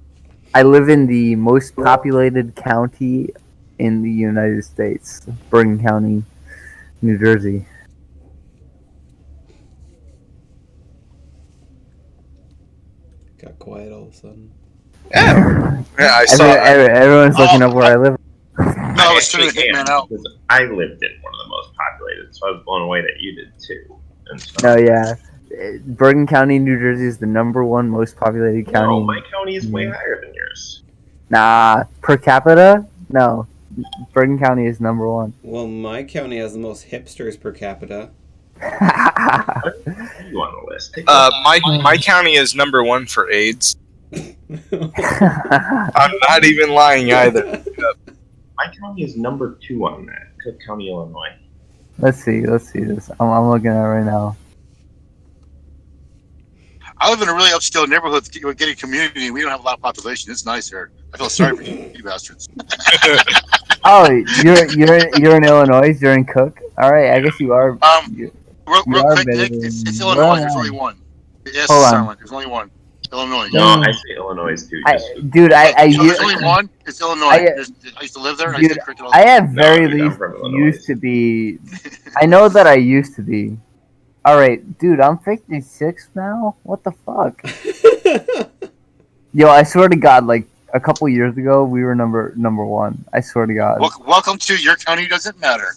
I live in the most populated county in the United States, Bergen County, New Jersey. Got quiet all of a sudden. Yeah, I saw that. Everyone's looking up where I live. No, I was turning the Actually hitman am, out. because I lived in one of the most populated, so I was blown away that you did too. And so, No, yeah. Bergen County, New Jersey is the #1 most populated county. no, my county is way higher than yours. Nah, per capita? No. Bergen County is #1. Well, my county has the most hipsters per capita. You on the list? Take a look. My county is #1 for AIDS. I'm not even lying either. My county is #2 on that. Cook County, Illinois. Let's see this. I'm looking at it right now. I live in a really upscale neighborhood with gated community. We don't have a lot of population. It's nice here. I feel sorry for you bastards. Oh, you're in Illinois. You're in Cook. All right, I guess you are. Real You are quick, better Nick, than- it's where Illinois. am There's I? only one. Yes, Hold on. silent. There's only one. Illinois. No, I say Illinois too. Dude, There's only one. It's Illinois. I used to live there. And I used Dude, to correct it all I the at very dude, I'm least from Illinois. used to be. I know that I used to be. All right, dude, I'm 56 now. What the fuck? Yo, I swear to God, like a couple years ago, we were number 1. I swear to God. Welcome to your county. Doesn't matter.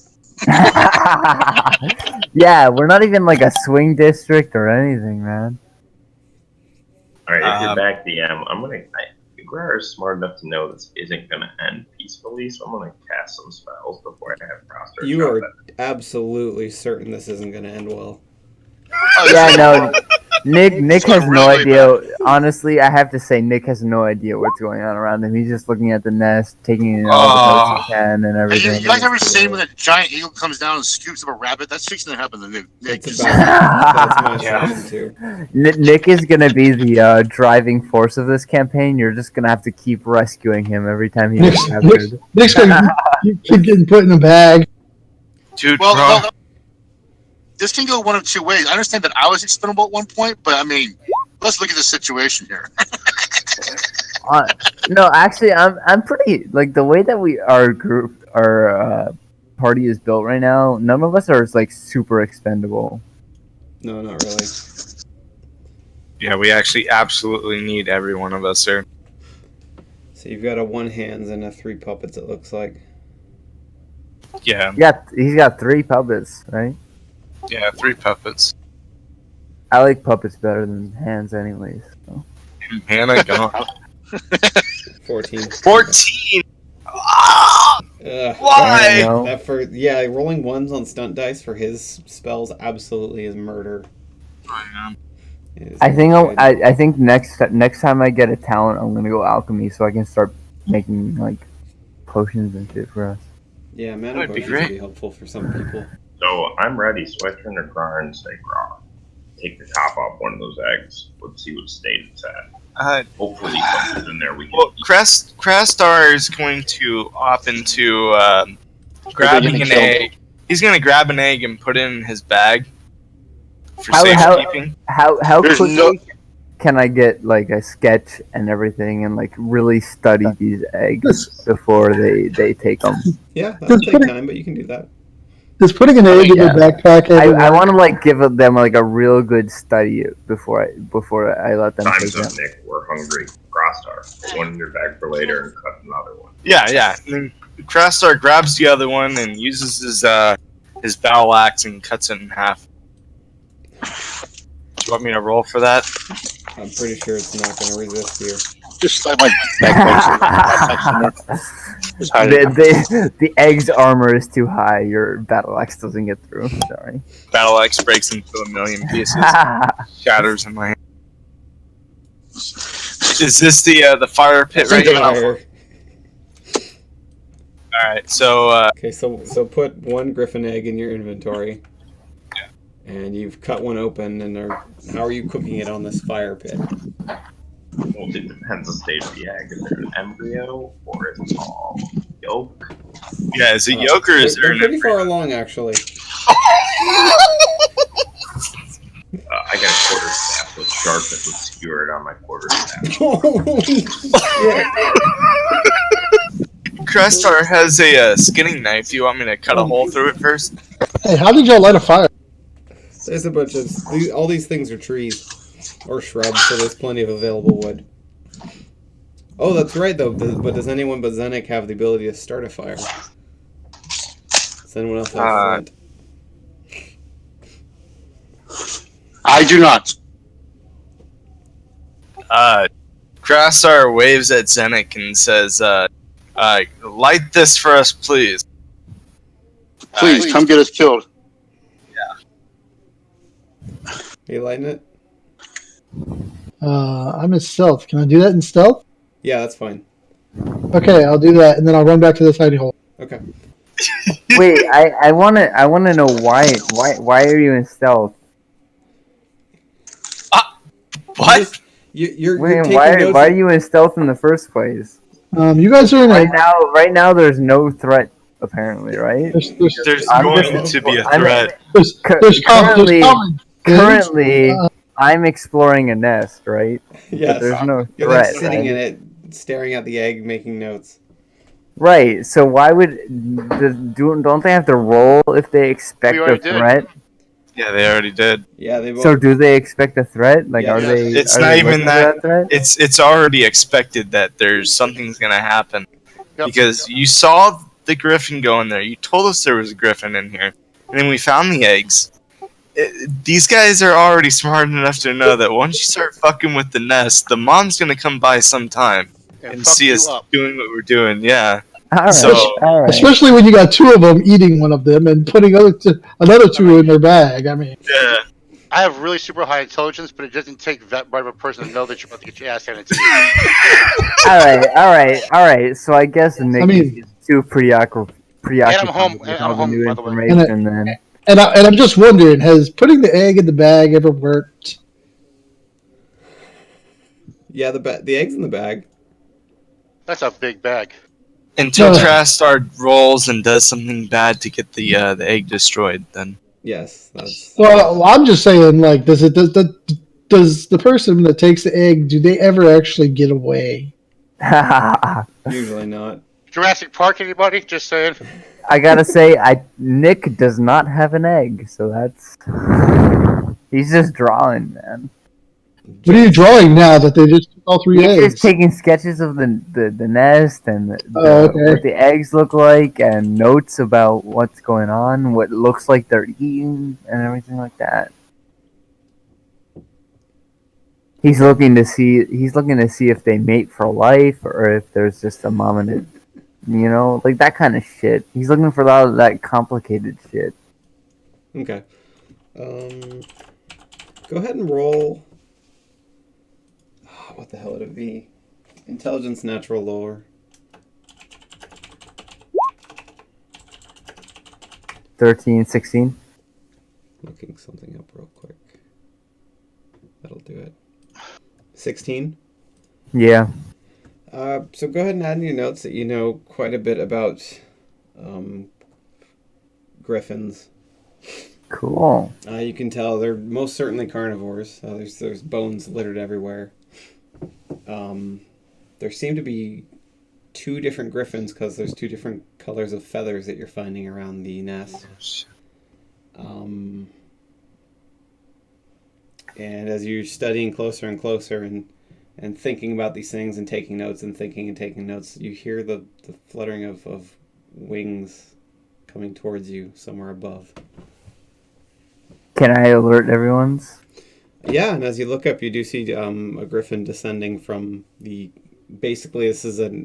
Yeah, we're not even like a swing district or anything, man. All right, if you're back, DM, Grar is smart enough to know this isn't going to end peacefully, so I'm going to cast some spells before I have Crossstar. You are absolutely certain this isn't going to end well. Oh, Yeah, no. Nick has no really idea. Honestly, I have to say, Nick has no idea what's going on around him. He's just looking at the nest, taking in all the notes he can, and Hey, everything. you guys ever seen when a giant eagle comes down and scoops up a rabbit? That's fixing to happen to Nick. That's my assumption too. Nick is gonna be the driving force of this campaign. You're just gonna have to keep rescuing him every time he gets captured. Nick's gonna keep getting put in a bag. Dude, Well, this can go one of two ways. I understand that I was expendable at one point, but I mean, let's look at the situation here. No, actually, I'm pretty like the way that our party is built right now. None of us are like super expendable. No, not really. yeah, we actually absolutely need every one of us here. So you've got a 1 hands and a 3 puppets, it looks like. Yeah, He's got 3 puppets, right? yeah, 3 puppets. I like puppets better than hands, anyways. So. Man, I gone. 14. 14. Ugh. Why? know. That rolling 1s on stunt dice for his spells absolutely is murder. It is I think not good. I think next time I get a talent, I'm gonna go alchemy so I can start making like potions and shit for us. Yeah, mana That'd be potions would great. be helpful for some people. So I'm ready, so I turn to Grar and say, Grar, take the top off one of those eggs. Let's see what state it's at. Hopefully something's in there we can Well, Crossstar is going to opt into grabbing an egg. He's going to grab an egg and put it in his bag for How- safekeeping. How There's quickly can I get like a sketch and everything and like really study these eggs before they take them? Yeah, that'll take time, but you can do that. Does putting an egg in your backpack ever I work? want to like give them like a real good study before I let them take Time's them. up, Nick. We're hungry. Crossstar. Put one in your bag for later and cut another one. Yeah. Crastar grabs the other one and uses his battle axe and cuts it in half. Do you want me to roll for that? I'm pretty sure it's not going to resist you. Just like my backpack. The egg's armor is too high. Your battle axe doesn't get through. Sorry. Battle axe breaks into a million pieces, shatters in my hand. Is this the fire pit right here? Fire. Alright, so Okay, so put one griffin egg in your inventory. And you've cut one open, and how are you cooking it on this fire pit? Well, it depends on the stage of the egg. Is there an embryo or is it all yolk? yeah, is it yolk or is there They're an pretty far along, actually. I got a quarter staff with sharpness and skewered on my quarter staff. Holy shit! Crastar has a skinning knife. Do you want me to cut a hole through it first? Hey, how did y'all light a fire? There's a bunch of all these things are trees or shrubs, so there's plenty of available wood. Oh, that's right though. But does anyone but Zenek have the ability to start a fire? Does anyone else have flint? I do not. Crastar waves at Zenek and says, light this for us, please. Please, come get us killed. Are you lighting it? I'm in stealth. Can I do that in stealth? Yeah, that's fine. Okay, I'll do that, and then I'll run back to this hidey hole. Okay. Wait, I wanna know why are you in stealth? What? You're Wait, taking why notes. are you in stealth in the first place? You guys are in Right now, there's no threat apparently, right? There's I'm going just- to be a I'm- threat. Currently, I'm exploring a nest, right? Yes. But there's no You're like threat, sitting right? in it, staring at the egg, making notes. Right. So why would don't they have to roll if they expect We a already did. threat? Yeah, they already did. Yeah, they both. So do they expect a threat? Like, Yeah. are they? It's are not they even looking for that. threat? It's already expected that there's something's gonna happen. Yep. Because you saw the griffin go in there. You told us there was a griffin in here. And then we found the eggs. These guys are already smart enough to know that once you start fucking with the nest, the mom's gonna come by sometime and fuck see you us up. doing what we're doing. Yeah. All right. So- all right. Especially when you got two of them eating one of them and putting another two in their bag. I mean, Yeah. I have really super high intelligence, but it doesn't take that bright of a person to know that you're about to get your ass handed to you. all right. So I guess Nick mean- is too preoccupied home- with and all I'm the home, new by the way. information. Then and I'm just wondering, has putting the egg in the bag ever worked? Yeah, the egg's in the bag. That's a big bag. Until No. Crastar rolls and does something bad to get the egg destroyed, then. Yes, that's. Well, I'm just saying, like, does the person that takes the egg, do they ever actually get away? Usually not. Jurassic Park, anybody? Just saying. I gotta say, Nick does not have an egg, so that's he's just drawing, man. What are you drawing now that they just took all three He's eggs? just taking sketches of the nest and Okay. what the eggs look like, and notes about what's going on, what looks like they're eating, and everything like that. He's looking to see if they mate for life or if there's just a mom and a, like that kind of shit. He's looking for a lot of that complicated shit. Okay. Go ahead and roll. What the hell would it be? Intelligence, natural lore. 13, 16. Looking something up real quick. That'll do it. 16. Yeah. So go ahead and add in your notes that you know quite a bit about griffins. Cool. You can tell they're most certainly carnivores. There's bones littered everywhere. There seem to be two different griffins because there's two different colors of feathers that you're finding around the nest. And as you're studying closer and closer and thinking about these things and taking notes and thinking and taking notes, you hear the fluttering of wings coming towards you somewhere above. Can I alert everyone's? Yeah, and as you look up, you do see a griffin descending from the. Basically, this is it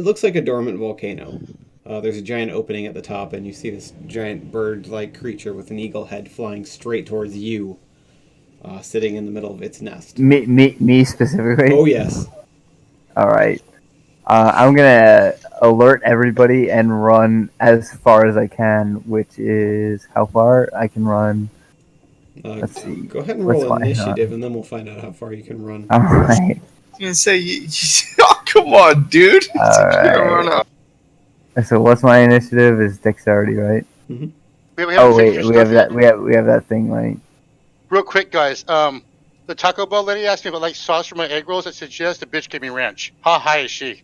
looks like a dormant volcano. There's a giant opening at the top, and you see this giant bird-like creature with an eagle head flying straight towards you, sitting in the middle of its nest. Me specifically? Oh, yes. Alright. I'm gonna alert everybody and run as far as I can, which is how far I can run. Let's see. Go ahead and What's roll my initiative, and then we'll find out how far you can run. Alright. I was gonna say, oh, come on, dude. Alright. So what's my initiative? Is dexterity, right? Mm-hmm. We Oh haven't wait, finished we your have stuff that. yet. We have that thing, right? Real quick, guys. The Taco Bell lady asked me if I like sauce for my egg rolls. I said yes. The bitch gave me ranch. How high is she?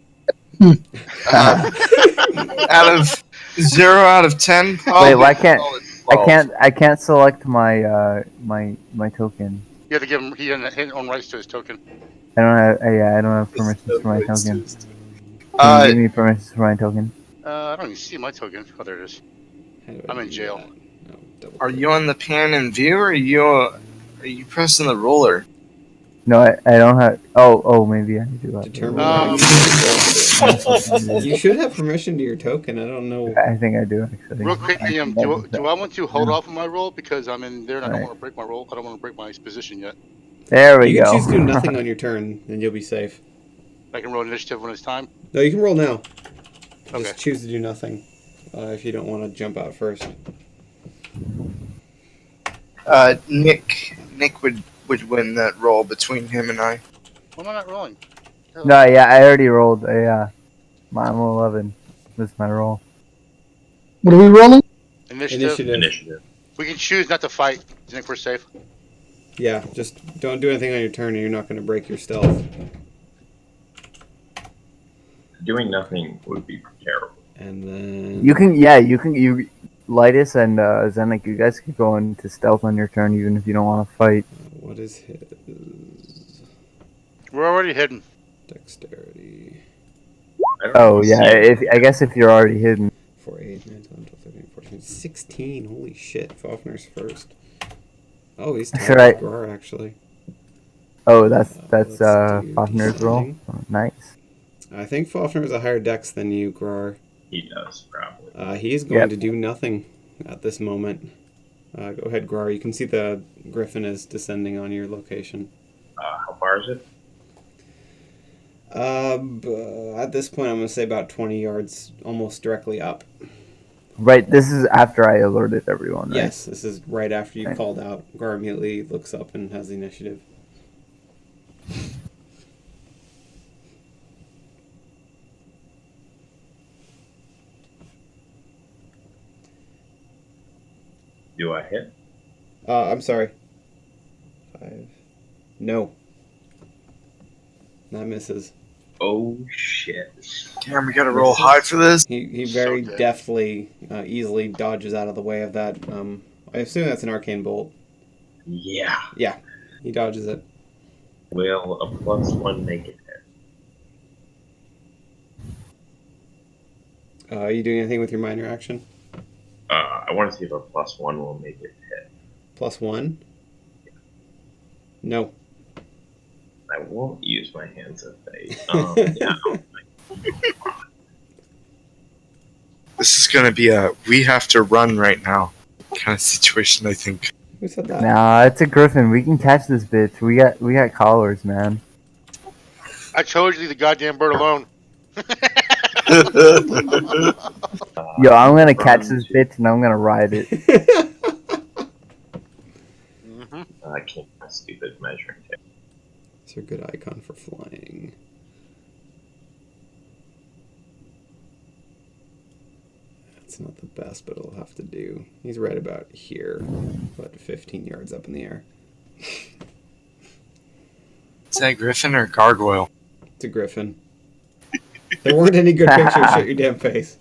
Out of 0 out of 10. Wait, why can't I can't select my my token? You have to give him. He didn't own rights to his token. I don't have. I don't have permissions for my token. Can you give me permissions for my token? I don't even see my token. Oh, there it is. How do I I'm in do jail. that? No, double Are click. you on the pan and view, or are you pressing the roller? No, I don't have. Oh, maybe I do have. Determine Um, You should have permission to your token. I don't know. I think I do actually. Real quick, I Liam, think do I want to hold Yeah. off on my roll because I'm in there and I don't Right. want to break my roll. I don't want to break my position yet. There we You can go. choose to do nothing on your turn, and you'll be safe. I can roll initiative when it's time. No, you can roll now. Okay. Just choose to do nothing if you don't want to jump out first. Nick would win that roll between him and I. Why am I not rolling? No, yeah, I already rolled. I'm 11. That's my roll. What are we rolling? Initiative. Initiative. We can choose not to fight. Do you think we're safe? Yeah, just don't do anything on your turn, and you're not going to break your stealth. Doing nothing would be terrible. And then You Lightus and Zenik, you guys could go into stealth on your turn even if you don't want to fight. what is his We're already hidden. dexterity? I don't Oh really yeah, see I guess if you're already hidden. 4, 8, 9, 10, 12, 13, 14, 16. Holy shit, Fafner's first. Oh, he's tied That's right. with Grar, actually. Oh, that's let's do Fafner's roll. descending. Oh, nice. I think Fafner has a higher dex than you, Grar. he does, probably. He's going Yep. to do nothing at this moment. Go ahead, Grar. You can see the griffin is descending on your location. How far is it? At this point, I'm going to say about 20 yards, almost directly up. Right, this is after I alerted everyone, right? Yes, this is right after you Okay. called out. Gar immediately looks up and has the initiative. Do I hit? I'm sorry. 5. No. That misses. Oh shit! Damn, we gotta roll high for this. He So very dead. deftly, easily dodges out of the way of that. I assume that's an arcane bolt. Yeah. Yeah, he dodges it. Will a +1 make it hit? Are you doing anything with your minor action? I want to see if a +1 will make it hit. +1? No. I won't use my hands of fate. Yeah. This is gonna be a we have to run right now kind of situation, I think. Who said that? Nah, it's a griffin. We can catch this bitch. We got collars, man. I told you to leave the goddamn bird alone. Yo, I'm gonna catch this bitch and I'm gonna ride it. Mm-hmm. I can't. Stupid measuring tape. It's a good icon for flying. It's not the best, but it'll have to do. He's right about here, about 15 yards up in the air. Is that Griffin or Gargoyle? It's a griffin. There weren't any good pictures. Shut your damn face.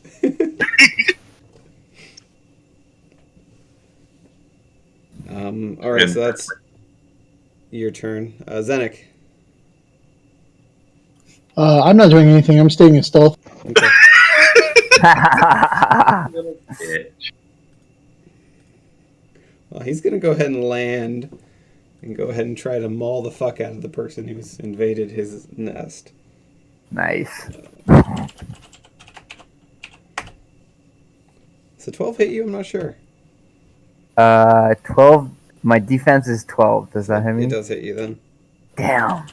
All right, so that's your turn. Zenik. I'm not doing anything. I'm staying in stealth. Okay. Little bitch. Well, he's gonna go ahead and land and go ahead and try to maul the fuck out of the person who's invaded his nest. Nice. So 12 hit you? I'm not sure. 12. My defense is 12. Does that hit me? It does hit you then. Damn.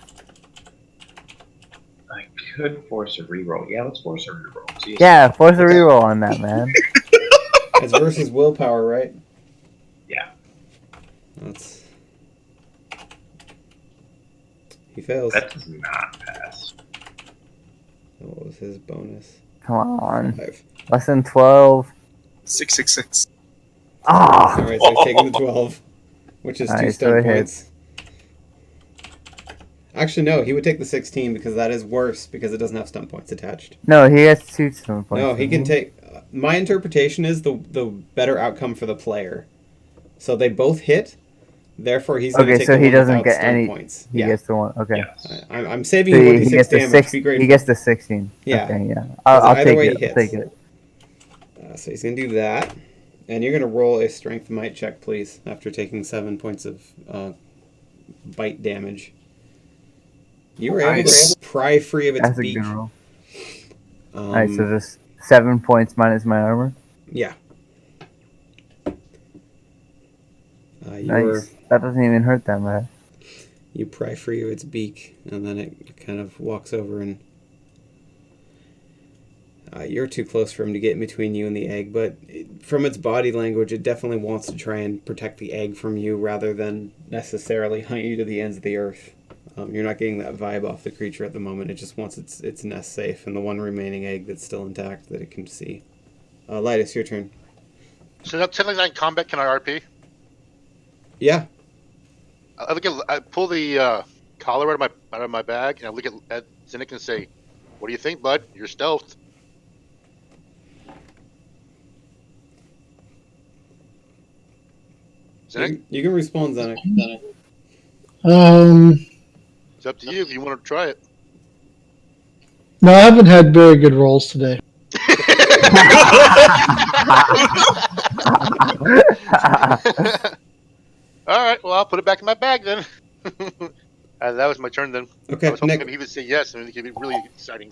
I could force a reroll. Yeah, let's force a reroll. See, Yeah, force a reroll on that, man. It's versus willpower, right? Yeah. That's. He fails. That does not pass. What was his bonus? Come on. 5. Less than 12. 666. Ah. Alright, so he's taking the 12, which is 2 Alright, so stun it points. Actually, no, he would take the 16 because that is worse because it doesn't have stun points attached. No, he has 2 stun points. No, he can take. My interpretation is the better outcome for the player. So they both hit, therefore he's going to Okay, take so the he one doesn't without get stun any. points. He Yeah, gets the one. Okay. Yes. I'm saving So you he 1d6 gets the damage. 6. Be grateful. He gets the 16. Yeah. Okay, yeah. I'll Either take way it. he I'll take hits. it. So he's going to do that. And you're going to roll a strength might check, please, after taking 7 points of bite damage. You were able to pry free of its That's a beak. good roll. Alright, so just 7 points minus my armor. Yeah. Nice. That doesn't even hurt that much. You pry free of its beak, and then it kind of walks over, and you're too close for him to get in between you and the egg, but from its body language, it definitely wants to try and protect the egg from you rather than necessarily hunt you to the ends of the earth. You're not getting that vibe off the creature at the moment. It just wants its nest safe and the one remaining egg that's still intact that it can see. Lytus, your turn. So now, technically, in combat, can I RP? Yeah. I pull the collar out of my bag, and I look at Zinnik and say, "What do you think, bud? You're stealthed." Zinnik, You can respond, Zenek. it's up to you if you want to try it. No, I haven't had very good rolls today. All right, well, I'll put it back in my bag then. That was my turn then. Okay, I was hoping Nick. he would say yes, and it could be really exciting.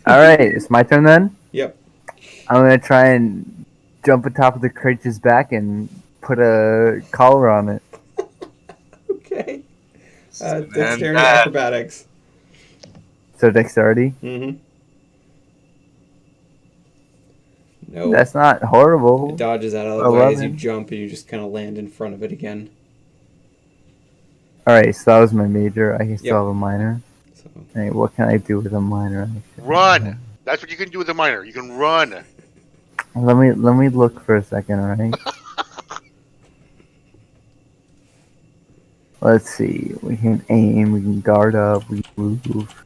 Alright, it's my turn then? Yep. I'm gonna try and jump on top of the creature's back and put a collar on it. Okay. And Dexterity that- acrobatics. So dexterity? Mm-hmm. No. That's not horrible. It dodges out of the way as you 11. jump, and you just kind of land in front of it again. Alright, so that was my major. I can still Yep. have a minor. So Alright, what can I do with a minor? Run! That's what you can do with the miner. You can run. Let me look for a second, alright? Let's see. We can aim, we can guard up, we can move.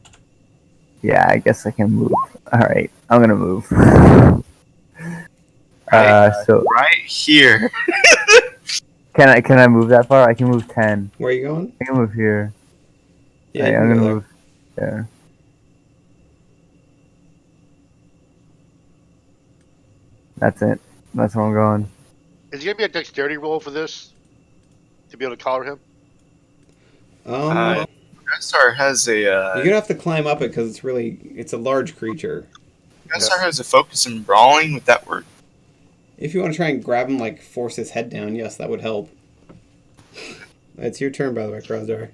Yeah, I guess I can move. Alright, I'm gonna move. So Right here. can I move that far? I can move 10. where are you going? I can move here. Yeah, Alright, you I'm can gonna go there. move there. That's it. That's where I'm going. Is there gonna be a dexterity roll for this to be able to collar him? Gastar has a You're gonna have to climb up it because it's a large creature. Gastar has a focus in brawling. Would that work? If you want to try and grab him, like force his head down, yes, that would help. It's your turn, by the way, Krasdar.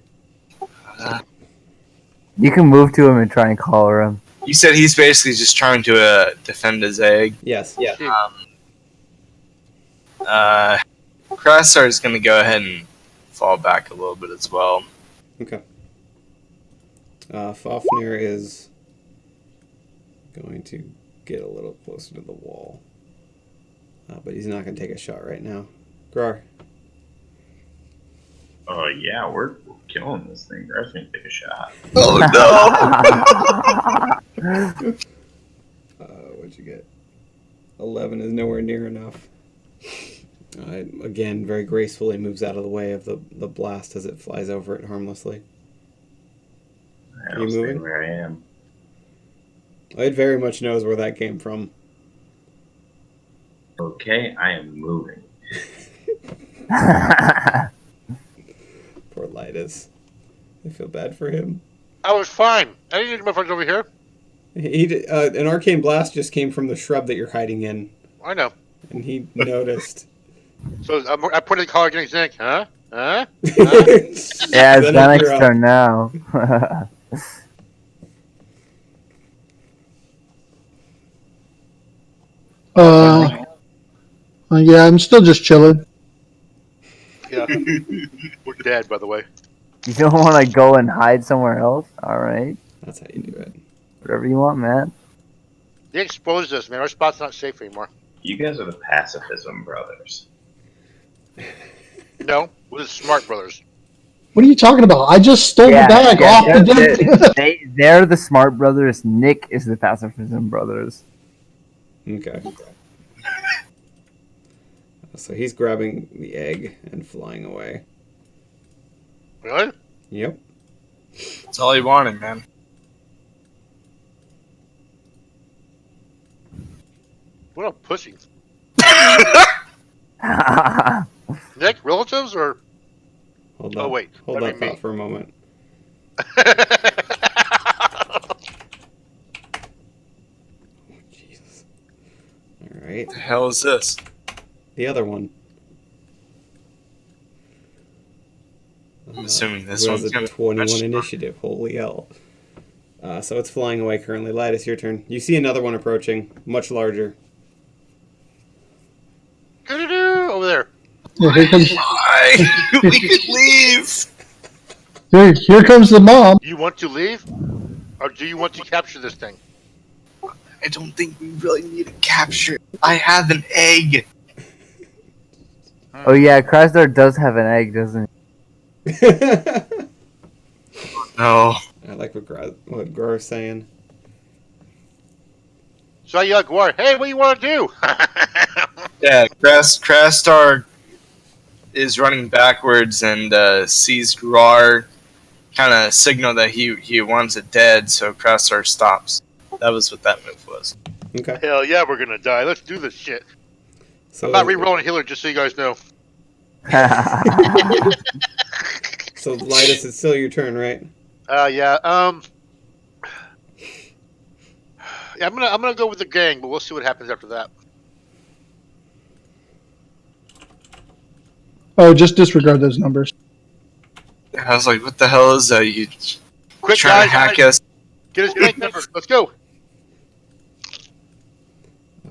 You can move to him and try and collar him. You said he's basically just trying to defend his egg. Yes. Yeah. Krastar is going to go ahead and fall back a little bit as well. Okay. Fafnir is going to get a little closer to the wall. But he's not going to take a shot right now. Grar. Yeah, we're killing this thing. Gar's gonna take a shot. Oh no! What'd you get? 11 is nowhere near enough. Again, very gracefully moves out of the way of the blast as it flies over it harmlessly. I'll You stay moving? where I am. It very much knows where that came from. Okay, I am moving. Poor Lightus. I feel bad for him. I was fine. I didn't need my friends over here. An arcane blast just came from the shrub that you're hiding in, I know. and he noticed. So I put in the collar against Nick. Huh? Yeah, it's Then Xenix's you're up. turn now. Yeah, I'm still just chilling. Yeah. We're dead, by the way. You don't want to go and hide somewhere else? Alright. That's how you do it. Whatever you want, man. They exposed us, man. Our spot's not safe anymore. You guys are the pacifism brothers. No, we're the smart brothers. What are you talking about? I just stole the bag off the deck. They're the smart brothers. Nick is the pacifism brothers. Okay. So he's grabbing the egg and flying away. Really? Yep. That's all he wanted, man. What a pussy. Nick, relatives or? Hold Oh, that. wait. Hold That'd that be thought me. for a moment. Jesus. All right. The hell is this? The other one. I'm assuming this Who has one's a gonna 21 initiative. Holy hell. So it's flying away currently. Lightus, your turn. You see another one approaching, much larger. Over there. Yeah, here comes. Why? We could leave. Here comes the mom. You want to leave? Or do you want to capture this thing? I don't think we really need to capture it. I have an egg. Oh yeah, Krasdar does have an egg, doesn't he? No. I like what Grar's saying. So I yell, Guar, hey, what do you want to do? Yeah, Krastar is running backwards and sees Grar kind of signal that he wants it dead, so Krastar stops. That was what that move was. Okay. Hell yeah, we're gonna die. Let's do this shit. So, I'm not re-rolling healer, just so you guys know. So Lightus, it's still your turn, right? Yeah. Yeah, I'm gonna go with the gang, but we'll see what happens after that. Oh, just disregard those numbers. I was like, what the hell is that? You Quick, trying guys, to hack guys, us? get his bank number. Let's go.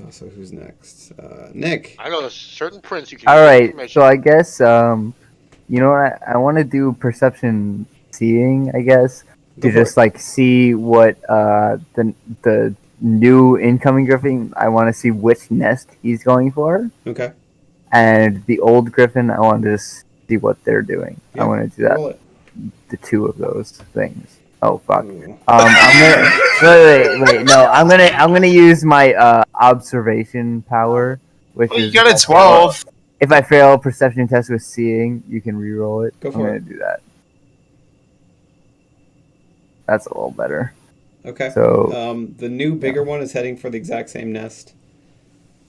So who's next? Nick. I know a certain prince you can. All get right, information. so I guess you know what? I want to do perception seeing. I guess Go to for just like see what the new incoming griffin. I want to see which nest he's going for, Okay. and the old griffin. I want to just see what they're doing. Yeah, I want to do that. Roll it. The two of those things. Oh fuck. Ooh. I'm gonna wait. No, I'm gonna use my observation power, which Well, you is got a 12. if I fail perception test with seeing, you can reroll it. Go I'm for gonna do that. That's a little better. Okay. So the new bigger one is heading for the exact same nest.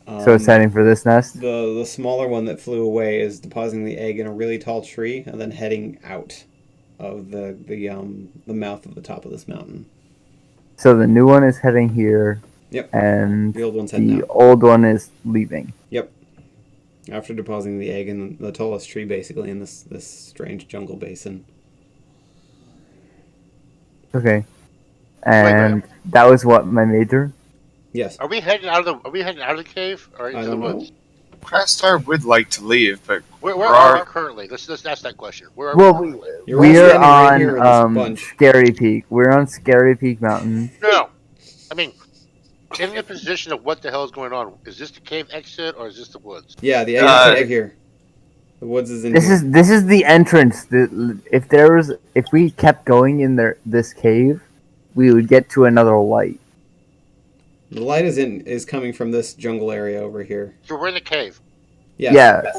so it's heading for this nest. The smaller one that flew away is depositing the egg in a really tall tree and then heading out of the mouth of the top of this mountain. So the new one is heading here. Yep. And The old one's heading the out. old one is leaving. Yep. After depositing the egg in the tallest tree, basically in this strange jungle basin. Okay. And that was what my major. Yes. Are we heading out of the cave or I into the don't know. woods? Krastar would like to leave, but Where Rar- are we currently? Let's ask that question. Where are Well, we currently? You're we're all standing right here in this on bunch. Scary Peak. We're on Scary Peak Mountain. No. I mean, in the position of what the hell is going on. Is this the cave exit or is this the woods? Yeah, the egg is right here. The woods is in This here. is the entrance. If we kept going in this cave, we would get to another light. The light is coming from this jungle area over here. So we're in the cave. Yes.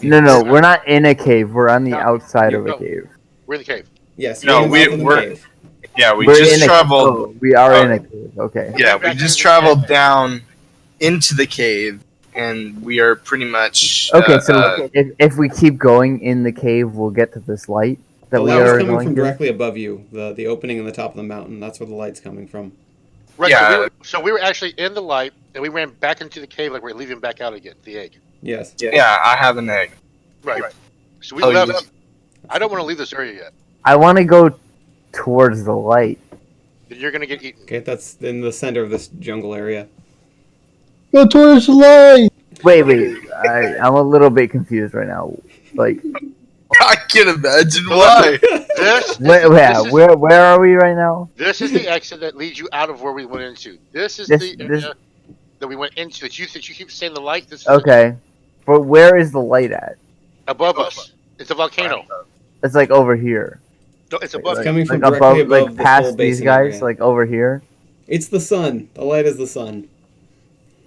Yeah. No, we're not in a cave. We're on the No, outside of a no. cave. We're in the cave. Yes. No, you're in the mouth of the we're- cave. yeah, we We're just in traveled. Oh, we are in a cave. Okay. Yeah, we just traveled down into the cave, and we are pretty much. Okay, so if we keep going in the cave, we'll get to this light that The we light's are coming going from to. directly above you. The opening in the top of the mountain. That's where the light's coming from. Right. Yeah. So we were actually in the light, and we ran back into the cave like we're leaving back out again. The egg. Yes. Yeah, I have an egg. Right. So we Oh, left. I don't want to leave this area yet. I want to go towards the light. Then you're gonna get eaten. Okay, that's in the center of this jungle area. Go towards the light. Wait. I'm a little bit confused right now. Like, I can imagine why. where are we right now? This is the exit that leads you out of where we went into. This is the area that we went into. That you keep saying the light. This is Okay, but where is the light at? above us. It's a volcano. It's like over here. No, it's above. It's coming from Like directly above, above like the past full these basin guys, area. like over here. It's the sun. The light is the sun.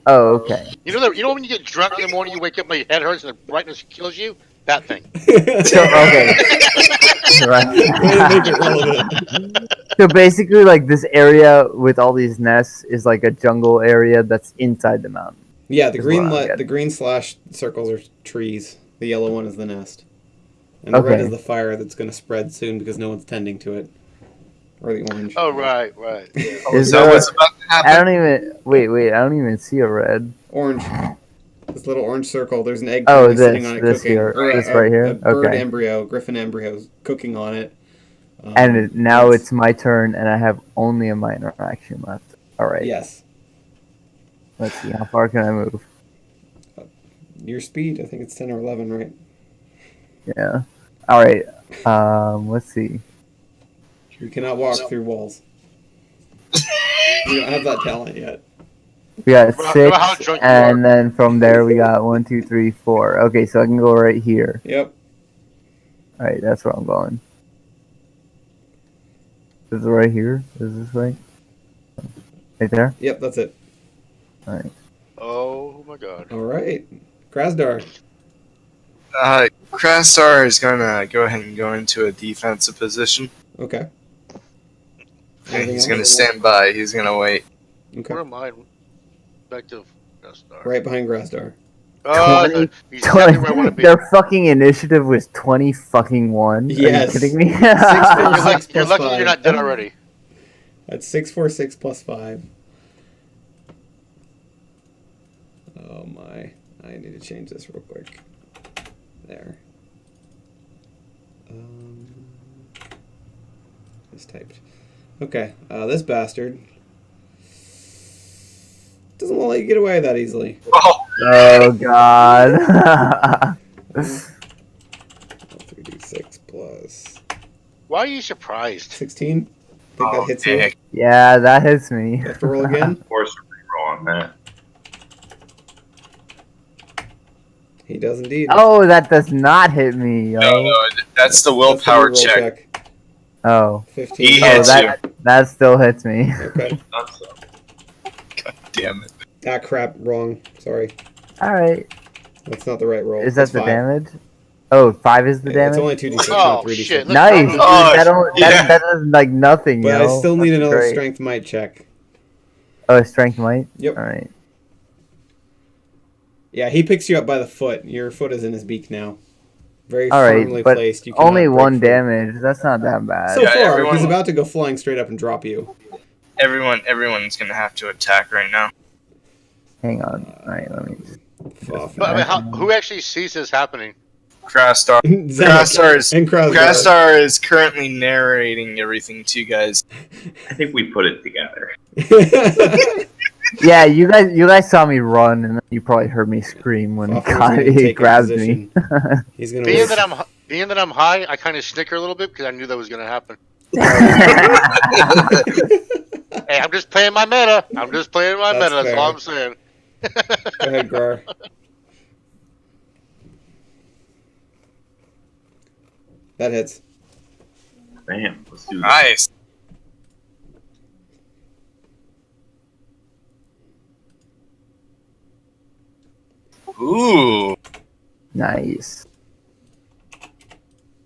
Oh, okay. You know when you get drunk in the morning, you wake up, my head hurts, and the brightness kills you. That thing. So, okay. Way to make it relevant. So basically, like this area with all these nests is like a jungle area that's inside the mountain. Yeah, the Is green what I'm getting. the green slash circles are trees. The yellow one is the nest. And the red Okay. is the fire that's going to spread soon because no one's tending to it. Or the orange. Oh right. Is So there? what's about to happen? I don't even wait. I don't even see a red. Orange. This little orange circle. There's an egg Oh, currently sitting on it this cooking. here, Or this right here? A bird Okay. embryo, griffin embryo, is cooking on it. Now it's my turn, and I have only a minor action left. All right. Yes. Let's see. How far can I move? Your speed, I think it's 10 or 11, right? Yeah. All right. Let's see. You cannot walk through walls. You don't have that talent yet. We got Remember how 6, drunk you and then from there we got 1, 2, 3, 4. Okay, so I can go right here. Yep. All right, that's where I'm going. Is it right here? Is this right? Right there? Yep, that's it. All right. Oh my god. All right. Krasdar. Krastar is gonna go ahead and go into a defensive position. Okay. And he's gonna stand by. He's gonna wait. Okay. Where am I? Back to Star. Right behind Grasdar. Oh, 20, he's exactly where I want to be. Their fucking initiative was 20 fucking 1. Yes. Are you kidding me? You're 6, 4, 6 you're plus lucky 5. you're not dead already. That's 6, 4, 6 plus 5. Oh my. I need to change this real quick. There. Just typed. Okay. This bastard doesn't want to let you get away that easily. Oh god. 3d6 plus Why are you surprised? 16. Think that hits you? heck. Yeah, that hits me. You have to roll again. Force a reroll on that. He does indeed. Oh, that does not hit me, yo. No, that's the willpower That's the reroll check. Oh. 15. He Oh, hits that still hits me. Okay. That's God damn it. Ah, crap. Wrong. Sorry. Alright. That's not the right roll. Is that That's the 5. damage? Oh, 5 is the It's damage? only 2d6, Oh, not 3d6. shit. Nice, dude. Oh, yeah. That does like nothing, But yo. I still need That's another great. strength might check. Oh, strength might? Yep. Alright. Yeah, he picks you up by the foot. Your foot is in his beak now. Very Alright, firmly but placed. You cannot only break 1 free. damage. That's not that bad. So Yeah, far, everyone- he's about to go flying straight up and drop you. Everyone's gonna have to attack right now. Hang on. Alright, let me just... Off. But I mean, who actually sees this happening? Krastar. Krastar is and Krasdar. Krastar is currently narrating everything to you guys. I think we put it together. Yeah, you guys saw me run, and then you probably heard me scream when Foffer's gonna take he a grabbed me. position. He's gonna Being wait. that I'm high, I kind of snicker a little bit because I knew that was going to happen. Hey, I'm just playing my meta. That's That's fair. all I'm saying. Go ahead, Gar. That hits. Bam, let's do this. Nice. Ooh. Nice.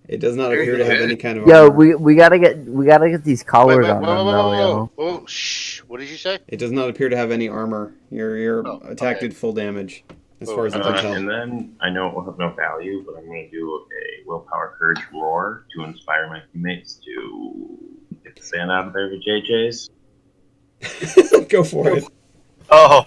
It does not appear to have any kind of Yo, armor. we gotta get these collars on them though, yo. Oh, shh. What did you say? It does not appear to have any armor. Your Oh, attack okay. did full damage. as far as I can tell. And then I know it will have no value, but I'm going to do a willpower courage roar to inspire my teammates to get the sand out of there with JJ's. Go for it. Oh,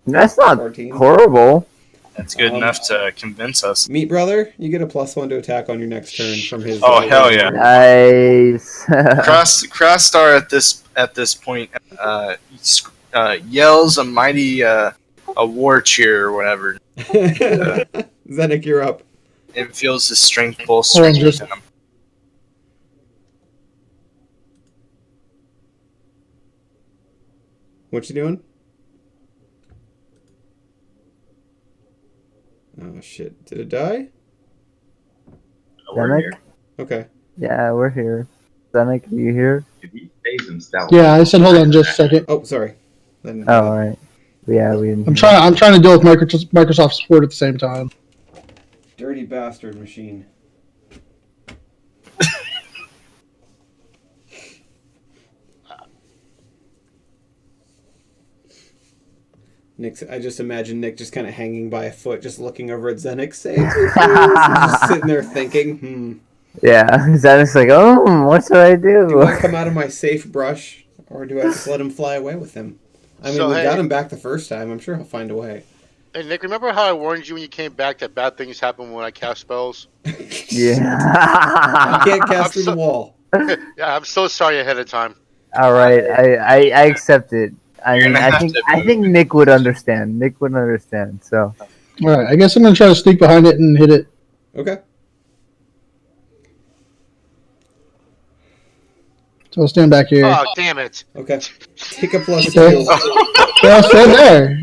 That's not 14. horrible. that's good enough to convince us. Meat brother, you get a +1 to attack on your next turn from his. Oh, hell yeah. Nice. Crossstar at this point yells a mighty a war cheer or whatever. Zenik, you're up. It feels his strength bolstering just- within him. What you doing? Oh shit! Did it die? We're Zenek? here. Okay. Yeah, we're here. Zenek, are you here? If he stays in stealth. Yeah, I said hold on just a second. Oh, sorry. Then, Oh, all right. Yeah, we didn't. I'm trying to deal with Microsoft support at the same time. Dirty bastard machine. I just imagine Nick just kind of hanging by a foot, just looking over at Zenik, saying, just sitting there thinking, Yeah, Zenek's like, oh, what should I do? do I come out of my safe brush, or do I just let him fly away with him? I mean, So, we hey- got him back the first time. I'm sure he'll find a way. Hey, Nick, remember how I warned you when you came back that bad things happen when I cast spells? Yeah. I can't cast I'm through so- the wall. Yeah, I'm so sorry ahead of time. All right, I accept it. I You're mean, gonna I have think to I think Nick would understand. Nick would understand. So All right, I guess I'm gonna try to sneak behind it and hit it. Okay. So I'll stand back here. Oh, damn it. Okay. Take a +2. Okay. Well, stand there.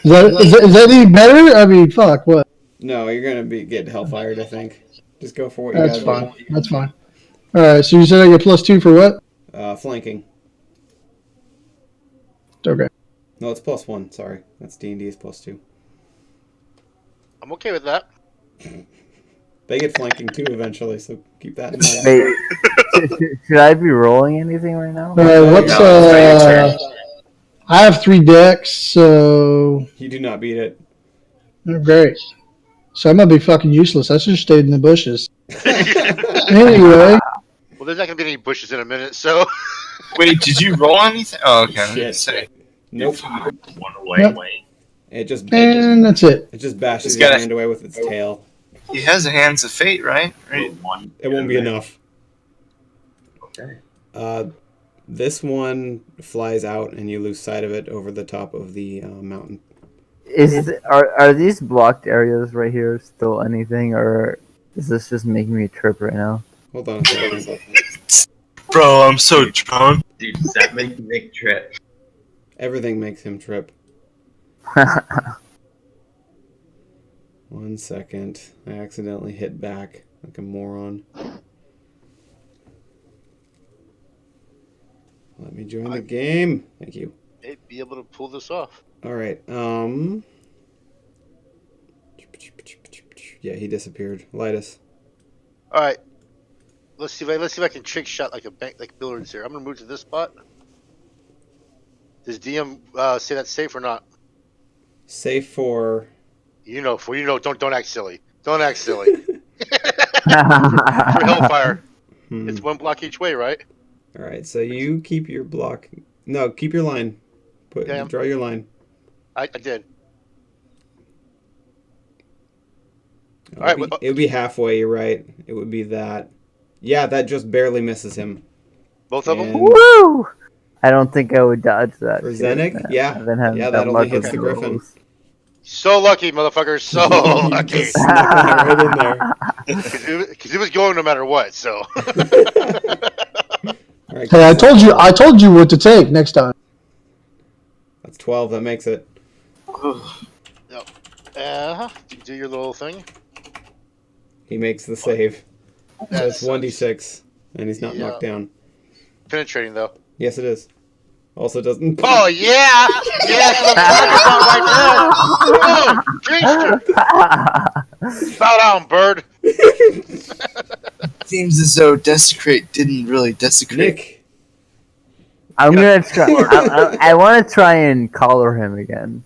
Is that any better? I mean, fuck, what? No, you're gonna get hellfired, I think. Just go for what That's you gotta fine. That's fine. All right, so you said I get +2 for what? do. Flanking. Okay. No, it's +1. Sorry, that's D&D is +2. I'm okay with that. They get flanking too eventually, so keep that in mind. wait, should I be rolling anything right now? All right, what's I have 3 decks, so You do not beat it. oh, great. So I'm gonna be fucking useless. I should have stayed in the bushes. Anyway, Well, there's not going to be any bushes in a minute, so. Wait, did you roll anything? Oh, okay. Shit. Say, Nope. One away. Yep. It just and that's it. bashes It's your gotta- hand away with its tail. he has the hands of fate, right? Right. One. It won't be enough. Okay. This one flies out, and you lose sight of it over the top of the mountain. Are these blocked areas right here still anything, or is this just making me trip right now? Hold on a second. Bro, I'm so drunk. Dude, does that make Nick trip? Everything makes him trip. 1 second. I accidentally hit back like a moron. Let me join the game. Thank you. May be able to pull this off. All right. Yeah, he disappeared. Lightus. All right. Let's see if I can trick shot like a bank, like billiards here. I'm gonna move to this spot. Does DM say that's safe or not? Safe for. Don't act silly. Don't act silly. For Hellfire, it's 1 block each way, right? All right. So you keep your block. No, keep your line. Damn. Draw your line. I did. All right. It would be halfway. You're right. It would be that. Yeah, that just barely misses him. Both of them. And Woo! I don't think I would dodge that. For shit, Zenek? man. Yeah. I haven't had Yeah, that that only luck hits with the Griffin. rolls. So lucky, motherfuckers. So You lucky. just snuck that right in there. Because it was going no matter what. So. All right, Hey, I told you what to take next time. That's 12. That makes it. Do your little thing. He makes the save. So it's That's 1d6, and he's not Yeah. knocked down. penetrating though. Yes, it is. Also doesn't. Oh yeah, yeah, right there. Oh, bow down, bird. Seems as though Desecrate didn't really desecrate. Nick, I'm gonna try. I want to try and collar him again.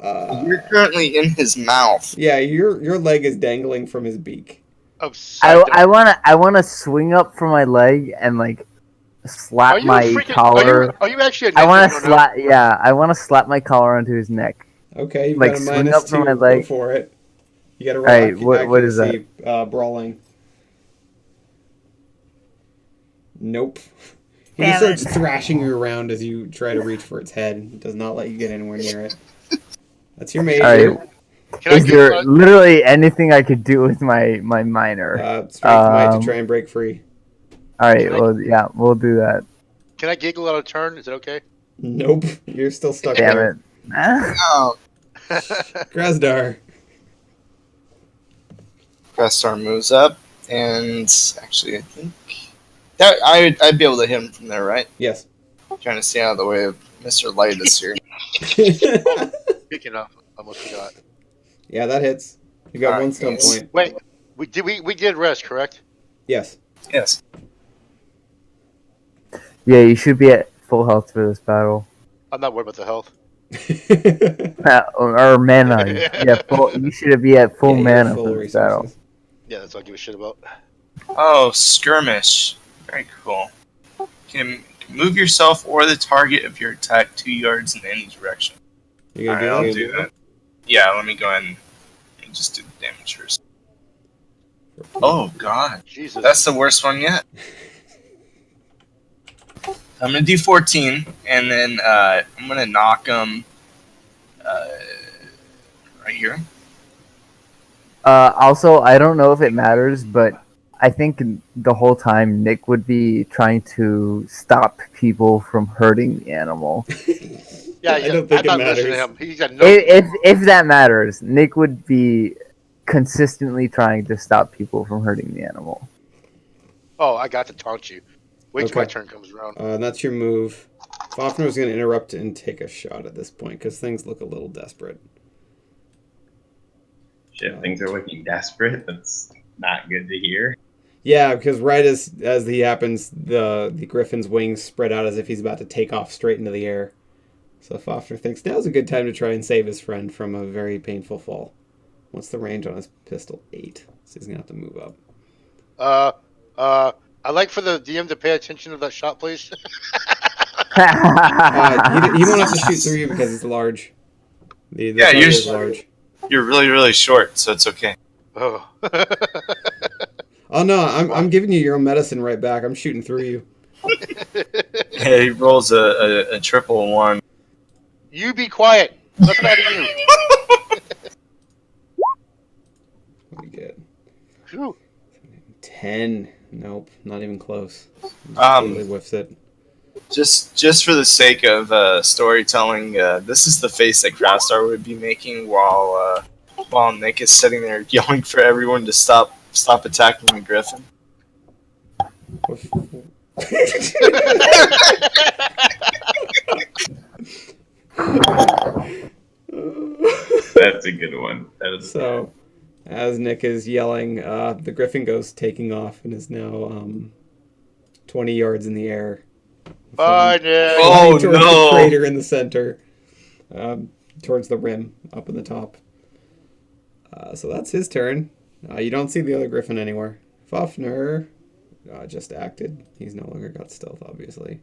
You're currently in his mouth. Yeah, your leg is dangling from his beak. I wanna swing up for my leg and like slap Are you my freaking? collar. Are you actually a I ninja? want You to don't know? slap. Yeah, I want to slap my collar onto his neck. Okay, you've Like, got a swing minus up for my 2. Go leg. for it. You got to roll Alright, what is that? accuracy, brawling. Nope. He Damn just starts it. thrashing you around as you try to reach for its head. It does not let you get anywhere near it. That's your major. Alright. Can I Is get there literally anything I could do with my minor? Strength might to try and break free. Alright, Can I- well, yeah, we'll do that. Can I giggle out of turn? Is it okay? Nope. You're still stuck Damn there. it. Ah. Oh, Grasdar. Gastar moves up, and actually, I think that I'd be able to hit him from there, right? Yes. Trying to stay out of the way of Mr. Lightus here. Speaking of, almost forgot. Yeah, that hits. You got Alright, one stun yes. point. Wait, we did rest, correct? Yes. Yes. Yeah, you should be at full health for this battle. I'm not worried about the health. Or mana. Yeah, you should be at full Yeah, mana full for this battle. resources. Yeah, that's all I give a shit about. Oh, skirmish. Very cool. You can move yourself or the target of your attack 2 yards in any direction. You gonna Alright, I'll do do that. Yeah, let me go ahead and just do the damage first. Oh, God. Jesus. That's the worst one yet. I'm going to do 14, and then I'm going to knock him right here. Also, I don't know if it matters, but I think the whole time Nick would be trying to stop people from hurting the animal. Yeah, I don't think I'm not it listening to matters. him. He's got no. If that matters, Nick would be consistently trying to stop people from hurting the animal. Oh, I got to taunt you. Wait till my Okay. turn comes around. That's your move. Fafner's going to interrupt and take a shot at this point because things look a little desperate. Shit, things are looking desperate. That's not good to hear. Yeah, because right as he happens, the griffin's wings spread out as if he's about to take off straight into the air. So Fafner thinks now's a good time to try and save his friend from a very painful fall. What's the range on his pistol? 8. So he's going to have to move up. I'd like for the DM to pay attention to that shot, please. He won't have to shoot through you because it's large. The Yeah, target you're is large. You're really, really short, so it's okay. Oh. Oh no, I'm giving you your own medicine right back. I'm shooting through you. Yeah, he rolls a triple 1. You be quiet. Nothing out of you. What do we get? Phew. 10. Nope, not even close. Just totally whiffs it. Just for the sake of storytelling, this is the face that Grastar would be making while Nick is sitting there yelling for everyone to stop attacking the Griffin. That's a good one. That is So, as Nick is yelling, the Griffin goes taking off and is now 20 yards in the air. Bye, Nick. Oh, Flying towards no. the crater in the center, towards the rim up in the top. So that's his turn. You don't see the other Griffin anywhere. Fafner just acted. He's no longer got stealth, obviously.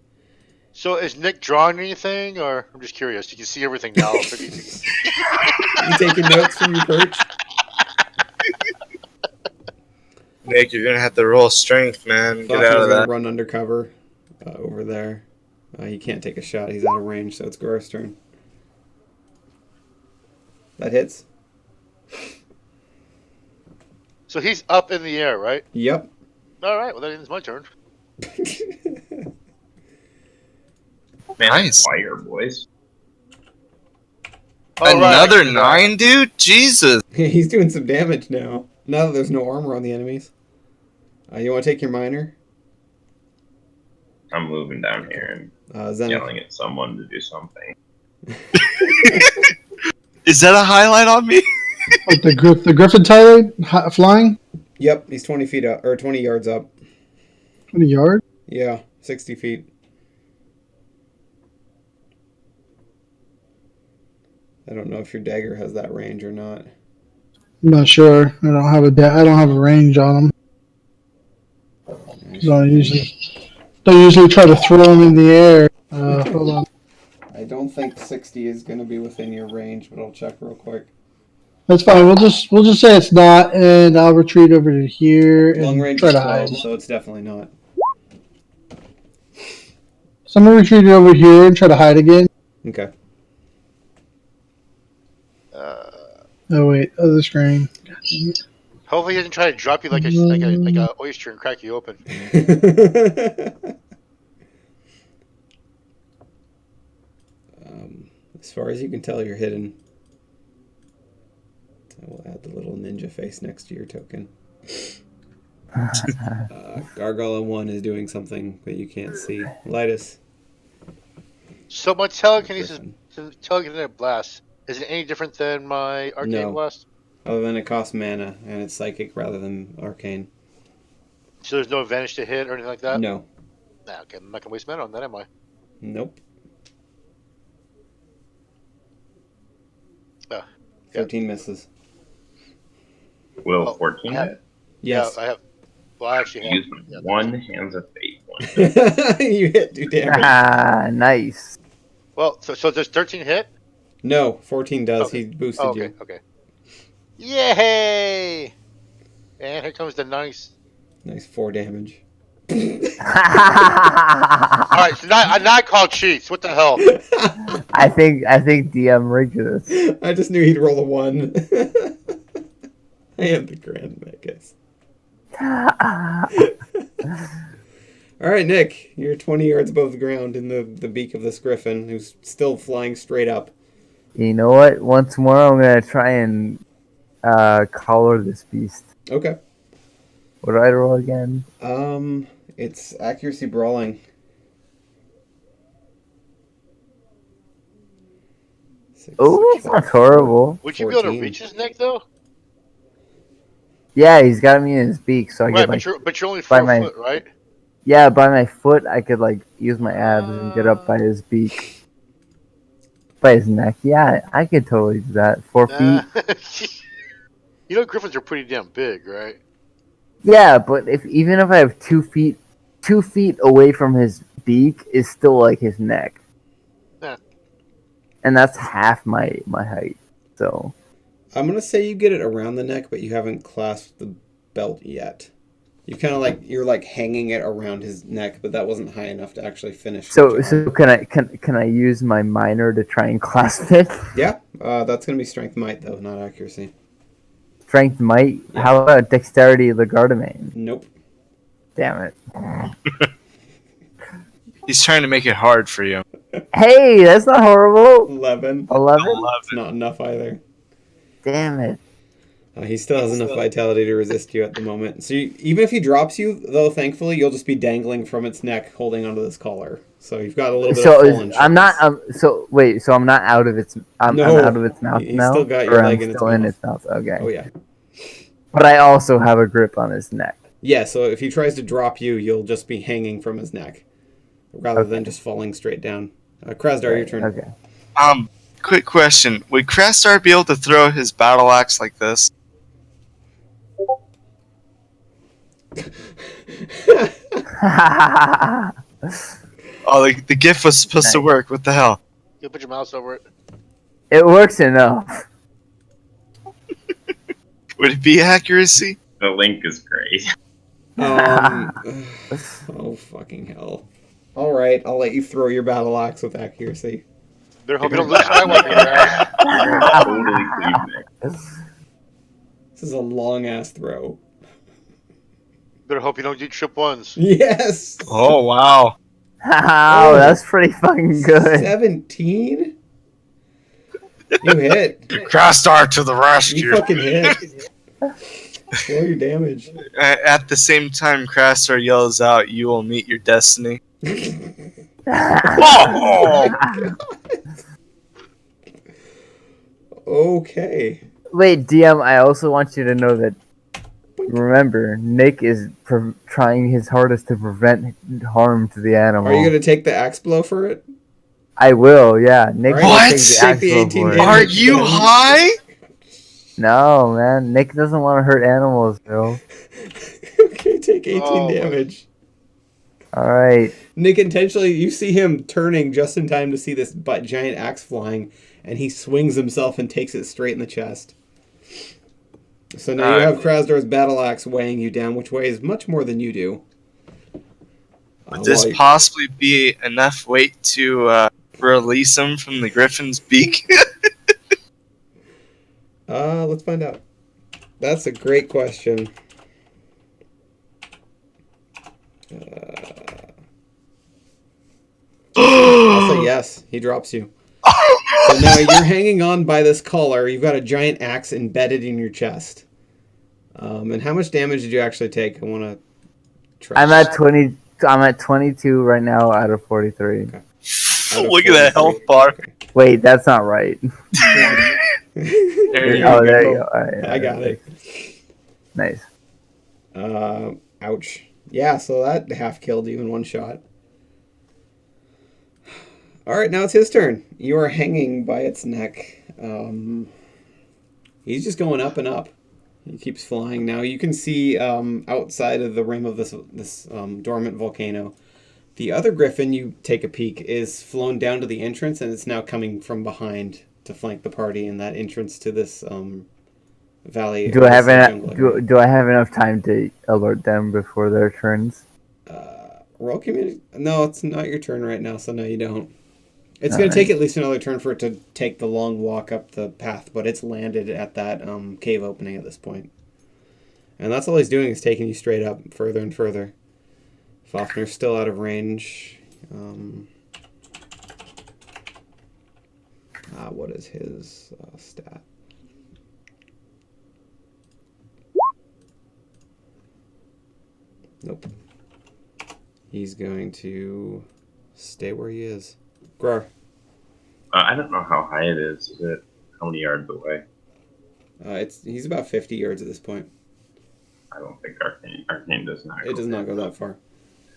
So is Nick drawing anything, or I'm just curious? You can see everything now. You taking notes from your perch? Nick, you're gonna have to roll strength, man. Get out Fafner's of gonna that. run undercover over there. He can't take a shot. He's out of range, so it's Gar's turn. That hits. So he's up in the air, right? Yep. All right. Well, that ends my turn. Man, Nice. fire, boys. All right, Another I can do that. 9, dude? Jesus. He's doing some damage now. Now that there's no armor on the enemies. You want to take your minor? I'm moving down here and Zenith. yelling at someone to do something. Is that a highlight on me? Like the Griffin Tyler flying Yep, he's 20 feet up, or 20 yards up. 20 yards. Yeah, 60 feet. I don't know if your dagger has that range or not. I'm not sure. I don't have a range on them. I don't usually try to throw them in the air. Hold on. I don't think 60 is going to be within your range, but I'll check real quick. That's fine. We'll just say it's not, and I'll retreat over to here Long and range try is to 12, hide. so it's definitely not. So I'm gonna retreat over here and try to hide again. Okay. Oh wait, other screen. Hopefully, he doesn't try to drop you like a oyster and crack you open. As far as you can tell, you're hidden. I will add the little ninja face next to your token. Gargoyle 1 is doing something that you can't see. Lightus. So my telekinesis blast, is it any different than my arcane No. blast? Other than it costs mana, and it's psychic rather than arcane. So there's no advantage to hit or anything like that? No. Nah, okay, I'm not gonna waste mana on that, am I? Nope. Yeah. 13 misses. Will Oh, 14 I have- hit? Yes. Yeah, I have. Well, I actually have. Use Yeah, one Hands of Fate one. You hit 2 damage. Ah, nice. Well, so does 13 hit? No, 14 does. Okay. He boosted Oh, okay, you. okay. Yay! And here comes the nice. Nice 4 damage. Alright, so not called cheats. What the hell? I think DM rigged this. I just knew he'd roll a 1. I am the Grand Magus. Alright, Nick. You're 20 yards above the ground in the beak of this griffin, who's still flying straight up. You know what? Once more, I'm gonna try and collar this beast. Okay. What do I roll again? It's accuracy brawling. Oh, it's not horrible. Would you be able to 14. reach his neck though? Yeah, he's got me in his beak, so I Right, could like. but you're only by 4 my- foot, right? Yeah, by my foot, I could like use my abs and get up by his beak, by his neck. Yeah, I could totally do that. 4 feet. You know, griffins are pretty damn big, right? Yeah, but even if I have 2 feet, 2 feet away from his beak is still like his neck. Yeah. And that's half my height. So I'm going to say you get it around the neck, but you haven't clasped the belt yet. You kind of you're hanging it around his neck, but that wasn't high enough to actually finish the so job. can I use my minor to try and clasp it? Yeah, that's going to be strength might, though, not accuracy. Strength might. Yeah. How about dexterity Legardemain? Nope. Damn it. He's trying to make it hard for you. Hey, that's not horrible. 11. 11? It's not enough either. Damn it. He still has enough vitality to resist you at the moment. So even if he drops you, though, thankfully, you'll just be dangling from its neck, holding onto this collar. So you've got a little bit of full insurance. I'm not. So wait. So I'm not out of its. I'm out of its mouth he's now. still got your or leg I'm in its still in mouth. its mouth. Okay. Oh yeah. But I also have a grip on his neck. Yeah. So if he tries to drop you, you'll just be hanging from his neck, rather than just falling straight down. Krasdar, your turn. Okay. Quick question: would Krastar be able to throw his battle axe like this? Oh, the GIF was supposed to work. What the hell? You put your mouse over it. It works enough. Would it be accuracy? The link is great. Oh fucking hell! All right, I'll let you throw your battle axe with accuracy. Better hope you don't lose Skywalker, your ass. Totally clean Nick. This is a long ass throw. Better hope you don't do trip ones. Yes. Oh wow! Wow, that's pretty fucking good. 17. You hit. Krastar to the You rescue. fucking hit. Roll your damage. At the same time, Krastar yells out, "You will meet your destiny." Oh! Okay. Wait, DM. I also want you to know that. Remember, Nick is trying his hardest to prevent harm to the animal. Are you gonna take the axe blow for it? I will. Yeah, Nick will What? take the Take axe the roll 18 for it. damage. Are you high? No, man. Nick doesn't want to hurt animals, bro. Okay, take 18 Oh, my- damage. All right. Nick intentionally, you see him turning just in time to see this giant axe flying, and he swings himself and takes it straight in the chest. So now you have Krasdor's battle axe weighing you down, which weighs much more than you do. Would this possibly be enough weight to release him from the griffin's beak? Let's find out. That's a great question. I'll say yes. He drops you. So now you're hanging on by this collar. You've got a giant axe embedded in your chest. And how much damage did you actually take? I want to try. I'm at 20. I'm at 22 right now out of 43. Okay. Look at that health bar. Wait, that's not right. There you Oh, go. there you go. All right, I got it. Nice. Ouch. Yeah, so that half killed you in one shot. Alright, now it's his turn. You are hanging by its neck. He's just going up and up. He keeps flying. Now you can see outside of the rim of this dormant volcano. The other griffin, you take a peek, is flown down to the entrance, and it's now coming from behind to flank the party in that entrance to this valley. Do I have do I have enough time to alert them before their turns? Roll community? No, it's not your turn right now, so no, you don't. It's going to take at least another turn for it to take the long walk up the path, but it's landed at that cave opening at this point. And that's all he's doing is taking you straight up further and further. Fafner's still out of range. What is his stat? Nope. He's going to stay where he is. Grar. I don't know how high it is. Is it how many yards away? He's about 50 yards at this point. I don't think Arcane does not. It does not go that far.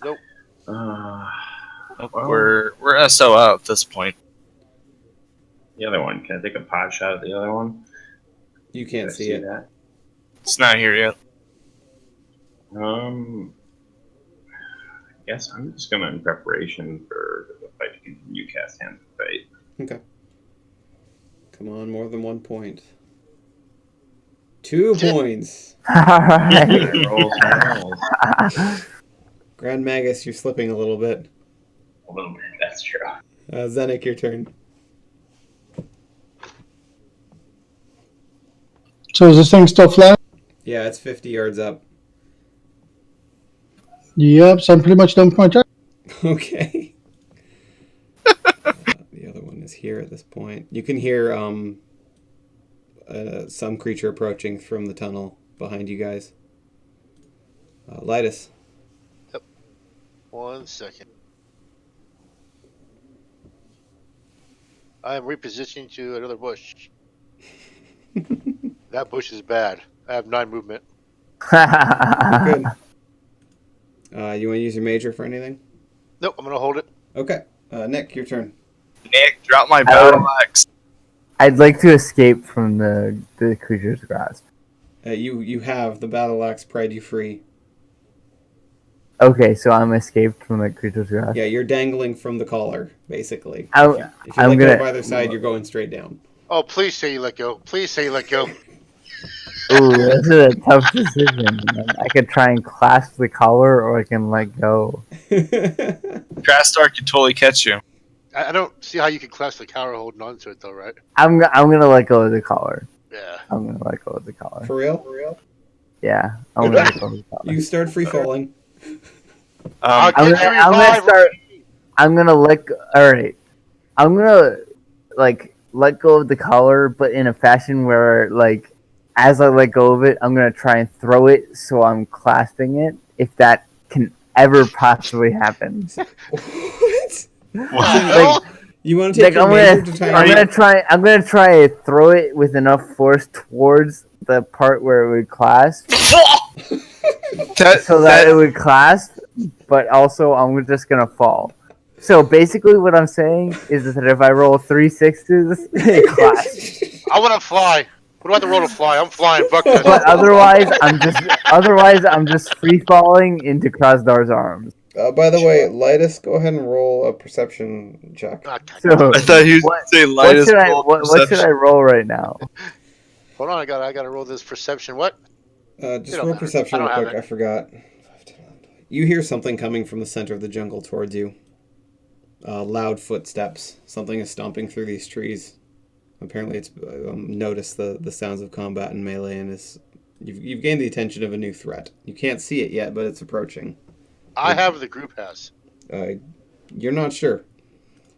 Nope. Well, We're SOL at this point. the other one. Can I take a pot shot at the other one? You can't Did I see it. that? It's not here yet. I guess I'm just gonna, in preparation for the fight, to continue cast Hands of Fate. Okay. Come on, more than 1 point. 2 points. Alright. Rolls. Grand Magus, you're slipping a little bit. A little bit, that's true. Zenik, your turn. So is this thing still flat? Yeah, it's 50 yards up. Yep, so I'm pretty much done with my turn. Okay. The other one is here at this point. You can hear some creature approaching from the tunnel behind you guys. Lytus. 1 second. I am repositioning to another bush. That bush is bad. I have 9 movement. Good. You want to use your major for anything? Nope, I'm gonna hold it. Okay. Nick, your turn. Nick, drop my battle axe. I'd like to escape from the creature's grasp. You have the battle axe pried you free. Okay, so I'm escaped from the creature's grasp. Yeah, you're dangling from the collar, basically. I'm If you I'm let go gonna- by either side, you're going straight down. Oh, please say you let go. Please say you let go. Ooh, this is a tough decision. I could try and clasp the collar, or I can let go. Krastar could totally catch you. I don't see how you can clasp the cower holding on to it, though, right? I'm gonna let go of the collar. Yeah. I'm gonna let go of the collar. For real? Yeah, I'm gonna let go of the collar. You start free falling. I'll I'm get you gonna revived. start. I'm gonna let go. All right, I'm gonna let go of the collar, but in a fashion where as I let go of it, I'm gonna try and throw it so I'm clasping it. If that can ever possibly happen. What? What? You want to take your major to try I'm gonna try to throw it with enough force towards the part where it would clasp, so that it would clasp, but also I'm just gonna fall. So basically, what I'm saying is that if I roll 3 6s, it clasps. I want to fly. What do I have to roll to fly? I'm flying. Fuck this. But otherwise, I'm just free falling into Krasdar's arms. By the way, Lightus, go ahead and roll a perception check. God, So I thought he was what, say what lightest should I roll what should I perception. roll right now? hold on, I gotta roll this perception. What? Just don't roll matter. perception I real don't have quick. it. I forgot. You hear something coming from the center of the jungle towards you. Loud footsteps. Something is stomping through these trees. Apparently, it's noticed the sounds of combat and melee, and you've gained the attention of a new threat. You can't see it yet, but it's approaching. I have the group has. You're not sure.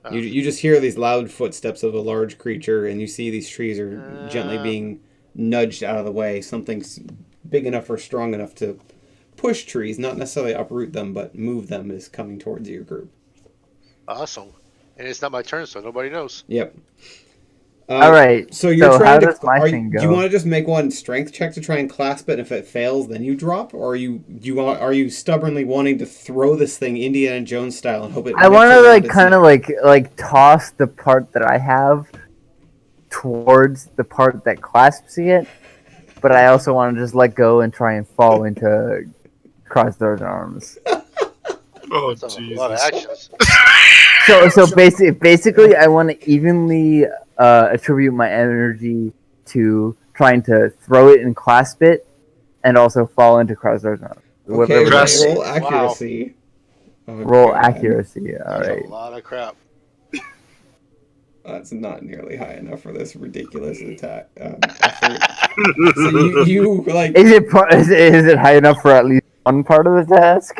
Oh. You just hear these loud footsteps of a large creature, and you see these trees are gently being nudged out of the way. Something's big enough or strong enough to push trees, not necessarily uproot them, but move them, is coming towards your group. Awesome. And it's not my turn, so nobody knows. Yep. All right. So you're so trying how to. does my thing Do go? you want to just make one strength check to try and clasp it? And if it fails, then you drop, or are you stubbornly wanting to throw this thing Indiana Jones style and hope it? I want to like kind of like toss the part that I have towards the part that clasps it, but I also want to just let go and try and fall into Krasdar's arms. Oh, That's a lot of actions. So basically, I want to evenly attribute my energy to trying to throw it and clasp it, and also fall into Krasdar's arms. Okay, Whatever that is. roll accuracy. Oh, Roll God. accuracy. All That's right. a lot of crap. That's not nearly high enough for this ridiculous attack effort. So you like Is it high enough for at least one part of the task?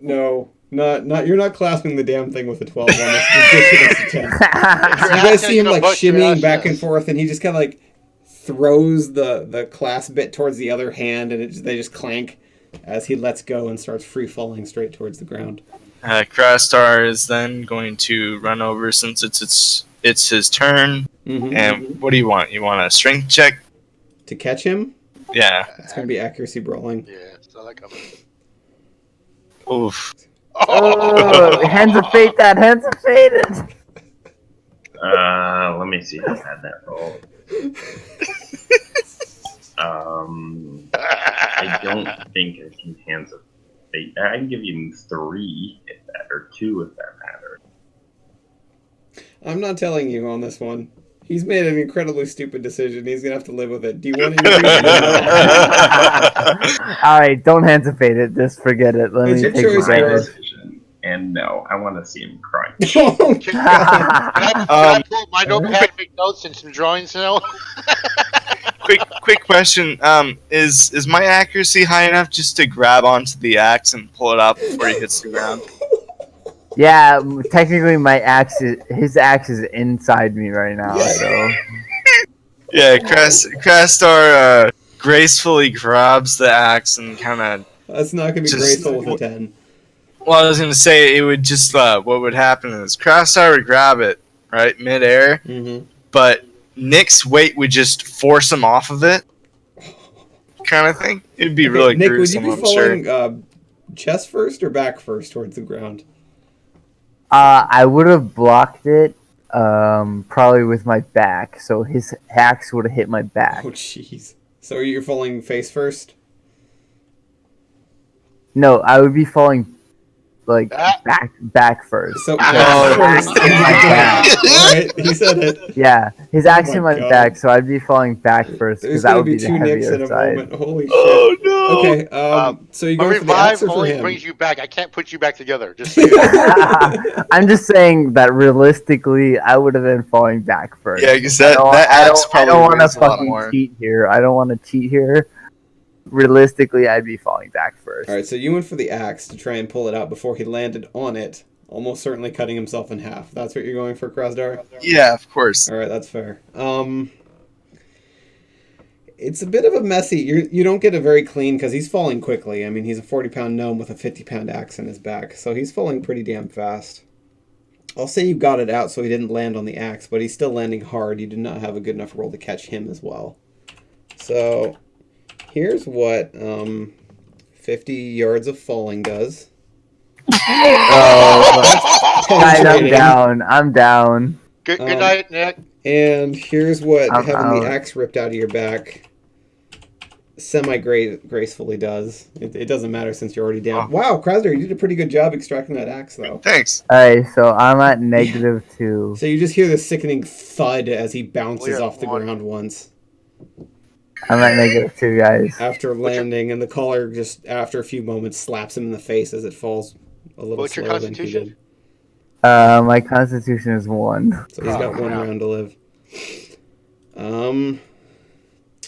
no, not you're not clasping the damn thing with a 12 on this ridiculous attempt. So you guys see him like shimmying back and forth, and he just kind of like throws the clasp bit towards the other hand, and they just clank as he lets go and starts free falling straight towards the ground. Krastar is then going to run over since it's his turn. And what do you want? You want a strength check? To catch him? Yeah. It's going to be accuracy brawling. Yeah, so that coming. Oof. Oh, hands of fate. That hands of fate. Let me see if I had that roll. I don't think I can hands of fate. I can give you 3 if that, or 2 if that matters. I'm not telling you on this one. He's made an incredibly stupid decision. He's going to have to live with it. Do you want to use it? All right, don't hands of fate it. Just forget it. Let It's me your take choice, the My George. decision. And no, I want to see him cry. Oh, God. Can I pull my notepad and make notes and some drawings now? Quick question. Is my accuracy high enough just to grab onto the axe and pull it up before he hits the ground? Yeah, technically his axe is inside me right now. So Yeah, Krastar gracefully grabs the axe and kind of. That's not going to be Just- graceful with a 10. Well, I was gonna say it would just. What would happen is Krastar would grab it right midair, but Nick's weight would just force him off of it, kind of thing. It'd be really Nick, gruesome. would you be falling chest first or back first towards the ground? I would have blocked it, probably with my back. So his axe would have hit my back. Oh, jeez. So you're falling face first? No, I would be falling like back first. So Oh. first. Alright, he said it. Yeah, his axe my hit my God. back, so I'd be falling back first There's because that going would to be be the 2 Nicks in heavier a side. moment. Holy shit. Oh no! Okay, so you A go for the axe revive or for only him? brings you back. I can't put you back together. Just so you know. I'm just saying that realistically, I would have been falling back first. Yeah, because that axe I probably don't want to weighs a lot fucking more. cheat here. I don't want to cheat here. Realistically, I'd be falling back first. Alright, so you went for the axe to try and pull it out before he landed on it, almost certainly cutting himself in half. That's what you're going for, Krasdar? Yeah, of course. Alright, that's fair. It's a bit of a messy. You don't get a very clean because he's falling quickly. I mean, he's a 40-pound gnome with a 50-pound axe in his back, so he's falling pretty damn fast. I'll say you got it out so he didn't land on the axe, but he's still landing hard. You did not have a good enough roll to catch him as well. So here's what 50 yards of falling does. Oh, guys, I'm Penetrating. down. I'm down. Good Um, night, Nick. And here's what I'm having the out. axe ripped out of your back semi-gracefully does. It doesn't matter since you're already down. Oh. Wow, Krasner, you did a pretty good job extracting that axe, though. Thanks. Alright, so I'm at -2. So you just hear the sickening thud as he bounces We're at off the 1. ground once I'm at -2, guys. after landing, and the caller just, after a few moments, slaps him in the face as it falls a little What's your slower than he constitution? did. My constitution is 1. So he's got Oh, one crap. round to live.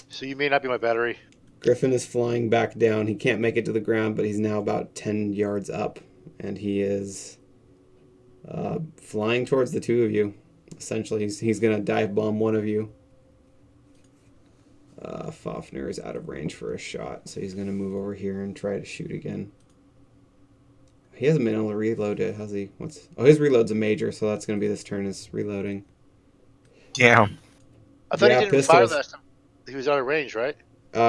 So you may not be my battery. Griffin is flying back down. He can't make it to the ground, but he's now about 10 yards up. And he is flying towards the two of you. Essentially, he's going to dive bomb one of you. Fafnir is out of range for a shot, so he's going to move over here and try to shoot again. He hasn't been able to reload it, has he? His reload's a major, so that's going to be this turn is reloading. Damn. I thought Yeah, he didn't fire pistols. last time. He was out of range, right?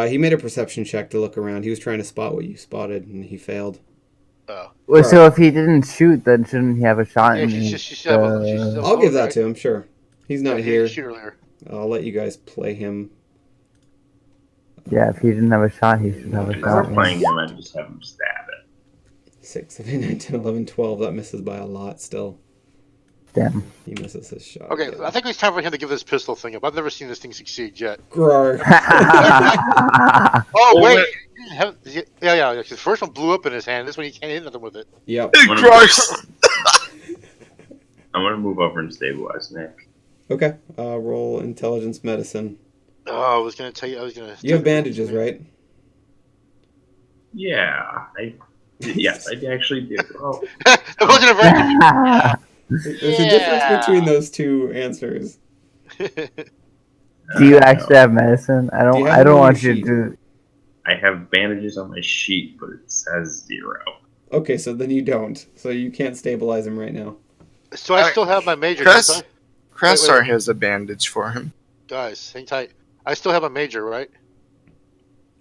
He made a perception check to look around. He was trying to spot what you spotted, and he failed. Oh. Well, so if he didn't shoot, then shouldn't he have a shot Yeah, in she's me? just, she's still, she's still I'll give that right? to him, sure. He's not Yeah, he here. didn't shoot earlier. I'll let you guys play him. Yeah, if he didn't have a shot, he should have a If shot. we're playing him, I'd just have him stab it. 6, 7, 8, 9, 10, 11, 12. That misses by a lot still. Damn. He misses his shot. Okay, again. I think it's time for him to give this pistol thing up. I've never seen this thing succeed yet. Grar. Oh, Oh, wait! wait. Yeah. The first one blew up in his hand. This one, he can't hit nothing with it. Yep. Christ. I'm gonna move over and stabilize Nick. Okay. Roll intelligence medicine. Oh, I was gonna tell you. You have bandages, right? Yeah, yes, I actually do. Oh, It wasn't a very. There's a difference between those two answers. Do you actually have medicine? I Do don't. you have I it don't on want your you to sheet? do. I have bandages on my sheet, but it says 0. Okay, so then you don't. So you can't stabilize him right now. So I still have my major. Chris? don't I? Crastar has a bandage for him. Guys, hang tight. I still have a major, right?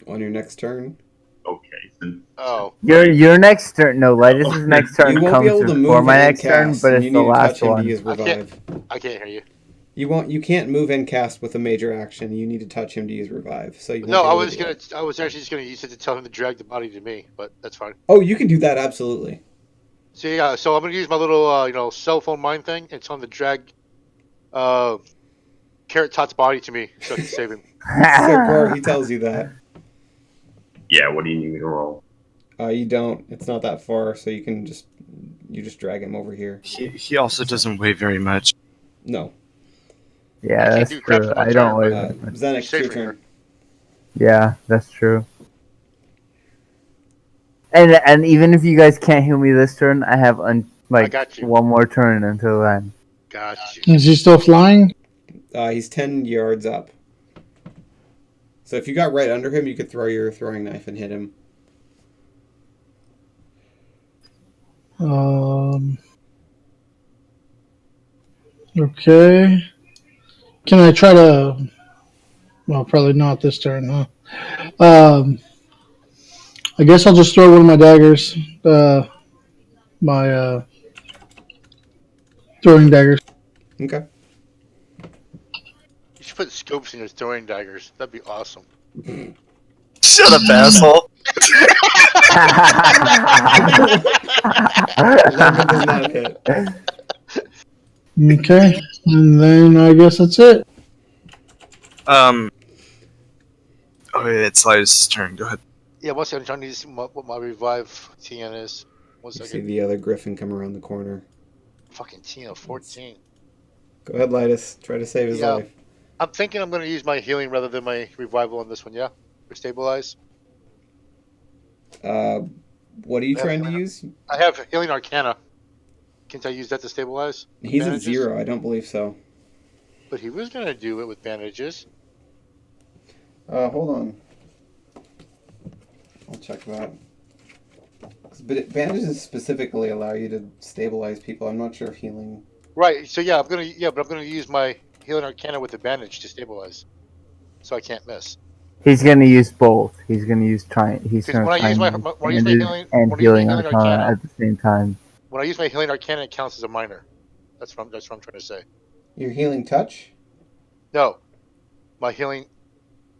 On your next turn. Okay, then Oh. Your next turn. No, Lightus' next turn You won't comes be able to move before my and next turn, cast, but and it's you the need to last touch him one. to use I can't- revive. I can't hear you. You can't move and cast with a major action. You need to touch him to use revive. So you won't No, be I able was to do gonna. it. I was actually just gonna use it to tell him to drag the body to me, but that's fine. Oh, you can do that absolutely. So yeah, so I'm gonna use my little, cell phone mind thing and tell him to drag, Carrot Tot's body to me so I can save him. So Grar, he tells you that. yeah. What do you need me to roll? You don't. It's not that far, so you just drag him over here. He also doesn't weigh very much. No. I Yeah, can't that's do crap true. for my I don't turn, wait. Xenix, Safer your turn. Yeah, that's true. And even if you guys can't heal me this turn, I have got you. one more turn until then. Got you. Is he still flying? He's 10 yards up. So if you got right under him, you could throw your throwing knife and hit him. Okay. Can I try to? Well, probably not this turn, huh? I guess I'll just throw one of my daggers. My throwing daggers. Okay. You should put scopes in your throwing daggers. That'd be awesome. Shut up, asshole. 11 does not hit. Okay, and then I guess that's it. Oh, yeah, it's Lightus' turn. Go ahead. Yeah, one second. I'm trying to see what my revive TN is. 1 You see second. the other griffin come around the corner. Fucking TN 14. Go ahead, Lightus. Try to save his Yeah. life. I'm thinking I'm gonna use my healing rather than my revival on this one. Yeah, for stabilize. What are you Yeah, trying to yeah. use? I have healing arcana. Can't I use that to stabilize? He's at Bandages? 0. I don't believe so. But he was gonna do it with bandages. Hold on. I'll check that. But bandages specifically allow you to stabilize people. I'm not sure if healing. Right. So yeah, but I'm gonna use my healing arcana with the bandage to stabilize, so I can't miss. He's gonna use both. He's gonna use He's Because gonna when I try use my and use when I use my bandage healing and when I use my healing healing arcana arcana, at the same time. when I use my healing arcana, it counts as a minor. That's what I'm trying to say. Your healing touch? No, my healing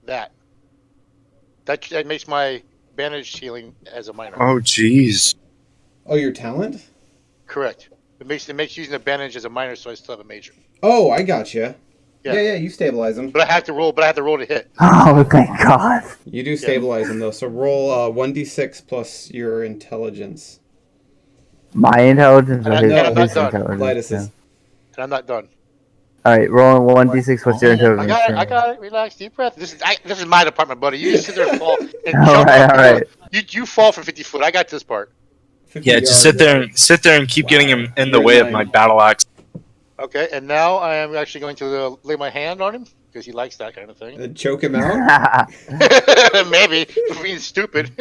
that makes my bandage healing as a minor. Oh, jeez. Oh, your talent? Correct. It makes using a bandage as a minor, so I still have a major. Oh, I gotcha. Yeah. Yeah, you stabilize him. But I have to roll. But I have to roll to hit. Oh, thank God. You do stabilize him, though. So roll 1d6 plus your intelligence. My intelligence or And his, I'm not his done. intelligence? Lidus's. Yeah. And I'm not done. All right, rolling 1d6. What's your intelligence? I got it. Relax, deep breath. This is my department, buddy. You just sit there and fall and All jump right, off. all right. You fall from 50 foot. I got this part. 50 Yeah, just yards. sit there and keep getting him in the You're way of nine. my battle axe. Okay, and now I am actually going to lay my hand on him because he likes that kind of thing. Choke him out? Maybe for being stupid.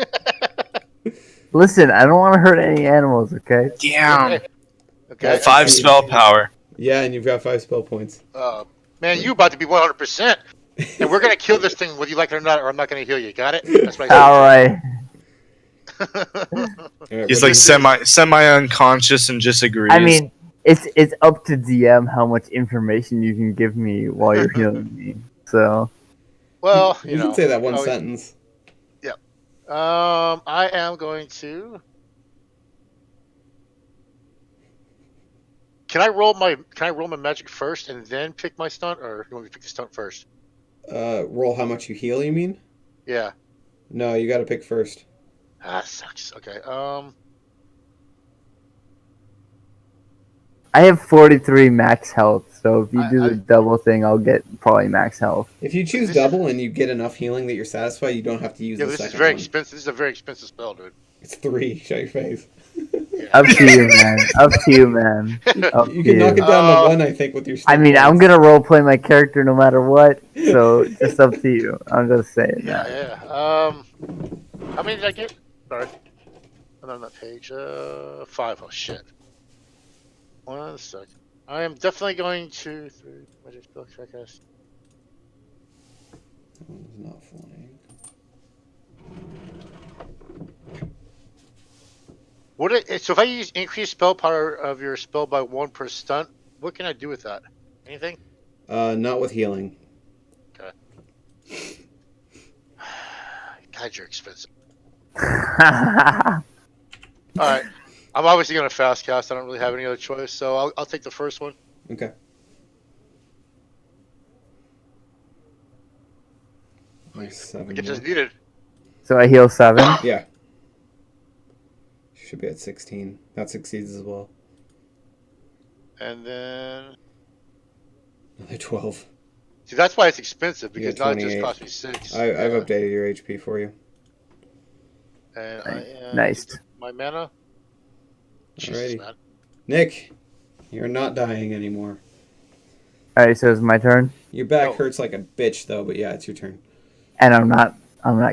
Listen, I don't want to hurt any animals, okay? Damn. Okay. 5 spell power. Yeah, and you've got 5 spell points. Man, you about to be 100%, and we're gonna kill this thing whether you like it or not, or I'm not gonna heal you. Got it? That's what I All right. Alright, He's what like do you semi unconscious and just agrees. I mean, it's up to DM how much information you can give me while you're healing me. So, Well, You can say that one always- sentence. I am going to. Can I roll my magic first and then pick my stunt, or you want me to pick the stunt first? Roll how much you heal, you mean? Yeah. No, you gotta pick first. Ah, sucks. Okay. I have 43 max health, so if you do the double thing, I'll get probably max health. If you choose double and you get enough healing that you're satisfied, you don't have to use Yeah, the this is second very one. expensive. This is a very expensive spell, dude. It's 3. Shut your face. Up to you, man. Up to you, man. Up You to can knock it down to Uh, 1, I think, with your I mean, I'm points. gonna roleplay my character no matter what, so just up to you. I'm just saying that. Yeah. How many did I get? Sorry. I'm on that page. 5. Oh shit. 1 second. I am definitely going to 3 magic spell check. That one's not flying. So if I use increased spell power of your spell by 1 per stunt, what can I do with that? Anything? Not with healing. God, you're expensive. All right. I'm obviously going to fast cast. I don't really have any other choice, so I'll take the first one. Okay. Nice, 7 I guess it's more. needed. So I heal 7. Yeah. Should be at 16. That succeeds as well. And then... Another 12. See, that's why it's expensive, You because got now it just 28. cost me 6. I've updated your HP for you. And I am... Nice. My mana? Jesus, Alrighty. man. Nick, you're not dying anymore. Alright, so it's my turn, Your back No. hurts like a bitch, though, but yeah, it's your turn. and I'm not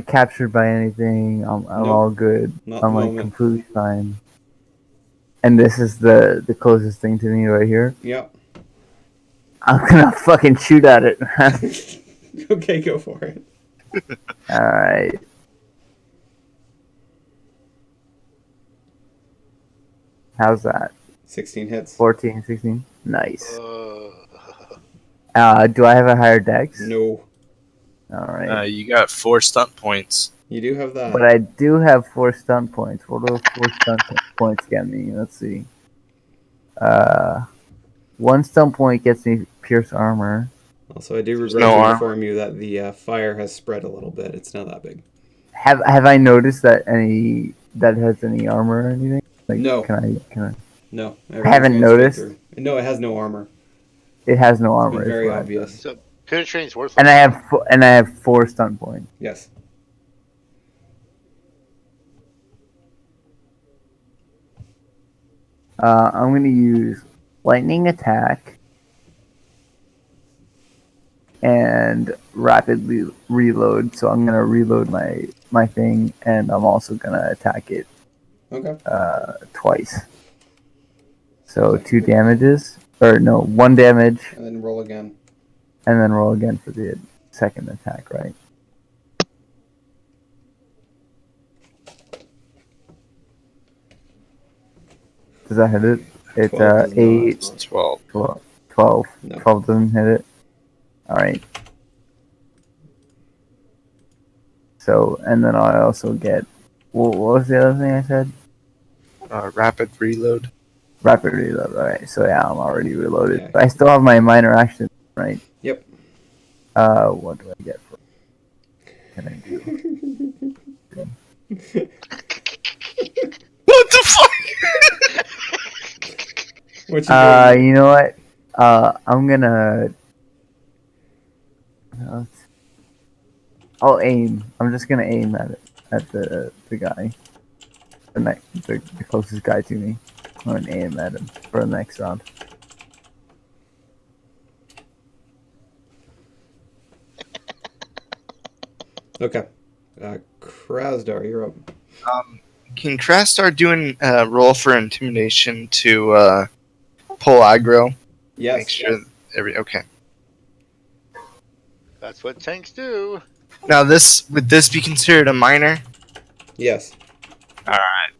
captured by anything. I'm Nope. all good. Not I'm the like moment. completely fine. And this is the closest thing to me right here. Yep. I'm gonna fucking shoot at it, man. Okay, go for it. Alright. How's that? 16 hits. 14, 16? Nice. Uh, Do I have a higher dex? No. Alright. You got 4 stunt points. You do have that. But I do have 4 stunt points. What do those 4 stunt points get me? Let's see. 1 stunt point gets me pierce armor. Also, I do regret no to armor. inform you that the fire has spread a little bit. It's not that big. Have I noticed that has any armor or anything? Like, No. Can I? No. I haven't noticed. No, it has no armor. It has no It's armor. been is very what I obvious. so, penetrating's worthless. And I have 4 stunt points. Yes. I'm gonna use lightning attack and rapidly reload. So I'm gonna reload my thing, and I'm also gonna attack it Okay. twice. So 2 damages, or no, 1 damage, And then roll again. and then roll again for the second attack. Right? Does that hit it? It's 12 does not. 8, 12. 12. No. 12 doesn't hit it. Alright. So, and then I also get. What was the other thing I said? Rapid reload. Rapid reload. Alright, so yeah, I'm already reloaded. Yeah. But I still have my minor action, right? Yep. What do I get for? Can I do? What the fuck? What you doing? You know what? I'm gonna. I'll aim. I'm just gonna aim at it, at the guy, the closest guy to me. I'm gonna aim at him for the next round. Okay. Krasdar, you're up. Can Krastar do a roll for intimidation to pull aggro? Yes. Make sure okay. That's what tanks do. Now would this be considered a minor? Yes. Alright.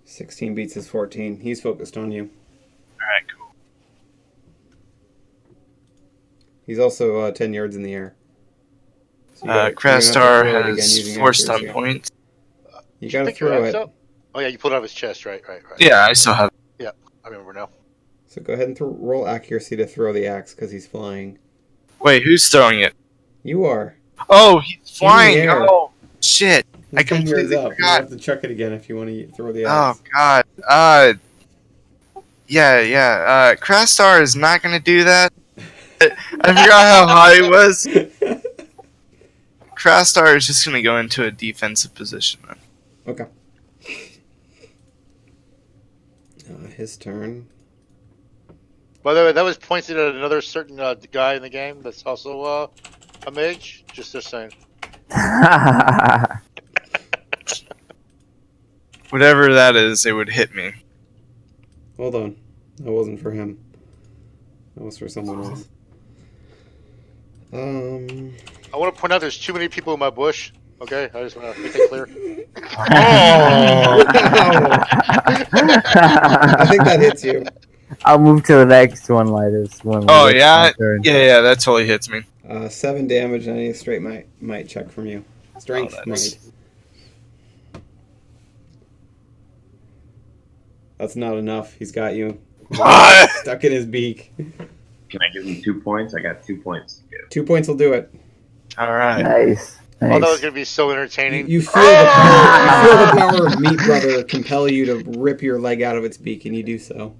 16 beats his 14. He's focused on you. Alright, cool. He's also 10 yards in the air. So you're gonna have to Krastar throw it again has using 4 accuracy. stun points. You Did gotta pick your throw axe it. up? Oh yeah, you pulled it out of his chest, right. Yeah, I still have. I remember now. So go ahead and roll accuracy to throw the axe because he's flying. Wait, who's throwing it? You are. Oh, he's flying! air. Oh, shit! He's I 10 yards completely up. You forgot. have to chuck it again if you want to throw the Oh axe. god. Yeah. Krastar is not gonna do that. I forgot how high it was. Krastar is just gonna go into a defensive position then. Okay. His turn. By the way, that was pointed at another certain guy in the game that's also a mage. Just saying. Whatever that is, it would hit me. Hold on. That wasn't for him. That was for someone else. I want to point out there's too many people in my bush. Okay, I just want to make that clear. I think that hits you. I'll move to the next one, Linus. Oh yeah, yeah, that totally hits me. 7 damage and I need a straight might check from you. Strength might. That's not enough. He's got you. Stuck in his beak. Can I give him 2 points? I got 2 points to give. 2 points will do it. All right. Nice. Oh, that was gonna be so entertaining. You feel the power of Meat Brother compel you to rip your leg out of its beak, and you do so.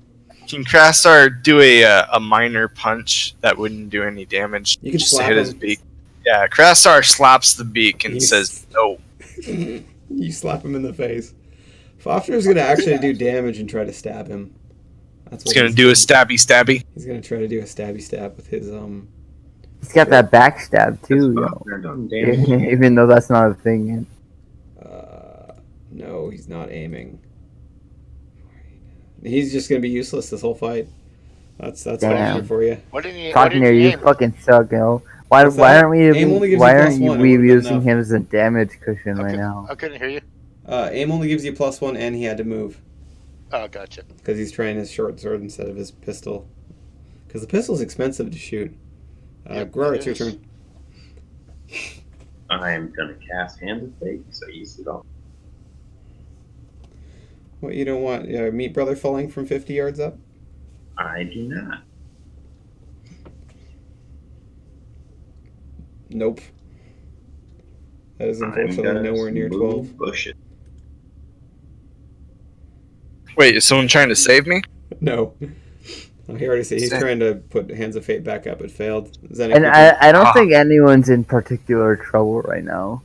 Can Krastar do a minor punch that wouldn't do any damage? You can just to slap hit his him. beak. Yeah, Krastar slaps the beak and says no. You slap him in the face. Fafner's gonna actually do damage and try to stab him. That's He's gonna do a stabby. He's gonna try to do a stabby stab with his He's got that backstab too, They're done damage. even though that's not a thing. No, he's not aiming. He's just gonna be useless this whole fight. That's Damn. Fafner for you. Why didn't you? Talking here, you fucking suck, yo. Why What's that? aren't we Aim only gives why you aren't +1, we it would've been using enough. him as a damage cushion right now? I couldn't hear you. Aim only gives you +1, and he had to move Oh, gotcha. because he's trying his short sword instead of his pistol. Because the pistol's expensive to shoot. Yep, Grower, it it's your is. turn. I'm gonna cast Hands of Fate, so use it all. What, you don't want Meat Brother falling from 50 yards up? I do not. Nope. That is I'm unfortunately gonna nowhere near move 12. Bushes. Wait, is someone trying to save me? No. Oh, he already said he's trying to put Hands of Fate back up. It failed. Zenek, And I don't think anyone's in particular trouble right now.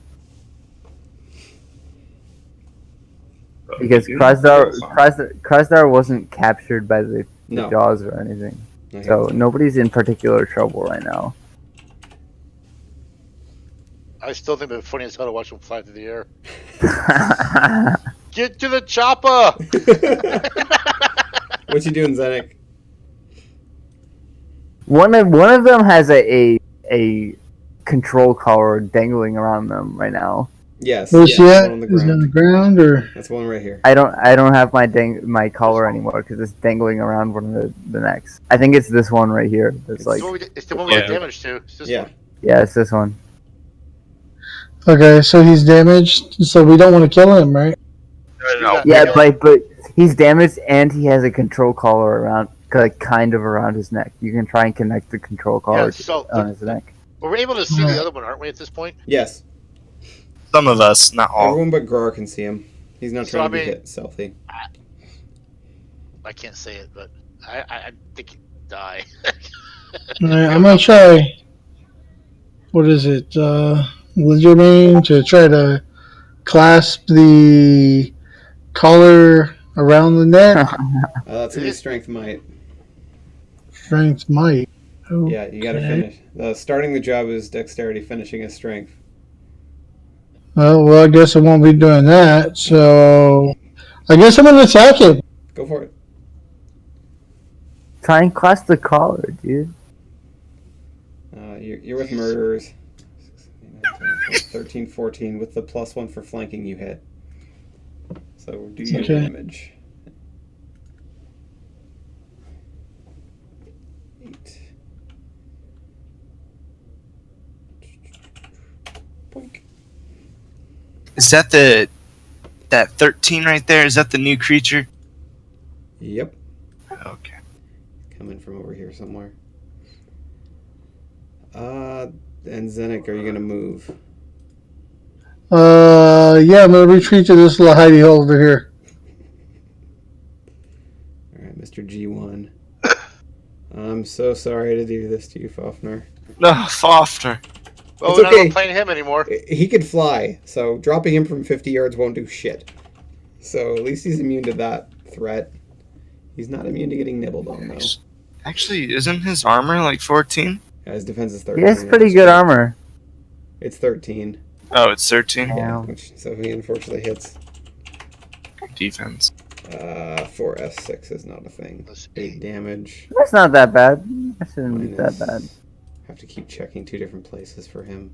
Because Krasdar wasn't captured by the No. Jaws or anything. No, he So wasn't. nobody's in particular trouble right now. I still think it's funny as hell to watch him fly through the air. Get to the chopper! What you doing, Zenek? One of them has a control collar dangling around them right now. Yes. Where's he Yes, at? one on the Is he on the ground. ground or? That's one right here. I don't have my collar anymore because it's dangling around one of the necks. I think it's this one right here. That's like It's the one we Yeah. did damage to. It's this Yeah. one. yeah, it's this one. Okay, so he's damaged. So we don't want to kill him, right? No, Yeah, but he's damaged and he has a control collar around, like kind of around his neck. You can try and connect the control collar Yeah, so on his neck. we're able to see the other one, aren't we? At this point. Yes. some of us, not all. Everyone but Grar can see him. He's not So, trying I to be mean- hit stealthy. I can't say it, but I think he'd die. Alright, I'm gonna try. What is it? Lizarding to try to clasp the collar around the neck. That's gonna be strength might. Strength might. Yeah, you gotta Okay. finish. Starting the job is dexterity, finishing is strength. Well, I guess I won't be doing that. So I guess I'm gonna attack him. Go for it. Try and clasp the collar, dude. You're with murderers. 13, 14. With the +1 for flanking, you hit. So do your Okay. damage. 8. Boink. Is that that 13 right there? Is that the new creature? Yep. Okay. Coming from over here somewhere. And Zenik, are you gonna move? Yeah, I'm gonna retreat to this little hidey hole over here. Alright, Mr. G1. I'm so sorry to do this to you, Fafnir. No, Fafnir. Well, It's we're not okay. playing him anymore. He could fly, so dropping him from 50 yards won't do shit. So at least he's immune to that threat. He's not immune to getting nibbled on, though. Actually, isn't his armor like 14? Yeah, his defense is 13. He has pretty good armor. It's 13. Oh, it's 13. Yeah. So he unfortunately hits. Defense. 4s6 is not a thing. 8 damage. That's not that bad. That shouldn't be that bad. Have to keep checking 2 different places for him.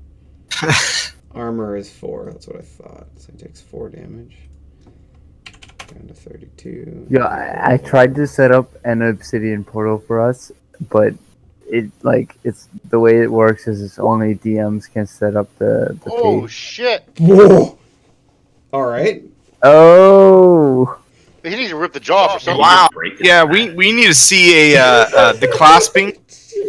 Armor is 4. That's what I thought. So he takes 4 damage. Down to 32. Yo, I tried to set up an obsidian portal for us, but it's the way it works is it's only DMs can set up the Oh page. shit! Whoa! Alright. Oh, He needs to rip the jaw for something. Wow. Break it. Yeah, we need to see the clasping.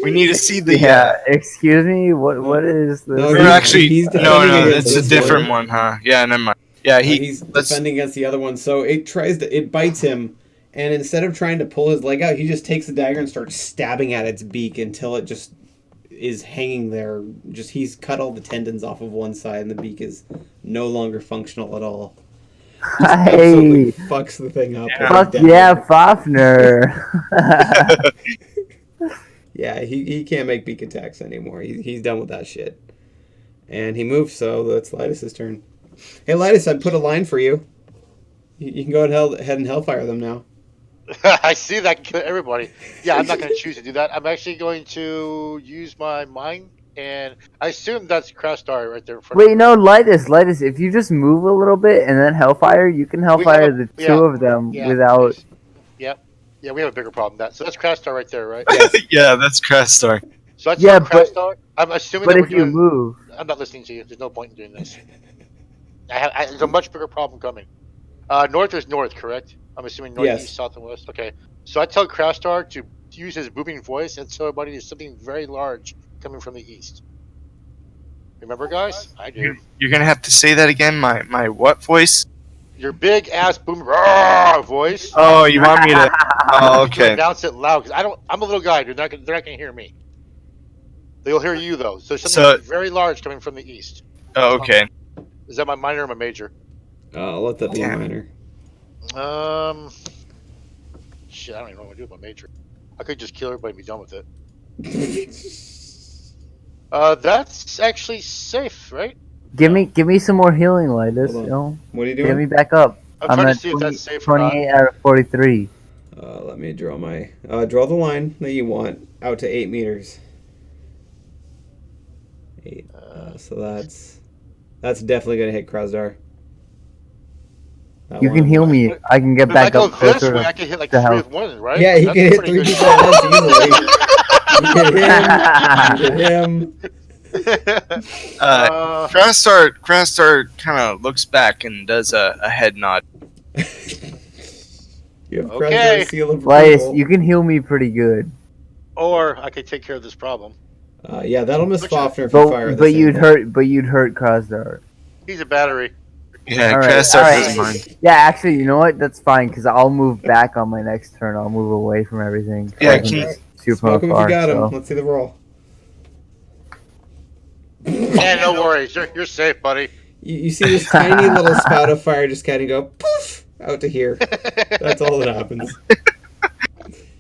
We need to see the. yeah. Excuse me. What is this? No, Or he's- actually, he's no, defending it's against a this different one, huh? Yeah, never mind. Yeah, he's let's- defending against the other one, so it bites him, and instead of trying to pull his leg out, he just takes the dagger and starts stabbing at its beak until it just is hanging there. Just he's cut all the tendons off of one side, and the beak is no longer functional at all. Absolutely Hey, fucks the thing up. Yeah. fuck yeah, Fafnir. Yeah, he can't make beak attacks anymore. He's done with that shit. And he moves, so that's Lytus' turn. Hey, Lytus, I put a line for you. You can go ahead and Hellfire them now. I see that I can kill everybody. Yeah, I'm not going to choose to do that. I'm actually going to use my mind, and I assume that's Crastar right there in front of Wait, no, Lytus. If you just move a little bit and then Hellfire, you can Hellfire the two yeah, of them yeah, without. Yep. Yeah, we have a bigger problem than that. So that's Crastar right there, right? yeah, that's Crastar. So that's Yeah, Crastar. I'm assuming But that if we're you doing... move, I'm not listening to you. There's no point in doing this. There's a much bigger problem coming. North is north, correct? I'm assuming north, Yes. east, south, and west. Okay. So I tell Crastar to use his booming voice and tell everybody there's something very large coming from the east. Remember, guys? I do. You're gonna have to say that again. My what voice? Your big ass boom roar voice. Oh, you want me to? Oh, You can okay. announce it loud because I'm a little guy. They're not gonna hear me. They'll hear you though. So something very large coming from the east. Oh, okay. Is that my minor or my major? I'll let that be Damn. minor. Shit, I don't even know what to do with my major. I could just kill everybody and be done with it. That's actually safe, right? give me some more healing, Lytus. Hold on. You know, What are you get doing? me back up. I'm I'm trying at to see if 20 that's safe or not. 28 out of 43. Let me draw my draw the line that you want out to 8 meters. 8. So that's That's definitely gonna hit Krasdar. That You can one. heal me. I can get If I back go up this closer way, I to can hit like the 3 health. with one, right? Yeah, he That's can hit pretty 3 good people at once easily. You hit him. You hit him. Crastar kind of looks back and does a head nod. You have Okay. Krasdar's seal of Lias, approval. you can heal me pretty good. Or I could take care of this problem. Yeah, that'll miss Which Fafnir if you fire at But this you'd angle. hurt Krasdar. He's a battery. Yeah, All right, Crastar all right. doesn't mind. Yeah, actually, you know what? That's fine because I'll move back on my next turn. I'll move away from everything. Yeah, I can can- shoot from Smoke him if afar. you got him. So. Let's see the roll. Yeah, no worries. You're safe, buddy. You see this tiny little spout of fire just kind of go poof out to here. That's all that happens.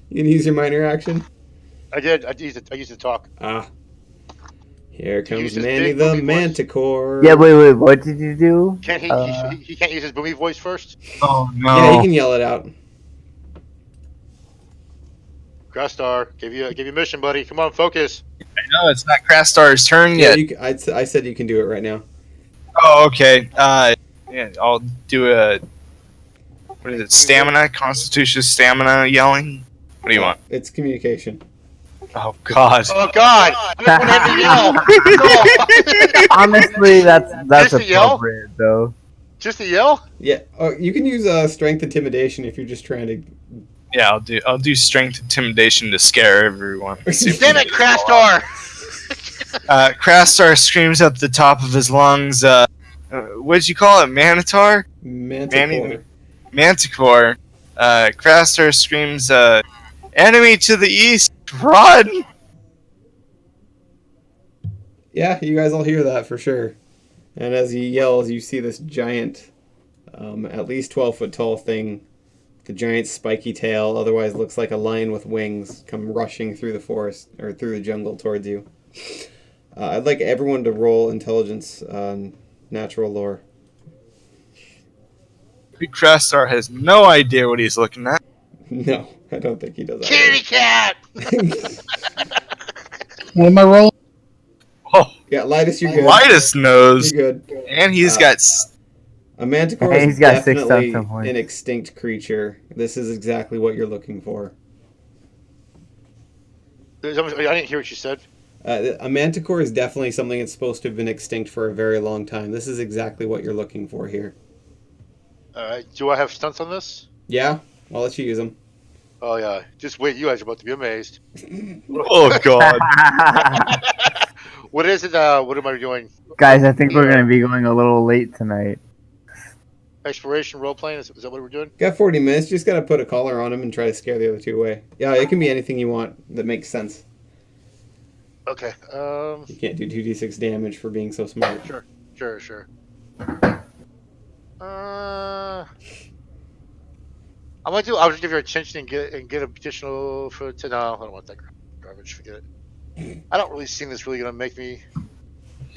You can use your minor action. I did. I used to talk. Ah. Here comes use his Manny big the boomy voice. Manticore. Yeah, wait. What did you do? Can't he can't use his boomy voice first? Oh no! Yeah, he can yell it out. Crastar, give you a mission, buddy. Come on, focus. No, it's not Crastar's turn Yeah, yet. I said you can do it right now. Oh, okay. Yeah, I'll do a. What is it? Stamina, Constitution, stamina, yelling. What do you want? It's communication. Oh God! Oh God! I just want to yell. Honestly, that's Just a yell? appropriate though. Just a yell? Yeah. Oh, you can use strength intimidation if you're just trying to. Yeah, I'll do strength intimidation to scare everyone. Damn it, Crastar! Crastar screams at the top of his lungs. What'd you call it? Manitar? Manticore. Manticore. Crastar screams, "Enemy to the east! Run!" Yeah, you guys all hear that for sure. And as he yells, you see this giant, at least 12-foot tall thing, the giant spiky tail, otherwise looks like a lion with wings, come rushing through the forest or through the jungle towards you. I'd like everyone to roll intelligence on natural lore. Crastar has no idea what he's looking at. No, I don't think he does that. Kitty cat! What am I rolling? Oh, Yeah, Lidus, you're good. Lidus knows, You're good. and he's got. A manticore And is he's got 6 definitely stunts points. an extinct creature. This is exactly what you're looking for. I didn't hear what you said. A manticore is definitely something that's supposed to have been extinct for a very long time. This is exactly what you're looking for here. Do I have stunts on this? Yeah, I'll let you use them. Oh yeah. Just wait. You guys are about to be amazed. Oh God! What is it? What am I doing? Guys, I think we're gonna be going a little late tonight. Exploration role playing? Is that what we're doing? Got 40 minutes. Just gotta put a collar on him and try to scare the other two away. Yeah, it can be anything you want that makes sense. Okay. You can't do 2d6 damage for being so smart. Sure. I'll just give your attention and get additional for to. No, I don't want that garbage. Forget it. I don't really think this really gonna make me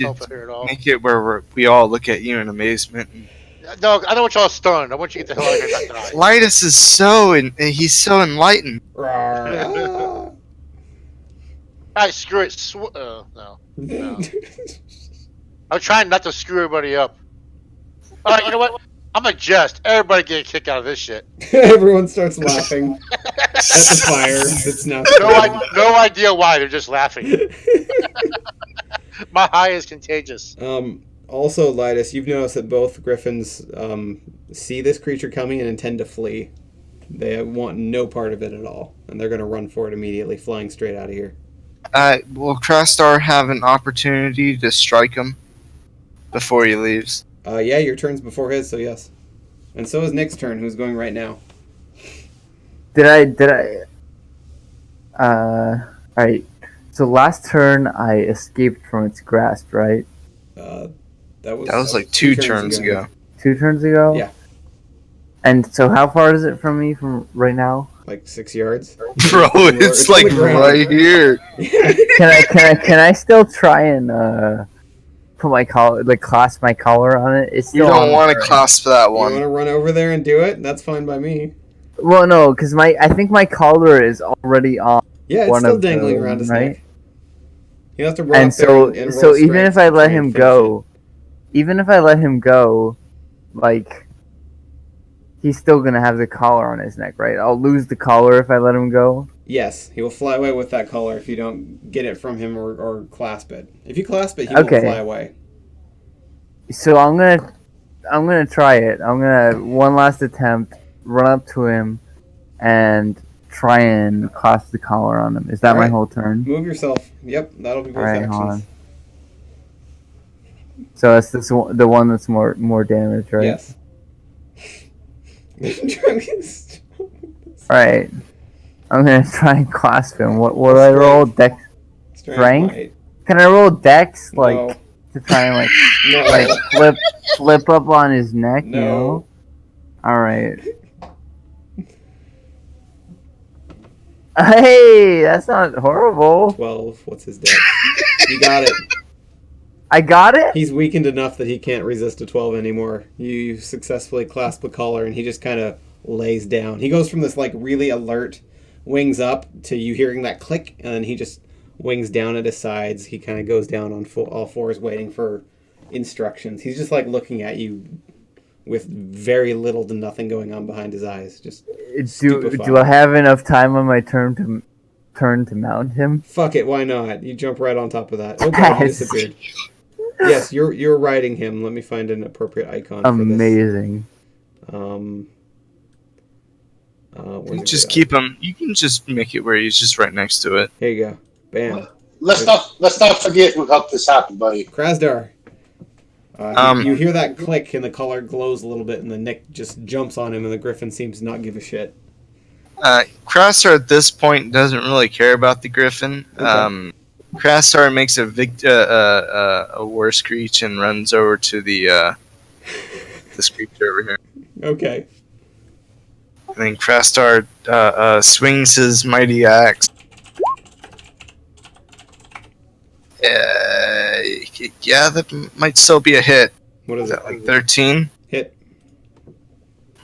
help it here at all. Make it where we all look at you in amazement. No, I don't want y'all stunned. I want you to get the hell out of here tonight. Lidus is he's so enlightened. Rawr, Alright, screw it. No. I'm trying not to screw everybody up. Alright, you know what? I'm a jest. Everybody get a kick out of this shit. Everyone starts laughing at the fire. It's now. No idea why. They're just laughing. My high is contagious. Also, Lidus, you've noticed that both griffins see this creature coming and intend to flee. They want no part of it at all, and they're going to run for it immediately, flying straight out of here. Will Crastar have an opportunity to strike him before he leaves? Yeah, your turn's before his, so yes. And so is Nick's turn, who's going right now. Alright. So last turn I escaped from its grasp, right? That was like two turns ago. 2 turns ago? Yeah. And so how far is it from me from right now? Like 6 yards. Bro, it's like right here. Can I still try and put my collar, like clasp my collar on it? It's You still don't want to there. clasp that You want one. to run over there and do it? That's fine by me. Well, no, because I think my collar is already on. Yeah, it's One still of dangling them, around his right? neck. You have to run And up there so and roll so even strength if I to let try and him finish go, even if I let him go, like, he's still gonna have the collar on his neck, right? I'll lose the collar if I let him go. Yes, he will fly away with that collar if you don't get it from him or clasp it. If you clasp it, he won't Okay. fly away. So I'm gonna try it. I'm gonna one last attempt, run up to him, and try and clasp the collar on him. Is that my Alright. whole turn? Move yourself. Yep, that'll be both Alright, hold actions. on. So that's the one that's more damage, right? Yes. Alright. I'm gonna try and clasp him. What do I roll? Dex strength? Might. Can I roll dex like No. to try and No. like flip up on his neck, No. you know? Alright. Hey, that's not horrible. 12. What's his dex? You got it. I got it? He's weakened enough that he can't resist a 12 anymore. You successfully clasp the collar, and he just kind of lays down. He goes from this like really alert wings up to you hearing that click, and then he just wings down at his sides. He kind of goes down on all fours, waiting for instructions. He's just like looking at you with very little to nothing going on behind his eyes. Just Do I have enough time on my turn to mount him? Fuck it, why not? You jump right on top of that. Oh god, he disappeared. Yes, you're riding him. Let me find an appropriate icon for this. Amazing. Just keep him. You can just make it where he's just right next to it. Here you go. Bam. Let's not forget who helped this happen, buddy. Krasdar. You hear that click and the collar glows a little bit and the Nick just jumps on him and the Griffin seems to not give a shit. Krasdar at this point doesn't really care about the Griffin. Okay. Krasdar makes a war screech and runs over to the screecher over here. Okay. And then Krasdar swings his mighty axe. Yeah, that might still be a hit. What is it? Like 13? Hit.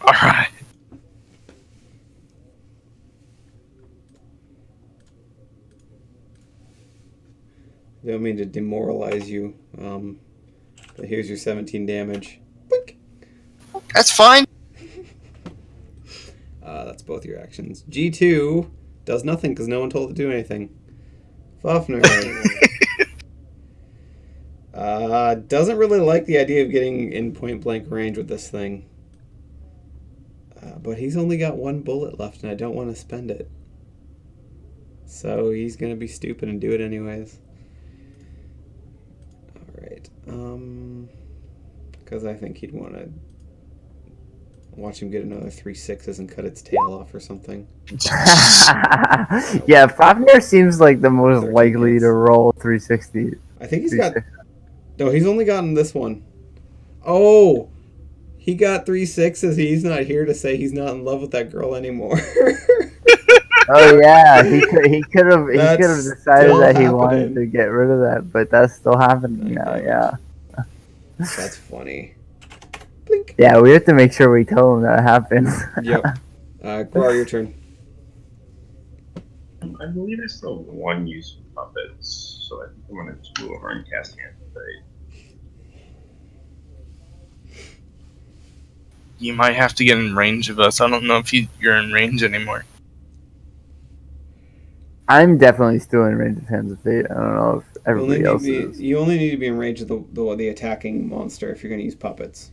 Alright. I don't mean to demoralize you, but here's your 17 damage. Boink. That's fine. That's both your actions. G2 does nothing because no one told it to do anything. Fafnir doesn't really like the idea of getting in point blank range with this thing. But he's only got one bullet left and I don't want to spend it. So he's going to be stupid and do it anyways. Alright. Because I think he'd want to watch him get another 3 6s and cut its tail off or something. Yeah, Fafnir seems like the most 13 likely hits. to roll 360. I think he's got... No, he's only gotten this one. Oh! He got 3 6s. He's not here to say he's not in love with that girl anymore. Oh yeah, he could have decided still that he happening. wanted to get rid of that, but that's still happening now. Okay. Yeah. That's funny. Blink. Yeah, we have to make sure we tell him that happened. Yep. Grar, your turn. I believe I still have one use for puppets, so I think I'm going to just move over and cast Hand of Fate. You might have to get in range of us. I don't know if you're in range anymore. I'm definitely still in range of Hands of Fate. I don't know if everybody else is. You only need to be in range of the attacking monster if you're going to use puppets.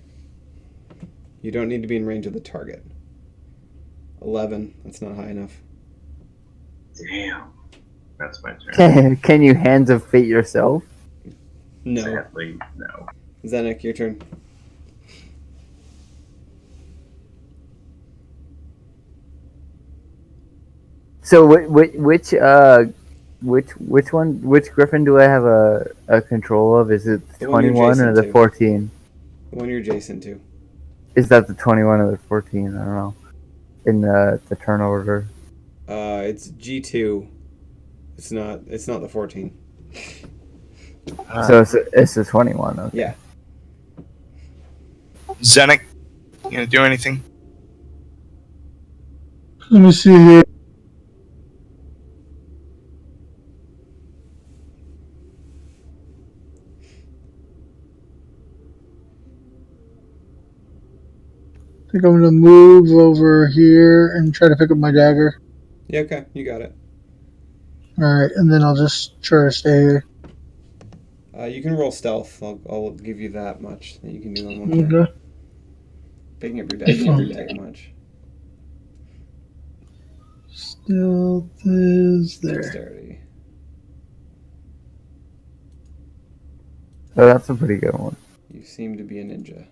You don't need to be in range of the target. 11. That's not high enough. Damn. That's my turn. Can you Hands of Fate yourself? No. Sadly, no. Zenek, your turn. So which Griffin do I have a control of? Is it the The one you're 21 or adjacent the to. 14? The one you're adjacent to. Is that the 21 or the 14? I don't know. In the turn order. It's G2. It's not the 14. So it's the 21. Okay. Yeah. Zenek, you gonna do anything? Let me see here. think I'm gonna move over here and try to pick up my dagger. Yeah, okay, you got it. Alright, and then I'll just try to stay here. You can roll stealth. I'll give you that much that you can do in one turn. Okay. Picking up your dagger doesn't take much. Stealth is there. Dexterity. Oh, that's a pretty good one. You seem to be a ninja.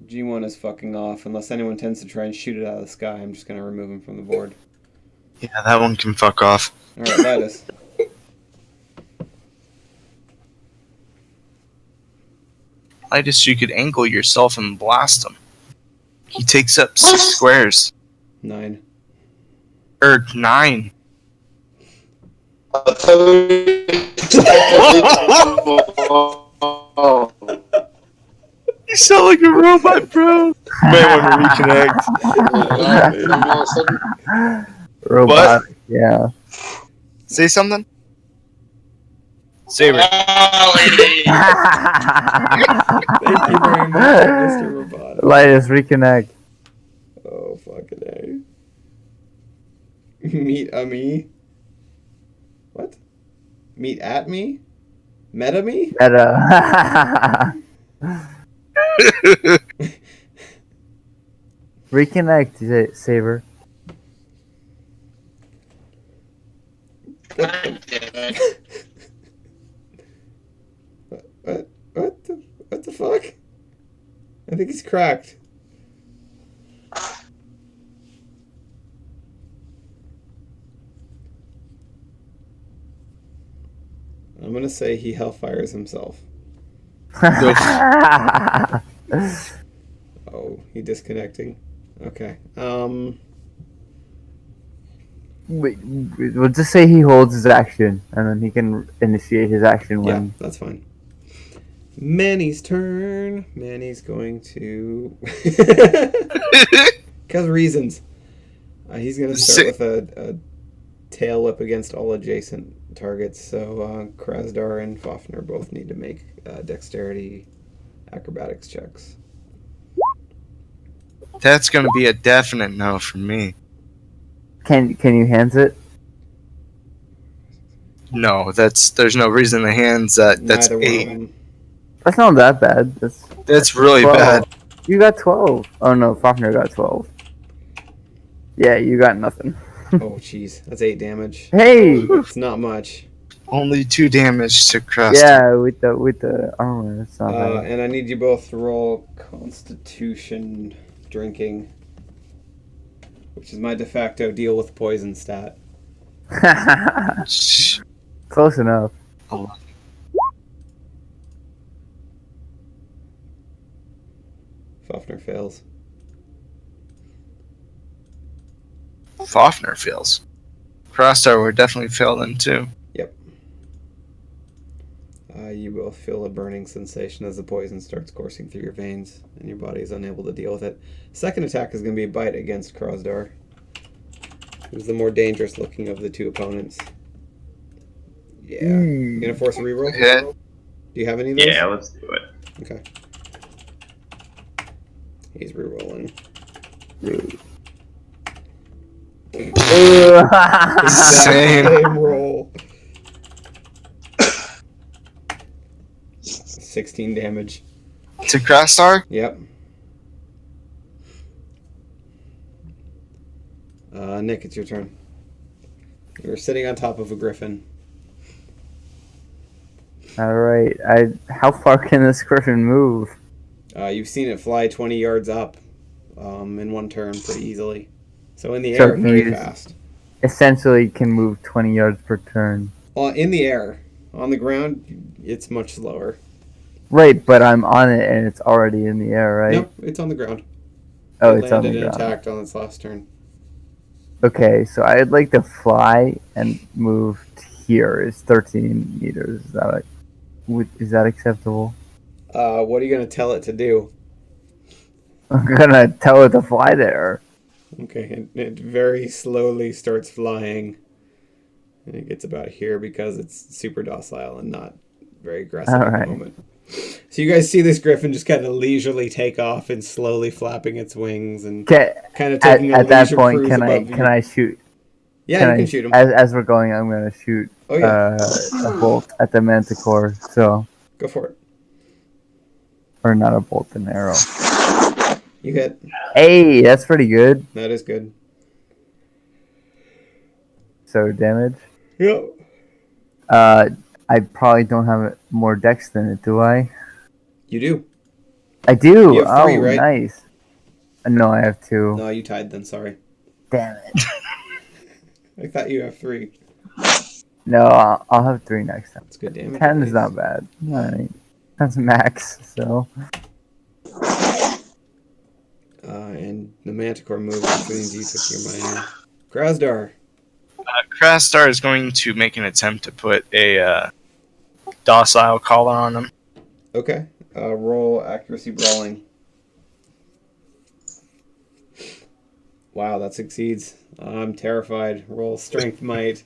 G1 is fucking off. Unless anyone tends to try and shoot it out of the sky, I'm just going to remove him from the board. Yeah, that one can fuck off. Alright, Lidus. Lightest, you could angle yourself and blast him. He takes up 6 squares. 9. Or 9. You sound like a robot, bro. May want to reconnect. Robotic, yeah. Say something? Say it. Thank you very much, Mr. Robotic. Lightest, reconnect. Oh, fucking A. Meet a me? What? Meet at me? Meta me? Meta. Reconnect, Saber. What the fuck? I think he's cracked. I'm gonna say he hellfires himself. Oh, he disconnecting. Okay. Wait, we'll just say he holds his action, and then he can initiate his action when. Yeah, that's fine. Manny's turn. Manny's going to. Because reasons. He's going to start with a tail whip against all adjacent targets. So Krasdar and Fafnir both need to make dexterity acrobatics checks. That's gonna be a definite no from me. Can you hands it? No, there's no reason to hands that. That's Neither one of 8. them. That's not that bad. That's really 12. bad. You got 12. Oh no, Fafnir got 12. Yeah, you got nothing. Oh, jeez. That's 8 damage. Hey! It's not much. Only 2 damage to Crust. Yeah, with the armor, that's not bad. And I need you both to roll Constitution drinking, which is my de facto deal with poison stat. Close enough. Fafnir fails. Fafnir fails. Crossstar would definitely fail then too. Yep. You both feel a burning sensation as the poison starts coursing through your veins, and your body is unable to deal with it. Second attack is going to be a bite against Krasdar, who's the more dangerous looking of the two opponents. Yeah. You gonna force a reroll? Hit. Do you have any of those? Yeah, let's do it. Okay. He's rerolling. Same roll. 16 damage. To Crossstar? Yep. Nick, it's your turn. You're sitting on top of a griffin. Alright, how far can this griffin move? You've seen it fly 20 yards up in one turn pretty easily. So in the So air, very he's- fast. Essentially can move 20 yards per turn. In the air. On the ground, it's much slower. Right, but I'm on it and it's already in the air, right? Nope, it's on the ground. Oh, It it's on the landed and ground. attacked on its last turn. Okay, so I'd like to fly and move here. It's 13 meters. Is that acceptable? What are you going to tell it to do? I'm gonna tell it to fly there. Okay, it very slowly starts flying. And it gets about here because it's super docile and not very aggressive at Alright. the moment. So you guys see this griffin just kind of leisurely take off and slowly flapping its wings and Can, kind of taking a at that leisure point, cruise can above I shoot? Yeah, Can you I can shoot him. As we're going, I'm gonna shoot Oh yeah, a bolt at the manticore. So, go for it. or not a bolt, an arrow. You hit. Hey, that's pretty good. That is good. So damage. Yep. I probably don't have more dex than it, do I? You do. I do. You have 3, oh, right? Nice. No, I have 2. No, you tied then. Sorry. Damn it. I thought you have 3. No, I'll have 3 next time. That's good damage. 10 is not bad. Alright. That's max, so. And the manticore moved, which means you took your minor. Krasdar. Krastar is going to make an attempt to put a docile collar on him. Okay. Roll accuracy brawling. Wow, that succeeds. I'm terrified. Roll strength might.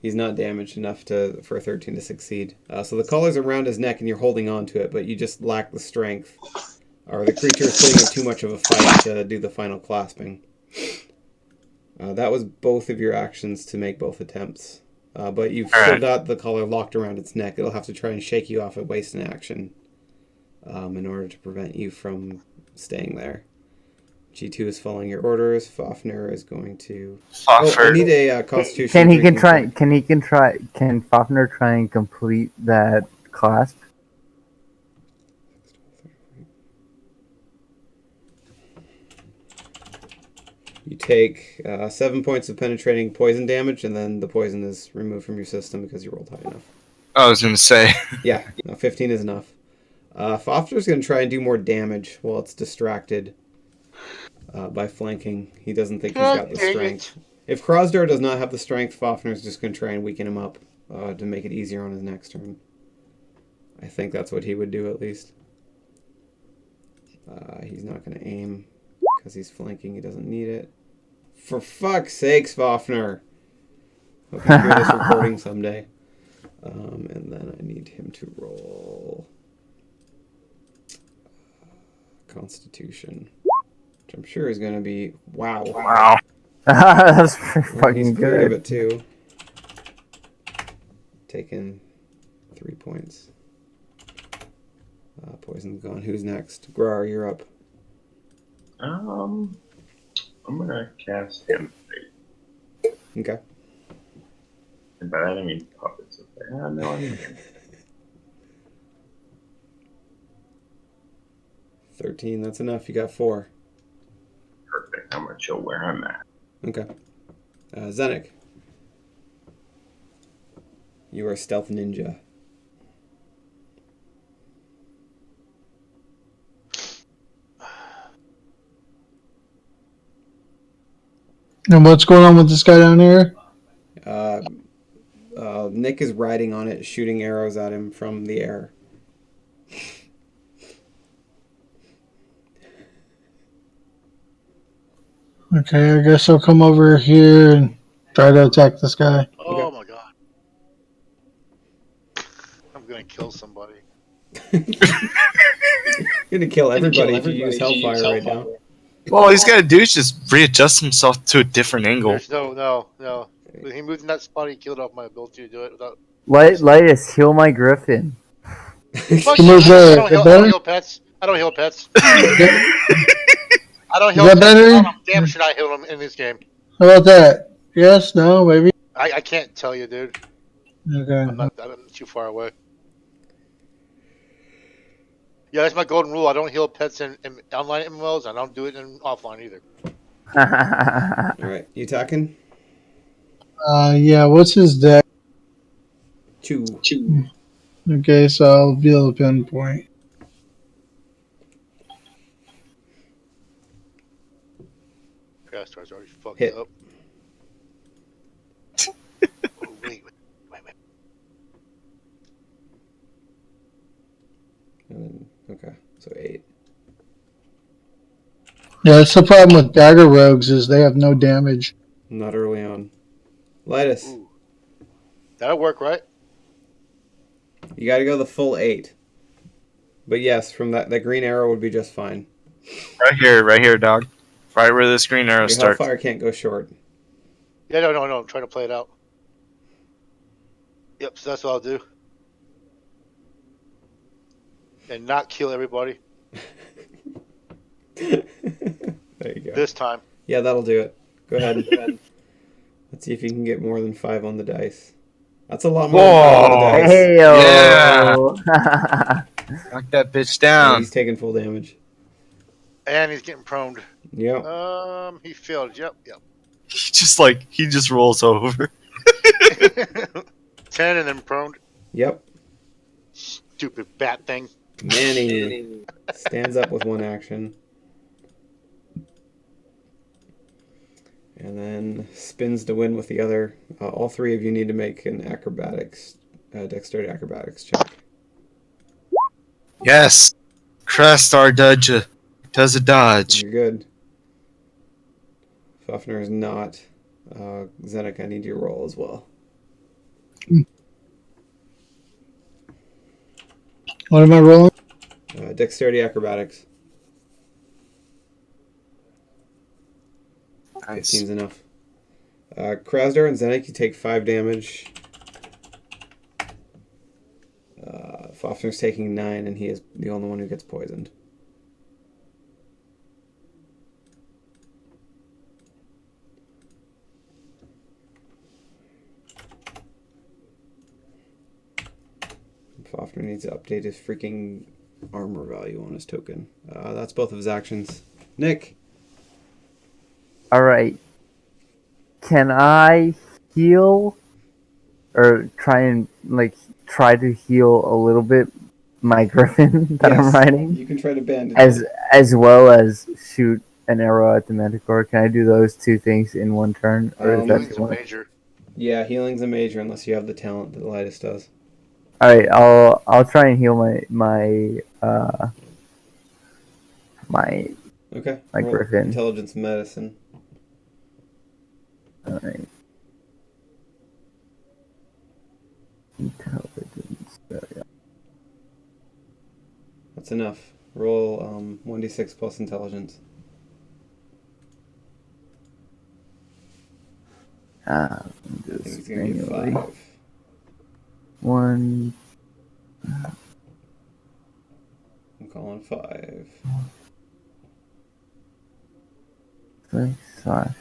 He's not damaged enough for a 13 to succeed. So the collar's around his neck and you're holding on to it, but you just lack the strength. Or the creature is putting in too much of a fight to do the final clasping. That was both of your actions to make both attempts. But you've still got the collar locked around its neck. It'll have to try and shake you off at waste an action in order to prevent you from staying there. G2 is following your orders. Fafnir is going to... I need a constitution. Can Fafnir try and complete that clasp? You take 7 points of penetrating poison damage, and then the poison is removed from your system because you rolled high enough. I was going to say. Yeah, no, 15 is enough. Fafnir's going to try and do more damage while it's distracted by flanking. He doesn't think he's got the strength. If Krasdar does not have the strength, Fafnir's just going to try and weaken him up to make it easier on his next turn. I think that's what he would do, at least. He's not going to aim because he's flanking. He doesn't need it. For fuck's sakes, Fafnir! Hope you hear this recording someday. And then I need him to roll Constitution, which I'm sure is going to be wow. That's pretty fucking he's cleared of good. it too. Taken 3 points. Poison's gone. Who's next? Grar, you're up. I'm gonna cast him. Okay. And by that I mean puppets. Okay. No, I mean him. 13, that's enough. You got 4. Perfect. I'm gonna show where I'm at. Okay. Zenik. You are stealth ninja. And what's going on with this guy down here? Nick is riding on it, shooting arrows at him from the air. Okay, I guess I'll come over here and try to attack this guy. Oh my god. I'm gonna kill somebody. You're gonna kill everybody if you use Hellfire right now. Well, all he's got to do is just readjust himself to a different angle. There's no. When he moved in that spot, he killed off my ability to do it without... Lightus, heal my griffin. Fuck Come you, over there. I don't heal pets. I don't heal pets. I don't heal Is that pets. better? I'm damn sure I heal them in this game. How about that? Yes? No? Maybe? I can't tell you, dude. Okay. I'm too far away. Yeah, that's my golden rule. I don't heal pets in online MMOs. I don't do it in offline either. Alright, you talking? Yeah, what's his deck? 2. Okay, so I'll be able to pinpoint. Castor's already fucked Hit. up. Oh, wait. Okay, so 8. Yeah, that's the problem with dagger rogues is they have no damage. Not early on. Lightus. Ooh. That'll work, right? You got to go the full 8. But yes, from that green arrow would be just fine. Right here, dog. Right where this green arrow Your starts. hellfire can't go short. Yeah, no. I'm trying to play it out. Yep, so that's what I'll do. And not kill everybody There you go. this time. Yeah, that'll do it. Go ahead. Let's see if you can get more than 5 on the dice. That's a lot more than 5 on the dice. Hey, Yeah. Knock that bitch Yeah, down. he's taking full damage. And he's getting proned. Yep. He failed. Yep. He just rolls over. 10 and then proned. Yep. Stupid bat thing. Manny stands up with 1 action. And then spins to win with the other. All 3 of you need to make an dexterity acrobatics check. Yes. Crastar does a dodge. You're good. Fafnir is not. Zenek, I need your roll as well. What am I rolling? Dexterity acrobatics. Nice. Seems enough. Krasdar and Zenek, you take 5 damage. Fafnir's taking 9, and he is the only one who gets poisoned. Fafnir needs to update his freaking armor value on his token. That's both of his actions. Nick! Alright. Can I heal? Or try to heal a little bit my griffin that I'm Yes, riding? You can try to bandage As well as shoot an arrow at the manticore. Can I do those 2 things in one turn? Or is that Healing's too a much? major. Yeah, healing's a major unless you have the talent that Elias does. Alright, I'll try and heal my Okay. My roll griffin. Intelligence medicine. Alright. Intelligence. There we go. That's enough. Roll 1d6 plus intelligence. Do I think this it's going to be manually. 5. 1. I'm calling 5. Slash.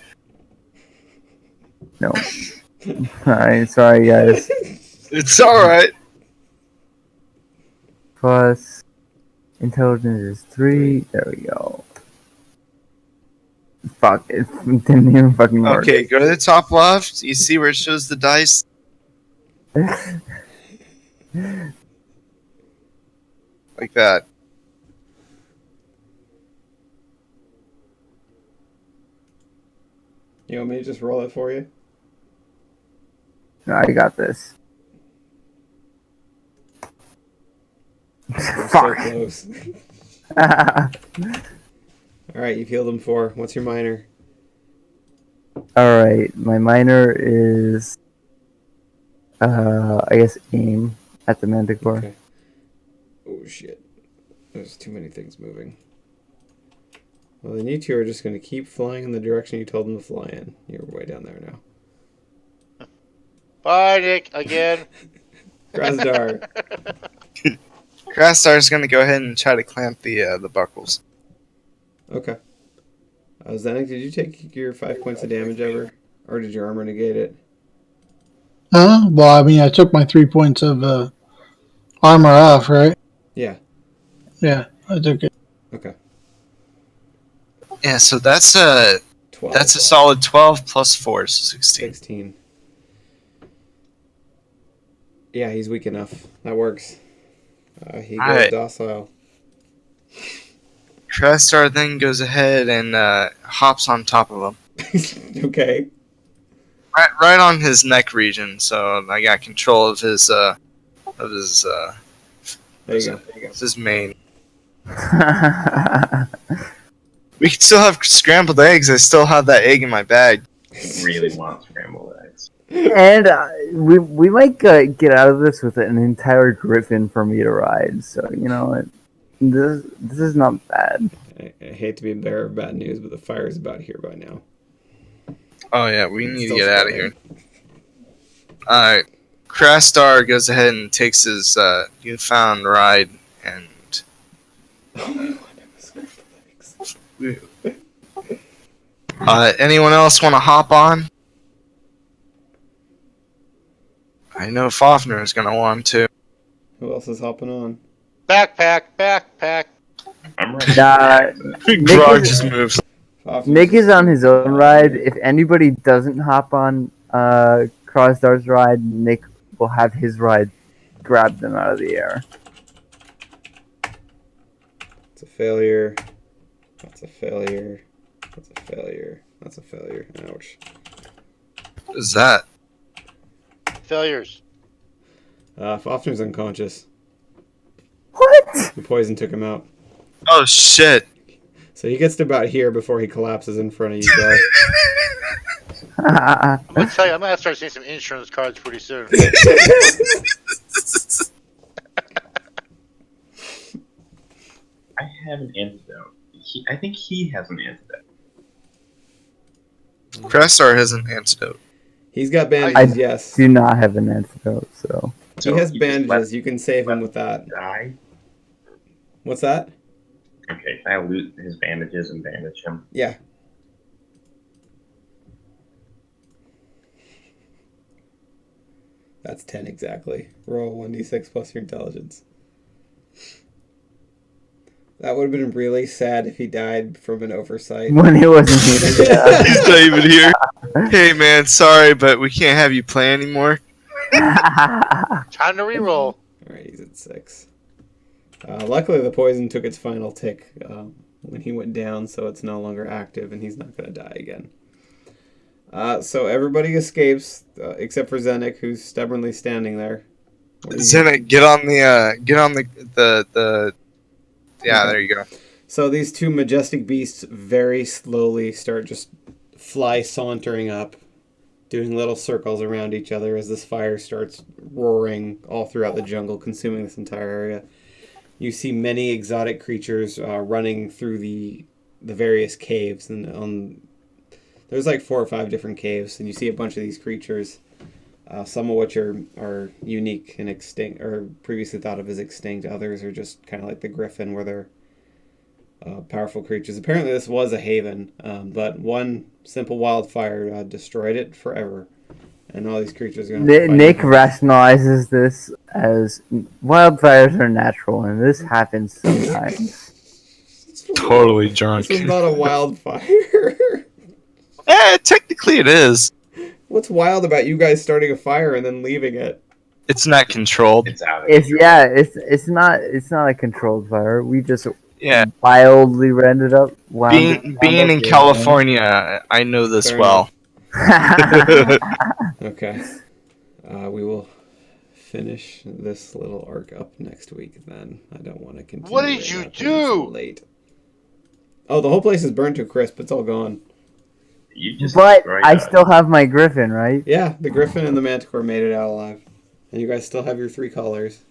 No. Alright, sorry guys. It's alright. Plus intelligence is 3. There we go. Fuck, it didn't even fucking work. Okay, go to the top left. You see where it shows the dice? Like that. You want me to just roll it for you? No, I got this. We're so Fuck. close. Alright, you've healed him 4. What's your minor? Alright, my minor is I guess aim at the manticore. Okay. Oh shit. There's too many things moving. Well, then you 2 are just going to keep flying in the direction you told them to fly in. You're way down there now. Bye, Nick, again. Krasdar. Crastar's gonna go ahead and try to clamp the buckles. Okay. Zenek, did you take your 5 points of damage ever? Or did your armor negate it? Well, I mean, I took my 3 points of armor off, right? Yeah. Yeah, I took it. Okay. Yeah, so that's a 12. that's a solid 12 plus 4, so 16. 16. Yeah, he's weak enough. That works. He goes Alright. docile. Crastar then goes ahead and hops on top of him. Okay. Right on his neck region, so I got control of his There you go. his mane. We can still have scrambled eggs. I still have that egg in my bag. I really want scrambled eggs. And we might get out of this with an entire griffin for me to ride. So this is not bad. I hate to be a bearer of bad news, but the fire is about here by now. Oh yeah, we It's need to still get out of spreading. here. Alright. Crastar goes ahead and takes his newfound ride and anyone else want to hop on? I know Fafner is going to want to. Who else is hopping on? Backpack. I'm ready. Grog just moves. Nick is on his own ride. If anybody doesn't hop on Crosdar's ride, Nick will have his ride grab them out of the air. It's a failure. That's a failure. That's a failure. That's a failure. Ouch. What is that? Failures. Fafner's unconscious. What? The poison took him out. Oh shit. So he gets to about here before he collapses in front of you guys. I'm gonna tell you, I'm gonna have to start seeing some insurance cards pretty soon. I have an antidote. I think he has an antidote. Crastar has an antidote. He's got bandages, yes. Do not have an antidote, so. He has you just bandages. You can save him with that. Die. What's that? Okay, can I loot his bandages and bandage him? Yeah. That's 10 exactly. Roll 1d6 plus your intelligence. That would have been really sad if he died from an oversight. When he wasn't here. Yeah. He's not even here. Hey man, sorry, but we can't have you play anymore. Time to reroll. Alright, he's at 6. Luckily, the poison took its final tick when he went down, so it's no longer active, and he's not going to die again. So everybody escapes, except for Zenik, who's stubbornly standing there. Zenik, get on the yeah, there you go. So these two majestic beasts very slowly start just sauntering up, doing little circles around each other as this fire starts roaring all throughout the jungle, consuming this entire area. You see many exotic creatures running through the various caves, and there's like 4 or 5 different caves, and you see a bunch of these creatures, some of which are unique and extinct, or previously thought of as extinct. Others are just kind of like the griffin, where they're powerful creatures. Apparently this was a haven, but one simple wildfire destroyed it forever. And all these creatures are going to Nick rationalizes this as wildfires are natural, and this happens sometimes. Totally drunk. This is not a wildfire. Technically it is. What's wild about you guys starting a fire and then leaving it? It's not controlled. It's out of It's not a controlled fire. We just wildly ended up. Being in California, I know this Fair well. Okay. We will finish this little arc up next week then. I don't want to continue. What did you do? Late. Oh, the whole place is burned to a crisp. It's all gone. But I still have my griffin, right? Yeah, the griffin and the manticore made it out alive. And you guys still have your 3 colors.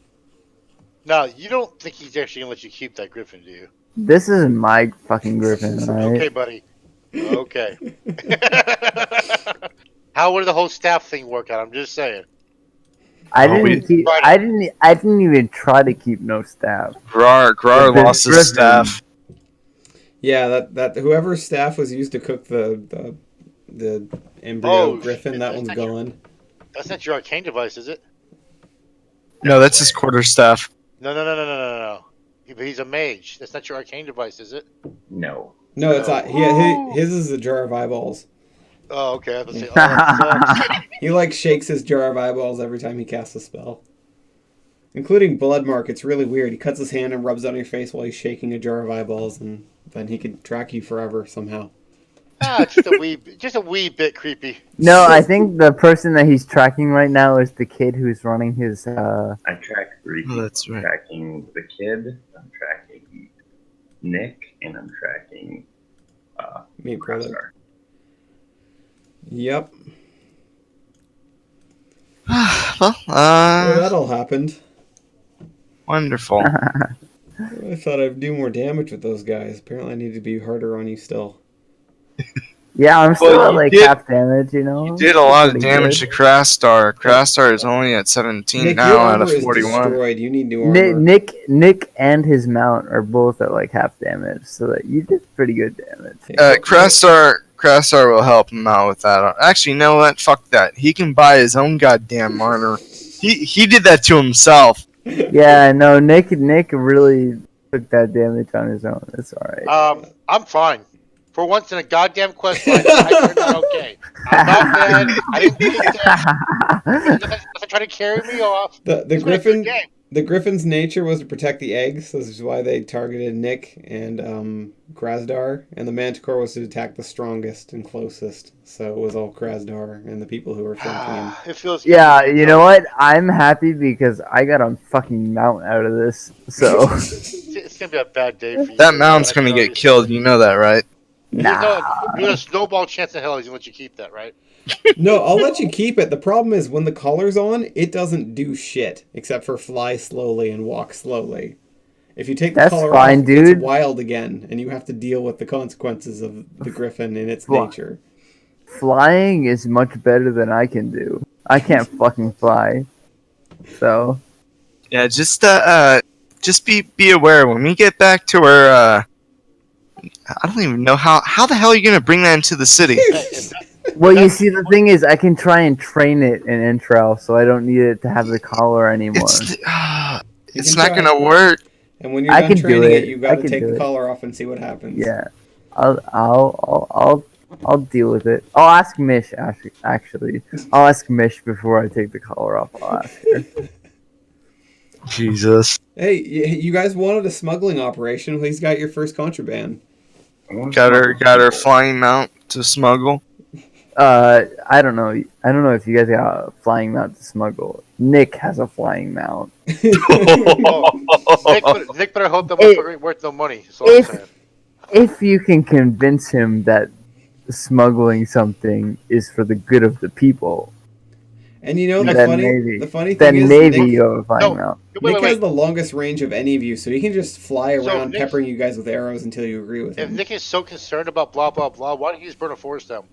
Now, you don't think he's actually going to let you keep that griffin, do you? This isn't my fucking griffin, right? Okay, buddy. Okay. How would the whole staff thing work out? I'm just saying. I didn't even try to keep no staff. Grar lost his staff. Yeah, that whoever's staff was used to cook the embryo griffin, that one's gone. That's not your arcane device, is it? No, that's his quarterstaff. No. He's a mage. That's not your arcane device, is it? No. No, it's not. His is a jar of eyeballs. Oh, okay. I have to say, that sucks. He shakes his jar of eyeballs every time he casts a spell. Including blood mark. It's really weird. He cuts his hand and rubs it on your face while he's shaking a jar of eyeballs, and then he could track you forever somehow. Just a wee bit creepy. No, I think the person that he's tracking right now is the kid who's running his. I track 3 people. That's right. I'm tracking the kid. I'm tracking Nick, and I'm tracking Me, brother. Crastar. Yep. Well, Well, that all happened. wonderful. I thought I'd do more damage with those guys. Apparently, I need to be harder on you still. Yeah, I'm still Well, at you like did- half damage, you know? You did a lot of Pretty damage good. to Crastar. Crastar is only at 17 Nick, your now out armor of is 41. destroyed. You need new armor. Nick and his mount are both at like half damage, so that you did pretty good damage. Crastar will help him out with that. Actually, you know what? Fuck that. He can buy his own goddamn armor. He did that to himself. Yeah, no, Nick really took that damage on his own. It's alright. I'm fine. For once in a goddamn quest line, I turned out okay. I'm not mad. I didn't take that. Nothing trying to carry me off. The It's been a good griffin. game. The griffin's nature was to protect the eggs. This is why they targeted Nick and Krasdar, and the Manticore was to attack the strongest and closest. So it was all Krasdar and the people who were flanking him. It feels good. Yeah, you know what? I'm happy because I got a fucking mount out of this. So It's gonna be a bad day for you. That mount's gonna get killed. You know that, right? There's a snowball chance in hell he's gonna let you keep that, right? No, I'll let you keep it. The problem is when the collar's on, it doesn't do shit except for fly slowly and walk slowly. If you take the That's collar fine, off, dude. it's wild again, and you have to deal with the consequences of the griffin in its nature. flying is much better than I can do. I can't fucking fly. So Yeah, just be aware when we get back to our. I don't even know how the hell are you gonna bring that into the city? well, you see, the thing is, I can try and train it in Intrel, so I don't need it to have the collar anymore. It's not gonna work. And when you're I done can do training it. you I got to can take do the it. collar off and see what happens. Yeah, I'll deal with it. I'll ask Mish actually. I'll ask Mish before I take the collar off. I'll ask her. Jesus. Hey, you guys wanted a smuggling operation. Well, he's got your first contraband. Got her flying mount to smuggle. I don't know. I don't know if you guys got a flying mount to smuggle. Nick has a flying mount. Nick better hope that motherfucker ain't worth no money. That's all I'm saying. If you can convince him that smuggling something is for the good of the people, And you know, the then funny then thing is, maybe Nick, you have a flying mount. Nick has the longest range of any of you, so he can just fly So around Nick- peppering you guys with arrows until you agree with If him. Nick is so concerned about blah blah blah, why don't you just burn a forest down?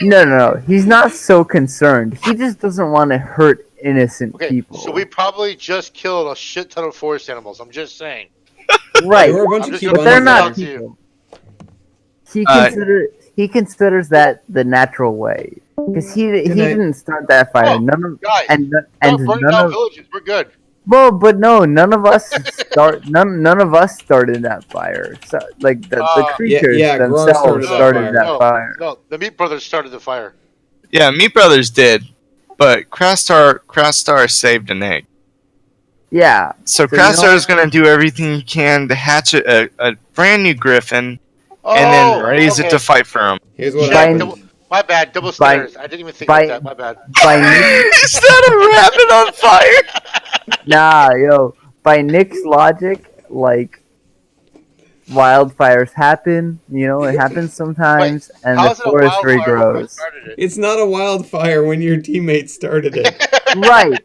No. He's not so concerned. He just doesn't want to hurt innocent Okay, people. so we probably just killed a shit ton of forest animals. I'm just saying. Right. There were a bunch I'm of just key But they're bunnies not out. people. He considers that the natural way because he didn't start that fire. Oh, None of guys, and Start burning none down of villages. We're good. well, but no, none of us none of us started that fire. So like the creatures Grar themselves started that started fire. that fire. No, the Meat Brothers started the fire. Yeah, Meat Brothers did, but Crastar saved an egg. Yeah. So you know Crastar is gonna do everything he can to hatch a brand new griffin and then raise it to fight for him. Here's what By- happened. My bad. Double By- stairs. I didn't even think by- about that. My bad. By Nick, Is that a rabbit on fire? nah, yo, by Nick's logic, like wildfires happen. You know, it happens sometimes, and How the is it a forest wildfire when I regrows. started it? It's not a wildfire when your teammate started it. Right,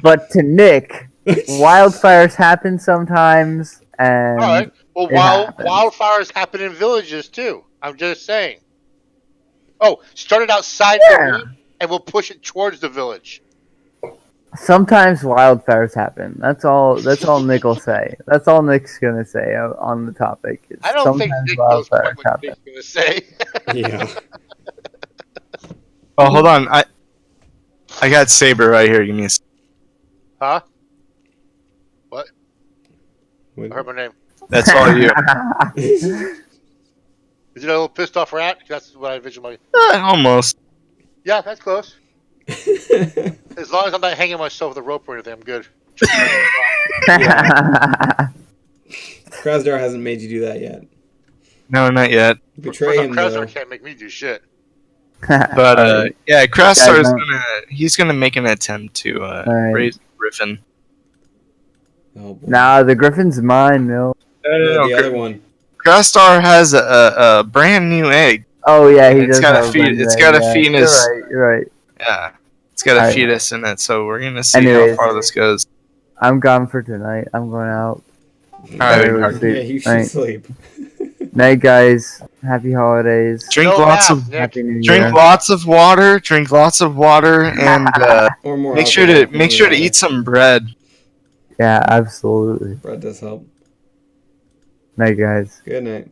but to Nick, wildfires happen sometimes, and All right. Well, it happens. wildfires happen in villages too. I'm just saying. Oh, start it outside Yeah. the meat, and we'll push it towards the village. sometimes wildfires happen. That's all Nick will say. That's all Nick's gonna say on the topic. Is I don't think sometimes Nick knows quite wildfires what happen. Nick's gonna say. Yeah. Oh, hold on. I got Saber right here. Give me a second. Huh? What? What? I heard my name. That's all you. Is it a little pissed off rat? That's what I envision my. Almost. Yeah, that's close. As long as I'm not hanging myself with a rope or anything, I'm good. Krasdar hasn't made you do that yet. No, not yet. Betray him, though. Krasner can't make me do shit. But yeah, Crastar is Guys, gonna make an attempt to Alright. raise Griffin. Oh, boy. Nah, the griffin's mine, no. No, the other one. Crastar has a brand new egg. Oh yeah, he It's does. got a have feed- one it's there, got a yeah. feed in his- You're right. Yeah. It's got a Alright. fetus in it, so we're gonna see Anyways. how far this goes. I'm gone for tonight. I'm going out. Alright, Everyone Mark. sleep. Yeah, you should Night. sleep. Night, guys. Happy holidays. Drink No lots nap, of Nick. Happy New drink Year. lots of water. Drink lots of water, and Or more make sure alcohol to than make sure to water. eat some bread. Yeah, absolutely. Bread does help. Night, guys. Good night.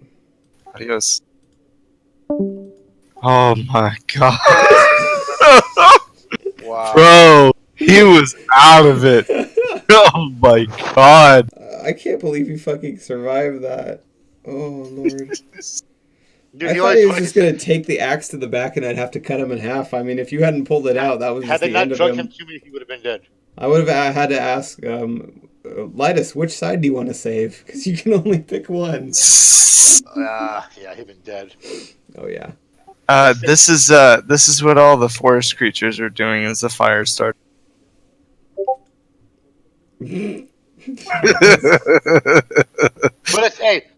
Adios. Oh my god, Wow. bro, he was out of it. Oh my god. I can't believe you fucking survived that. Oh, Lord. Dude, I he thought always he was fucking just going to take the axe to the back and I'd have to cut him in half. I mean, if you hadn't pulled it out, that was had just they the not end of drugged him. him to me, he would have been dead. I would have had to ask, Lytus, which side do you want to save? Because you can only pick one. Yeah, he'd been dead. Oh, yeah. This is what all the forest creatures are doing as the fire starts.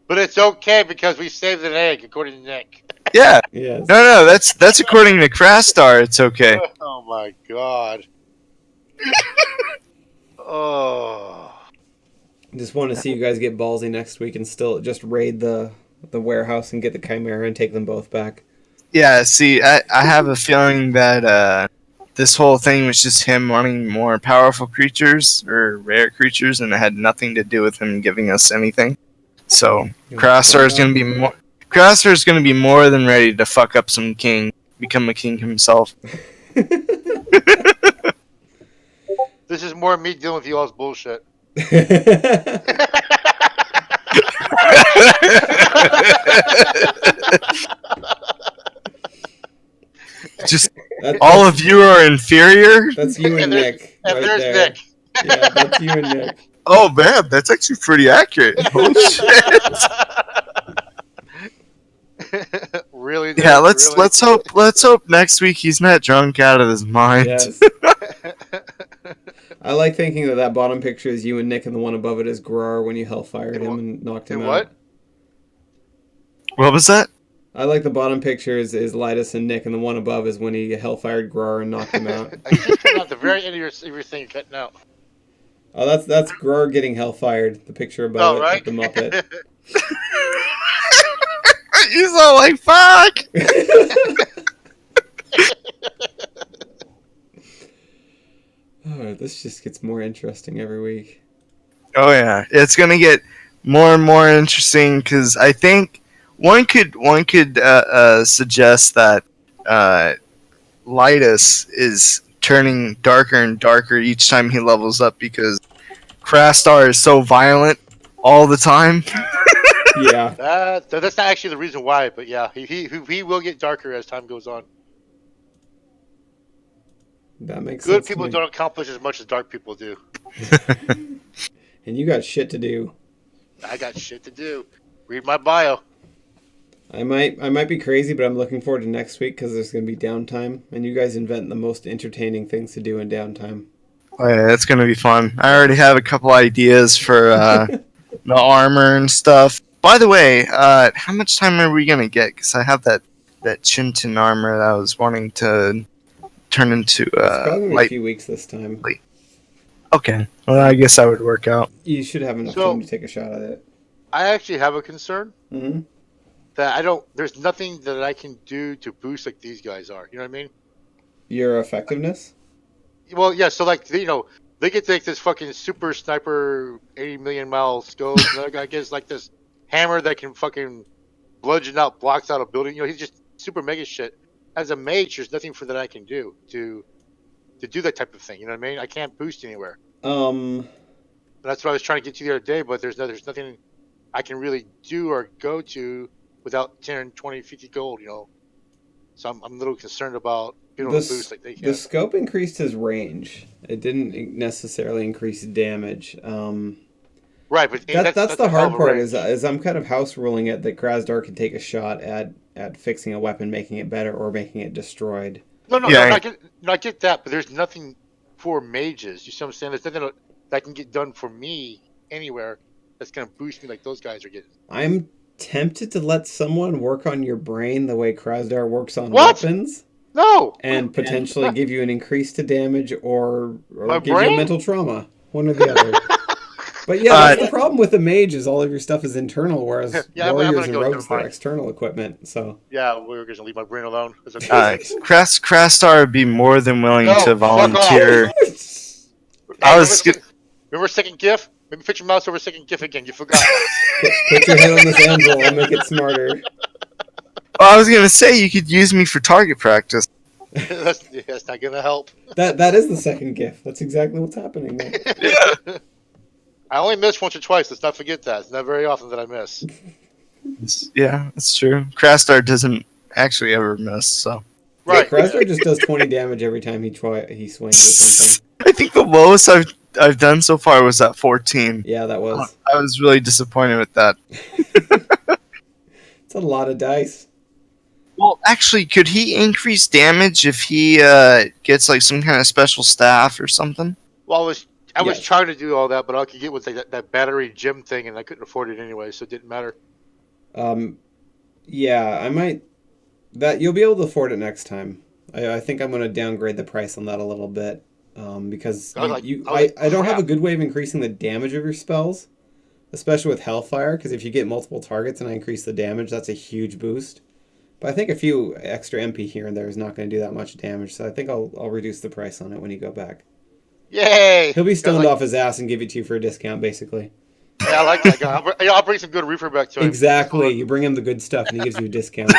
But it's okay because we saved an egg, according to Nick. Yeah. Yes. No, that's according to Crastar. It's okay. Oh my god. Oh. Just want to see you guys get ballsy next week and still just raid the warehouse and get the Chimera and take them both back. Yeah. See, I have a feeling that this whole thing was just him wanting more powerful creatures or rare creatures, and it had nothing to do with him giving us anything. So Crastar is going to be more. Crastar is going to be more than ready to fuck up some king, become a king himself. This is more me dealing with you all's bullshit. Just That's all of you are inferior. That's you and Nick. And right there's there. Nick. Yeah, that's you and Nick. Oh man, that's actually pretty accurate. Oh shit. Really? Nick? Yeah, let's Really? let's hope next week he's not drunk out of his mind. Yes. I like thinking that bottom picture is you and Nick, and the one above it is Grar when you hellfired him and knocked him And out. what? What was that? I like the bottom picture is Lytus and Nick, and the one above is when he hellfired Grar and knocked him out. I just came out the very end of your thing cutting out. Oh, that's Grar getting hellfired. The picture above Oh, it, right? with the Muppet. He's all like, fuck! Oh, this just gets more interesting every week. Oh yeah, it's gonna get more and more interesting because I think one could suggest that Lytus is turning darker and darker each time he levels up because Crastar is so violent all the time. Yeah. That's not actually the reason why, but yeah, he will get darker as time goes on. That makes Good sense. people don't accomplish as much as dark people do. And you got shit to do. I got shit to do. Read my bio. I might be crazy, but I'm looking forward to next week because there's going to be downtime, and you guys invent the most entertaining things to do in downtime. Oh yeah, it's gonna be fun. I already have a couple ideas for the armor and stuff. By the way, how much time are we gonna get? Because I have that Chinton armor that I was wanting to turn into It's probably gonna be a light. few weeks this time. Okay, well I guess that would work out. You should have enough So- time to take a shot at it. I actually have a concern Mm-hmm. that there's nothing that I can do to boost like these guys are. You know what I mean? Your effectiveness? Well, yeah. So like they get like this fucking super sniper 80 million mile scope. Another guy gets like this hammer that can fucking bludgeon out blocks out a building. You know, he's just super mega shit. As a mage, there's nothing for that I can do to do that type of thing. You know what I mean? I can't boost anywhere. That's what I was trying to get to the other day, but there's nothing I can really do or go to without 10, 20, 50 gold. You know, so I'm a little concerned about being able to boost like they can. The scope increased his range. It didn't necessarily increase damage. Right, but That's the a hell hard of a part. range. Is I'm kind of house ruling it that Krasdar can take a shot at fixing a weapon, making it better, or making it destroyed. No, Yeah. I get that, but there's nothing for mages. You see what I'm saying? There's nothing that can get done for me anywhere that's gonna boost me like those guys are getting. I'm tempted to let someone work on your brain the way Krasdar works on What? weapons. No. and potentially give you an increase to damage or My give you a brain? mental trauma. One or the other. But yeah, that's the problem with the mage is all of your stuff is internal, whereas Yeah, I'm warriors gonna and go with rogues, they're mine. external equipment. So Yeah, we're gonna leave my brain alone. It's okay. Crastar would be more than willing No, to fuck off. volunteer. Hey, I was remember second GIF? Maybe put your mouse over second GIF again. You forgot. put your head on this anvil and make it smarter. I was gonna say you could use me for target practice. that's not gonna help. That is the second gift. That's exactly what's happening there. I only missed once or twice. Let's not forget that. It's not very often that I miss. Yeah, that's true. Crastar doesn't actually ever miss, so. Right. Yeah, Krasner just does 20 damage every time he swings or something. I think the lowest I've done so far was at 14. Yeah, that was. I was really disappointed with that. It's a lot of dice. Well, actually, could he increase damage if he gets like some kind of special staff or something? Well, I was Yes. trying to do all that, but all I could get was like that battery gym thing, and I couldn't afford it anyway, so it didn't matter. Yeah, I might. That you'll be able to afford it next time. I think I'm going to downgrade the price on that a little bit because I don't have a good way of increasing the damage of your spells, especially with Hellfire. Because if you get multiple targets and I increase the damage, that's a huge boost. But I think a few extra MP here and there is not going to do that much damage, so I think I'll reduce the price on it when you go back. Yay! He'll be stoned off his ass and give it to you for a discount, basically. Yeah, I like that guy. I'll bring some good reefer back to him. Exactly. You bring him the good stuff and he gives you a discount.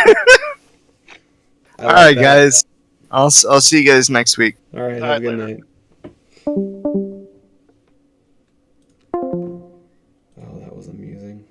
All right, guys. I'll see you guys next week. All right, have a good night. Oh, that was amusing.